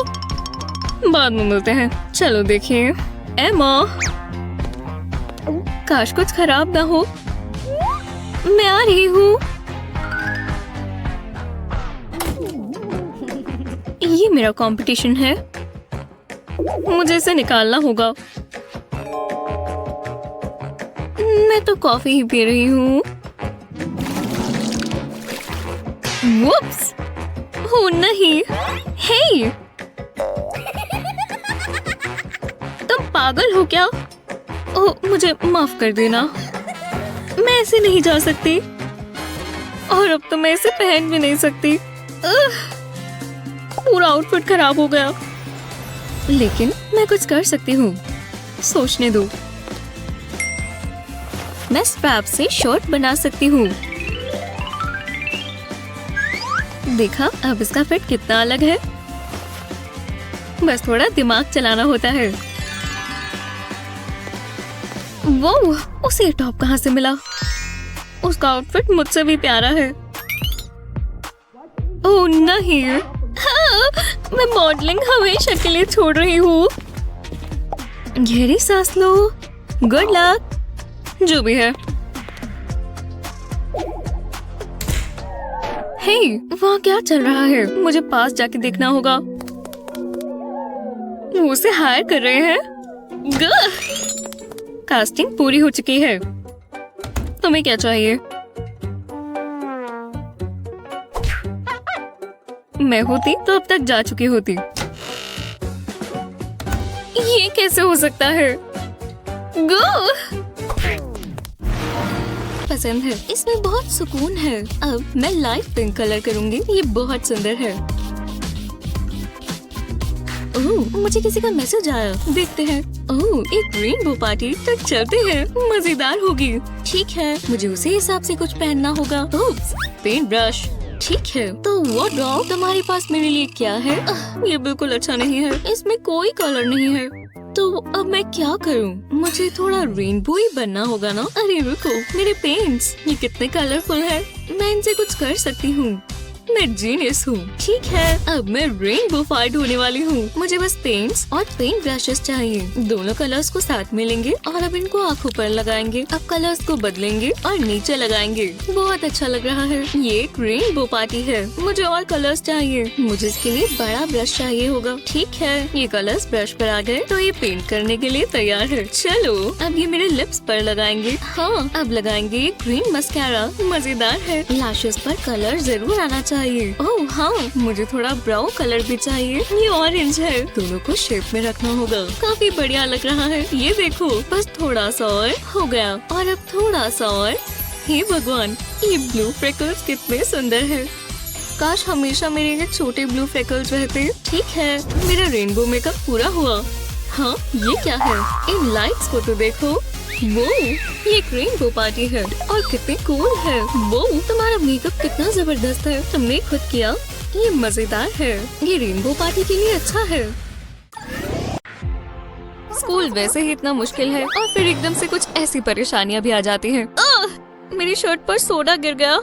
बाद में मिलते हैं। चलो देखिए। एमा, काश कुछ खराब ना हो। मैं आ रही हूँ। ये मेरा कंपटीशन है। मुझे इसे निकालना होगा। मैं तो कॉफी ही पी रही हूँ। वुप्स! हो नहीं। हे! तुम पागल हो क्या? ओह, मुझे माफ कर देना। मैं ऐसे नहीं जा सकती और अब तो मैं इसे पहन भी नहीं सकती। पूरा आउटफिट खराब हो गया। लेकिन मैं कुछ कर सकती हूँ। सोचने दो। मैं स्ट्रैप से शर्ट बना सकती हूँ। देखा, अब इसका फिट कितना अलग है। बस थोड़ा दिमाग चलाना होता है। वो उसे टॉप कहाँ से मिला? उसका आउटफिट मुझसे भी प्यारा है। ओह नहीं। हाँ, मैं मॉडलिंग हमेशा के लिए छोड़ रही हूँ। गहरी सांस लो। Good luck. जो भी है। हे, वहाँ क्या चल रहा है? मुझे पास जाके देखना होगा। वो उसे हायर कर रहे हैं। कास्टिंग पूरी हो चुकी है। तुम्हें क्या चाहिए? मैं होती तो अब तक जा चुकी होती। ये कैसे हो सकता है? गो! पसंद है। इसमें बहुत सुकून है। अब मैं लाइट पिंक कलर करूंगी। ये बहुत सुंदर है। ओह, मुझे किसी का मैसेज आया। देखते हैं। ओह, एक रेनबो पार्टी तक चलते हैं। मजेदार होगी। ठीक है, मुझे उसी हिसाब से कुछ पहनना होगा। Paint brush. ठीक है, तो वार्डरोब तुम्हारे पास मेरे लिए क्या है? ये बिल्कुल अच्छा नहीं है। इसमें कोई कलर नहीं है। तो अब मैं क्या करूं? मुझे थोड़ा रेनबो ही बनना होगा ना। अरे रुको, मेरे पेंट्स ये कितने कलरफुल है। मैं इनसे कुछ कर सकती हूँ। मैं जीनियस हूँ। ठीक है, अब मैं रेनबो फाइट होने वाली हूँ। मुझे बस पेंट्स और पेंट ब्रशेस चाहिए। दोनों कलर्स को साथ में लेंगे और अब इनको आँखों पर लगाएंगे। अब कलर्स को बदलेंगे और नीचे लगाएंगे। बहुत अच्छा लग रहा है। ये एक रेनबो पार्टी है। मुझे और कलर्स चाहिए। मुझे इसके लिए बड़ा ब्रश चाहिए होगा। ठीक है, ये कलर्स ब्रश पर आ गए तो ये पेंट करने के लिए तैयार है। चलो अब ये मेरे लिप्स पर लगाएंगे। हाँ, अब लगाएंगे ये ग्रीन मस्कारा। मजेदार है। लैशेस पर कलर जरूर आना चाहिए। ओह हाँ, मुझे थोड़ा ब्राउन कलर भी चाहिए। ये ऑरेंज है। दोनों को शेप में रखना होगा। काफी बढ़िया लग रहा है। ये देखो, बस थोड़ा सा और हो गया। और अब थोड़ा सा और। हे भगवान, ये ब्लू फ्रेकल्स कितने सुंदर है। काश हमेशा मेरे ये छोटे ब्लू फ्रेकल्स रहते। ठीक है, मेरा रेनबो मेकअप पूरा हुआ। हाँ, ये क्या है? इन लाइट्स को तो देखो। वो ये एक रेनबो पार्टी है और कितनी कूल है। वो तुम्हारा मेकअप कितना जबरदस्त है। तुमने खुद किया। ये मजेदार है। ये रेनबो पार्टी के लिए अच्छा है। स्कूल वैसे ही इतना मुश्किल है और फिर एकदम से कुछ ऐसी परेशानियाँ भी आ जाती हैं। मेरी शर्ट पर सोडा गिर गया।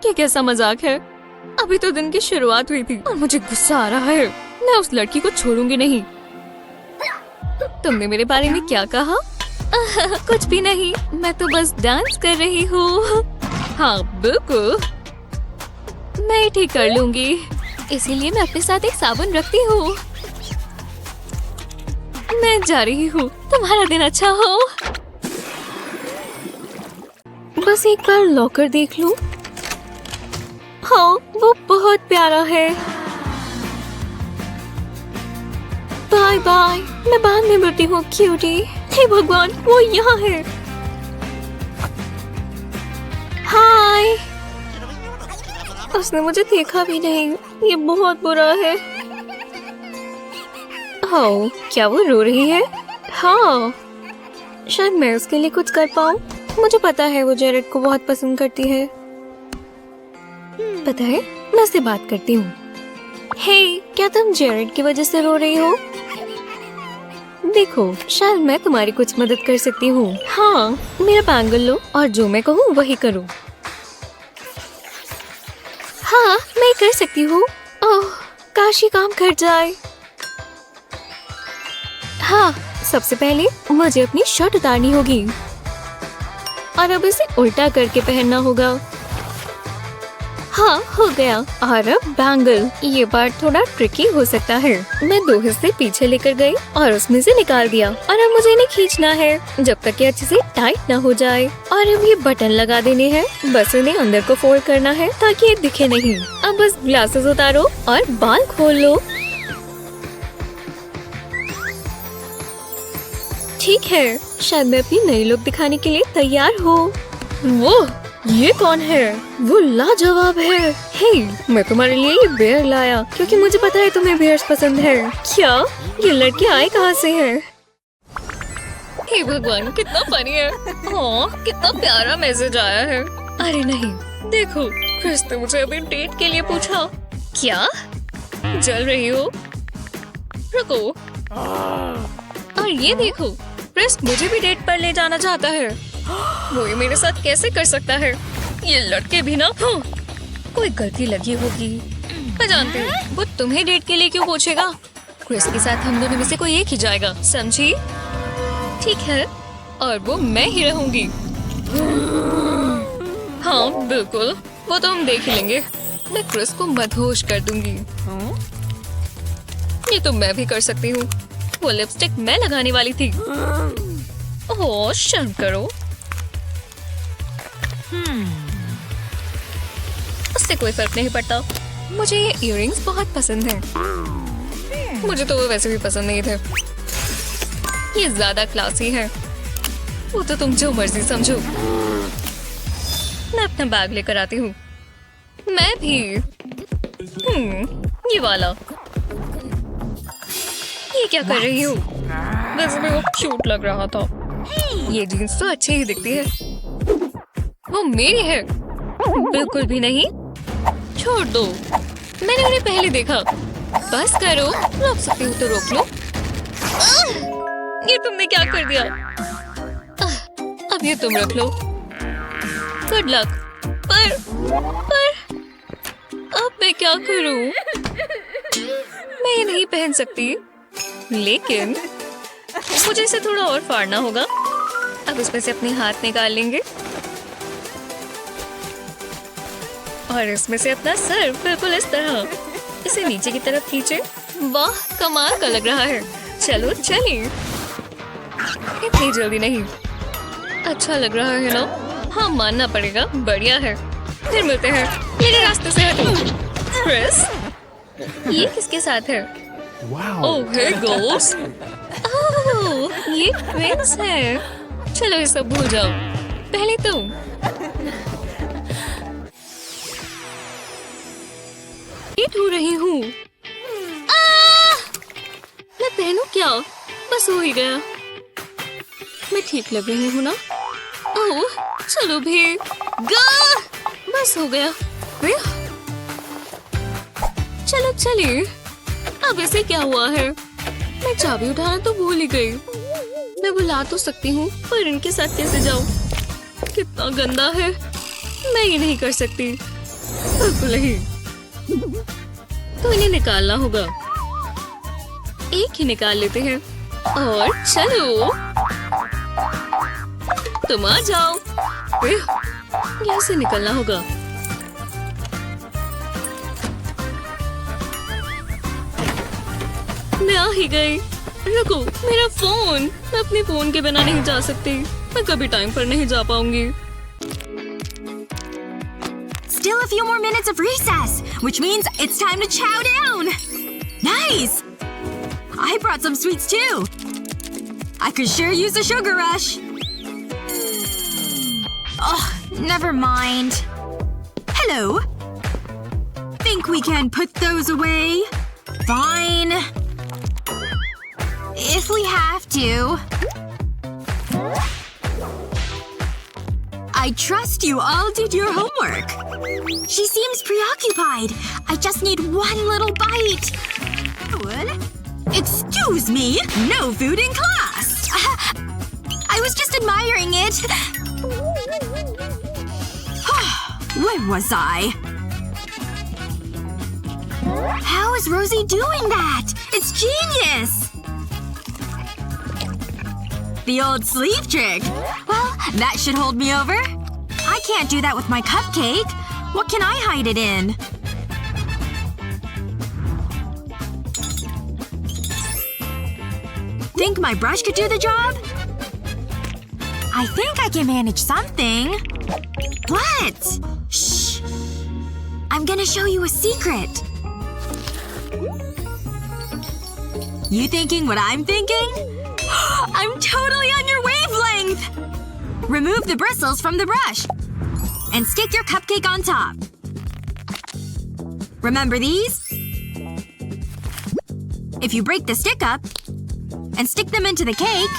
ये कैसा मजाक है? अभी तो दिन की शुरुआत हुई थी और मुझे गुस्सा आ रहा है। मैं उस लड़की को छोड़ूंगी नहीं। तुमने मेरे बारे में क्या कहा? कुछ भी नहीं, मैं तो बस डांस कर रही हूँ। हाँ बिल्कुल, मैं ठीक कर लूंगी। इसीलिए मैं अपने साथ एक साबुन रखती हूँ। मैं जा रही हूँ। तुम्हारा दिन अच्छा हो। बस एक बार लॉकर देख लूं। हाँ, वो बहुत प्यारा है। बाय बाय, मैं बाद में मिलती हूँ क्यूटी। हे भगवान, वो यहाँ है। हाय। उसने मुझे देखा भी नहीं। ये बहुत बुरा है। ओह, क्या वो रो रही है? हाँ, शायद मैं उसके लिए कुछ कर पाऊँ। मुझे पता है वो जेरेड को बहुत पसंद करती है। पता है, मैं उससे बात करती हूँ। हे, क्या तुम जेरेड की वजह से रो रही हो? देखो, शायद मैं तुम्हारी कुछ मदद कर सकती हूँ। हाँ, मेरा बैंगल लो और जो मैं कहूँ वही करो। हाँ, मैं कर सकती हूँ। ओह, काश ये काम कर जाए। हाँ, सबसे पहले मुझे अपनी शर्ट उतारनी होगी और अब इसे उल्टा करके पहनना होगा। हाँ, हो गया। और अब बैंगल। ये पार्ट थोड़ा ट्रिकी हो सकता है। मैं 2 हिस्से पीछे लेकर गई और उसमें से निकाल दिया और अब मुझे इन्हें खींचना है जब तक ये अच्छे से टाइट ना हो जाए। और अब ये बटन लगा देने हैं। बस इन्हें अंदर को फोल्ड करना है ताकि ये दिखे नहीं। अब बस ग्लासेस उतारो और बाल खोल लो। ठीक है, शायद मैं अपनी नई लुक दिखाने के लिए तैयार हूँ। वो ये कौन है? वो लाजवाब है। हे, मैं तुम्हारे लिए ये बेयर लाया क्योंकि मुझे पता है तुम्हें बेयर्स पसंद है। क्या ये लड़की आई कहाँ से है? हे भगवान, कितना फनी है। हाँ, कितना प्यारा मैसेज आया है। अरे नहीं, देखो, क्रिस ने मुझे अभी डेट के लिए पूछा। क्या? जल रही हो? रुको। और ये देखो, क्रिस मुझे भी डेट पर ले जाना चाहता है। वो ये मेरे साथ कैसे कर सकता है? ये लड़के भी ना। हाँ, कोई गलती लगी होगी। मैं जानती हूँ। वो तुम्हें डेट के लिए क्यों पूछेगा? क्रिस के साथ हम दोनों में से कोई एक ही जाएगा, समझी? ठीक है, और वो मैं ही रहूंगी। हाँ बिल्कुल, वो तो हम देख ही लेंगे। मैं क्रिस को मदहोश कर दूंगी। ये तो मैं भी कर सकती हूँ। वो लिपस्टिक मैं लगाने वाली थी। ओह, शर्म करो। उससे कोई फर्क नहीं पड़ता। मुझे ये इयररिंग्स बहुत पसंद हैं। मुझे तो वो वैसे भी पसंद नहीं थे। ये ज्यादा क्लासी है। वो तो तुम जो मर्जी समझो। मैं अपना बैग लेकर आती हूँ। मैं भी। ये वाला। ये क्या कर रही हो? वैसे भी वो क्यूट लग रहा था। ये जीन्स तो अच्छी ही दिखती है। वो मेरी है। बिल्कुल भी नहीं। छोड़ दो, मैंने उन्हें पहले देखा। बस करो, रोक सकती हो तो रोक लो। ये तुमने क्या कर दिया? अब ये तुम रख लो। Good luck. पर अब मैं क्या करूं? मैं ये नहीं पहन सकती, लेकिन मुझे इसे थोड़ा और फाड़ना होगा। अब इसमें से अपने हाथ निकाल लेंगे और इसमें से अपना सर, बिल्कुल इस तरह। इसे नीचे की तरफ खींचे। वाह, कमाल का लग रहा है। चलो चलिए। इतनी जल्दी नहीं। अच्छा लग रहा है ना? हाँ, मानना पड़ेगा, बढ़िया है। फिर मिलते हैं। मेरे रास्ते से हटो। क्रिस, ये किसके साथ है? ओह हे गर्ल्स, ओह ये ट्विंस है। चलो ये सब भूल जाओ, पहले तुम। हिट हो रही हूँ। मैं पहनूं क्या? बस हो ही गया। मैं ठीक लग रही हूँ ना? ओह चलो भी। बस हो गया। चलो चलिए। अब ऐसे क्या हुआ है? मैं चाबी उठाना तो भूल ही गई। मैं बुला तो सकती हूँ, पर इनके साथ कैसे जाऊँ? कितना गंदा है। मैं ये नहीं कर सकती, बिल्कुल नहीं। तो इन्हें निकालना होगा। एक ही निकाल लेते हैं और चलो तुम आ जाओ। कैसे निकलना होगा? मैं आ ही गई। रुको, मेरा फोन। मैं अपने फोन के बिना नहीं जा सकती। मैं कभी टाइम पर नहीं जा पाऊंगी। Still a few more minutes of recess, which means it's time to chow down. Nice! I brought some sweets too. I could sure use a sugar rush. Oh, never mind. Hello. Think we can put those away? Fine. If we have to. I trust you all did your homework. She seems preoccupied. I just need one little bite. What? Excuse me? No food in class. I was just admiring it. Where was I? How is Rosie doing that? It's genius! The old sleeve trick. Well, that should hold me over. I can't do that with my cupcake. What can I hide it in? Think my brush could do the job? I think I can manage something. What? Shh. I'm gonna show you a secret. You thinking what I'm thinking? I'm totally on your wavelength! Remove the bristles from the brush. And stick your cupcake on top. Remember these? If you break the stick up and stick them into the cake,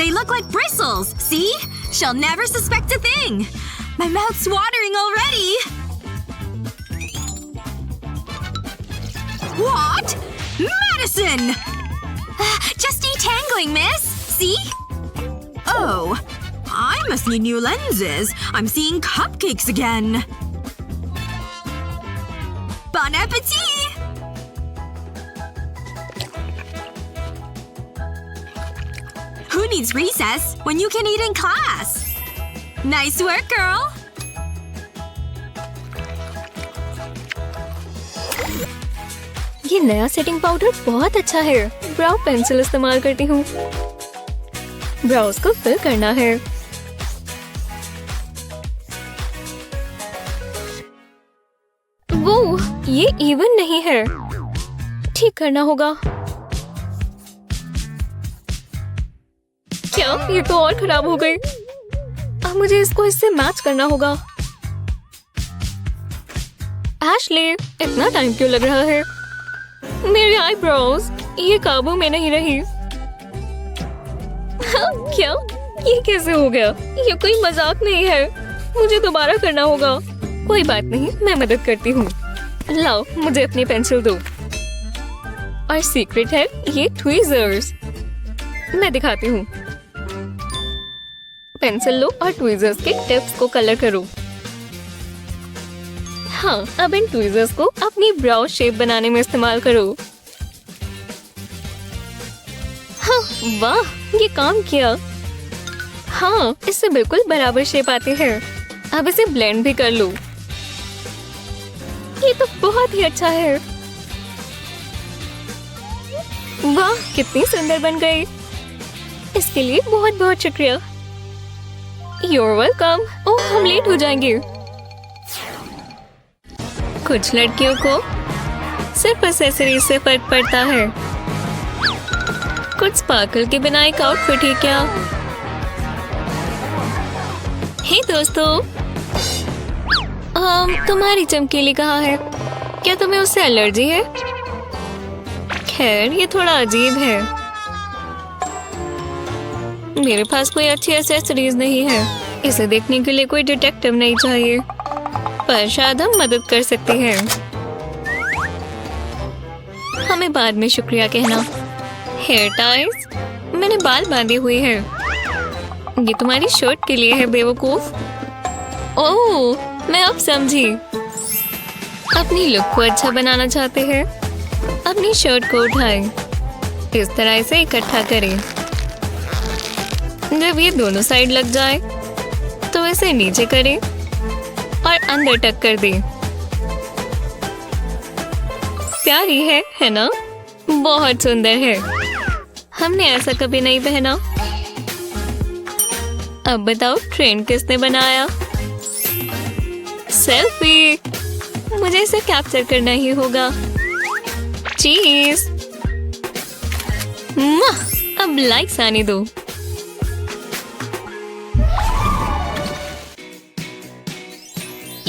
they look like bristles, see? She'll never suspect a thing. My mouth's watering already. What? Madison! Just detangling, miss. See? Oh. I must need new lenses. I'm seeing cupcakes again. Bon appetit! Who needs recess when you can eat in class? Nice work, girl! ये नया setting powder बहुत अच्छा है। Brow pencil इस्तेमाल करती हूँ। Browse को fill करना है। वो ये इवन नहीं है। ठीक करना होगा। क्या ये तो और खराब हो गई। अब मुझे इसको इससे मैच करना होगा। एशली, इतना टाइम क्यों लग रहा है? मेरे आईब्रोज ये काबू में नहीं रही। क्या? ये कैसे हो गया? ये कोई मजाक नहीं है। मुझे दोबारा करना होगा। कोई बात नहीं, मैं मदद करती हूँ। लाओ, मुझे अपनी पेंसिल दो। और सीक्रेट है ये ट्वीजर्स। मैं दिखाती हूँ। पेंसिल लो और ट्वीजर्स के टिप्स को कलर करो। हाँ, अब इन ट्वीजर्स को अपनी ब्राउ शेप बनाने में इस्तेमाल करो। हाँ, वाह, ये काम किया। हाँ, इससे बिल्कुल बराबर शेप आती है। अब इसे ब्लेंड भी कर लो। ये तो बहुत ही अच्छा है। वाह, कितनी सुंदर बन गई। इसके लिए बहुत बहुत शुक्रिया। You're welcome। ओह, हम लेट हो जाएंगे। कुछ लड़कियों को सिर्फ एक्सेसरीज से फर्क पड़ता है। कुछ स्पार्कल के बिना एक आउटफिट ही क्या। हे दोस्तों, तुम्हारी चमकीली कहाँ है? क्या तुम्हें उससे एलर्जी है? खैर, ये थोड़ा अजीब है। मेरे पास कोई अच्छी एक्सेसरीज नहीं है। इसे देखने के लिए कोई डिटेक्टिव नहीं चाहिए, पर शायद हम मदद कर सकते हैं। हमें बाद में शुक्रिया कहना। हेयर टाइज, मैंने बाल बांधे हुए हैं। ये तुम्हारी शर्ट के लिए है बेवकूफ। ओह, मैं अब समझी। अपनी लुक को अच्छा बनाना चाहते हैं? अपनी शर्ट को उठाएं, इस तरह इसे इकट्ठा करें। जब ये दोनों साइड लग जाए तो इसे नीचे करें और अंदर टक कर दें। प्यारी है ना? बहुत सुंदर है। हमने ऐसा कभी नहीं पहना। अब बताओ, ट्रेंड किसने बनाया? सेल्फी। मुझे इसे कैप्चर करना ही होगा। चीज। अब लाइक्स आने दो।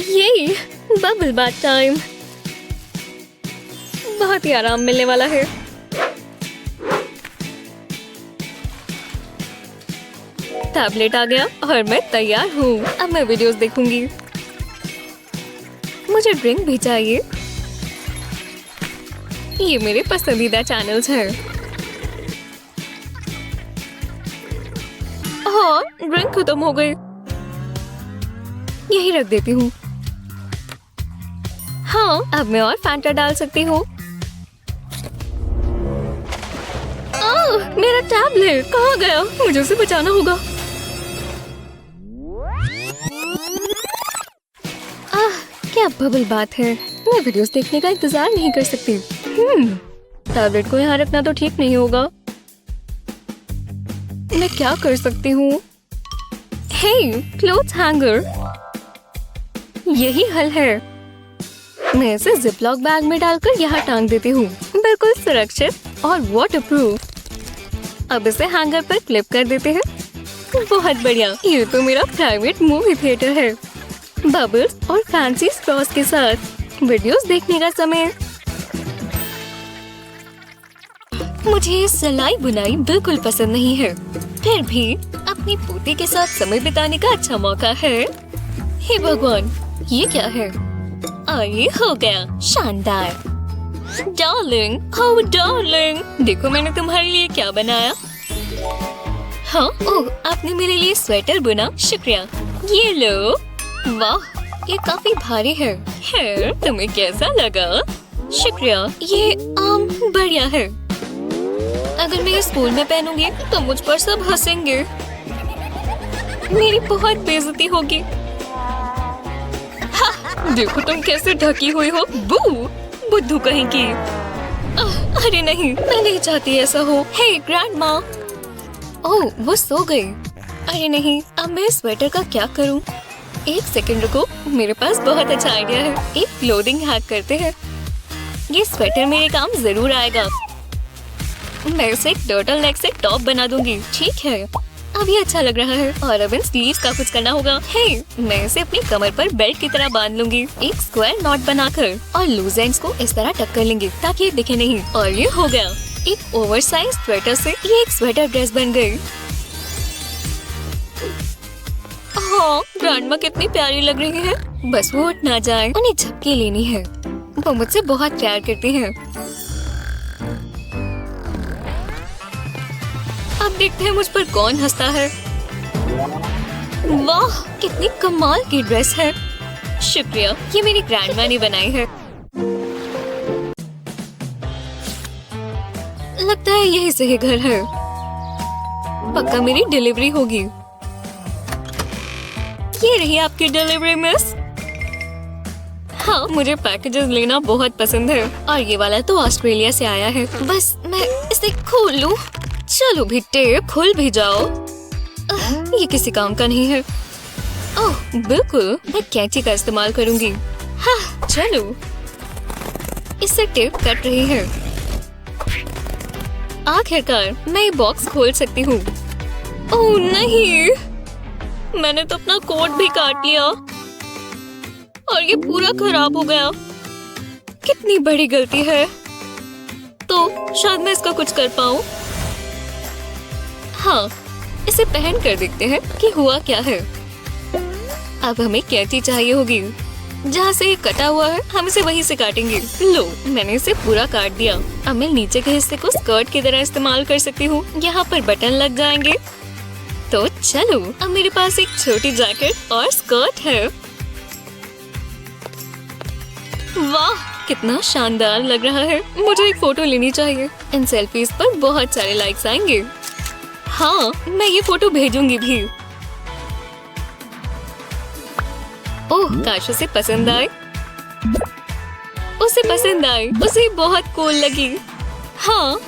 यही बबल बाथ टाइम। बहुत ही आराम मिलने वाला है। टैबलेट आ गया और मैं तैयार हूँ। अब मैं वीडियोस देखूंगी। मुझे ड्रिंक भी चाहिए। ये मेरे पसंदीदा चैनल्स हैं। हाँ, ड्रिंक खत्म हो गई। यही रख देती हूँ। हाँ, अब मैं और फैंटा डाल सकती हूँ। मेरा टैबलेट कहाँ गया? मुझे उसे बचाना होगा। क्या बबल बात है। मैं वीडियोस देखने का इंतजार नहीं कर सकती। टैबलेट को यहाँ रखना तो ठीक नहीं होगा। मैं क्या कर सकती हूँ? हे, क्लोथ्स हैंगर। यही हल है। मैं इसे जिपलॉक बैग में डालकर यहाँ टांग देती हूँ। बिल्कुल सुरक्षित और वाटरप्रूफ। अब इसे हैंगर पर क्लिप कर देते हैं। बहुत बढ़िया। ये तो मेरा प्राइवेट मूवी थिएटर है। बबल्स और फैंसी स्ट्रॉस के साथ वीडियोस देखने का समय। मुझे सिलाई बुनाई बिल्कुल पसंद नहीं है, फिर भी अपनी पोती के साथ समय बिताने का अच्छा मौका है। हे भगवान, ये क्या है? ये हो गया। शानदार। डार्लिंग, ओह डार्लिंग, देखो मैंने तुम्हारे लिए क्या बनाया। हाँ, ओह, आपने मेरे लिए स्वेटर बुना। शुक्रिया। ये लो। वाह, ये काफी भारी है। हेयर, तुम्हें कैसा लगा? शुक्रिया। ये बढ़िया है। अगर मैं स्कूल में पहनूंगी तो मुझ पर सब हंसेंगे। मेरी बहुत बेइज्जती होगी। देखो तुम कैसे ढकी हुई हो। बू, बुद्धू कहेंगी। अरे नहीं, मैं नहीं चाहती ऐसा हो। हे ग्रैंडमा। ओह, वो सो गई। अरे नहीं, अब मैं स्वेटर का क्या करूं? एक सेकंड रुको, मेरे पास बहुत अच्छा आइडिया है। एक क्लोथिंग हैक करते हैं। ये स्वेटर मेरे काम जरूर आएगा। मैं इसे एक टर्टल नेक से टॉप बना दूंगी। ठीक है, अब ये अच्छा लग रहा है। और अब इन स्लीव्स का कुछ करना होगा। हे, मैं इसे अपनी कमर पर बेल्ट की तरह बांध लूंगी, एक स्क्वायर नॉट बनाकर, और लूज एंड्स को इस तरह टक कर लेंगे ताकि ये दिखे नहीं। और ये हो गया। एक ओवरसाइज स्वेटर से ये एक स्वेटर ड्रेस बन गई। हाँ, ग्रैंडमा कितनी प्यारी लग रही है। बस वो उठ ना जाए। उन्हें झपकी लेनी है। वो मुझसे बहुत प्यार करती हैं। अब देखते हैं मुझ पर कौन हंसता है। वाह, कितनी कमाल की ड्रेस है। शुक्रिया, ये मेरी ग्रैंडमा ने बनाई है। लगता है यही सही घर है। पक्का मेरी डिलीवरी होगी। ये रही आपकी डिलीवरी मिस। हाँ, मुझे पैकेजेस लेना बहुत पसंद है और ये वाला तो ऑस्ट्रेलिया से आया है। बस मैं इसे खोल लूं। चलो भी टेप खुल भी जाओ। ये किसी काम का नहीं है। ओह बिल्कुल, मैं कैंची का इस्तेमाल करूंगी। हाँ चलो, इससे टेप कट रही है। आखिरकार मैं ये बॉक्स खोल सकती हूँ। ओह नहीं, मैंने तो अपना कोट भी काट लिया और ये पूरा खराब हो गया। कितनी बड़ी गलती है। तो शायद मैं इसका कुछ कर पाऊँ। हाँ, इसे पहन कर देखते हैं कि हुआ क्या है। अब हमें कैंची चाहिए होगी। जहाँ से ये कटा हुआ है हम इसे वहीं से काटेंगे। लो, मैंने इसे पूरा काट दिया। अब मैं नीचे के हिस्से को स्कर्ट की तरह इस्तेमाल कर सकती हूँ। यहाँ पर बटन लग जाएंगे। तो चलो, अब मेरे पास एक छोटी जैकेट और स्कर्ट है। वाह, कितना शानदार लग रहा है। मुझे एक फोटो लेनी चाहिए। इन सेल्फीज पर बहुत सारे लाइक्स आएंगे। हाँ, मैं ये फोटो भेजूंगी भी। ओह, काश उसे पसंद आए। उसे पसंद आई, उसे बहुत कूल लगी। हाँ,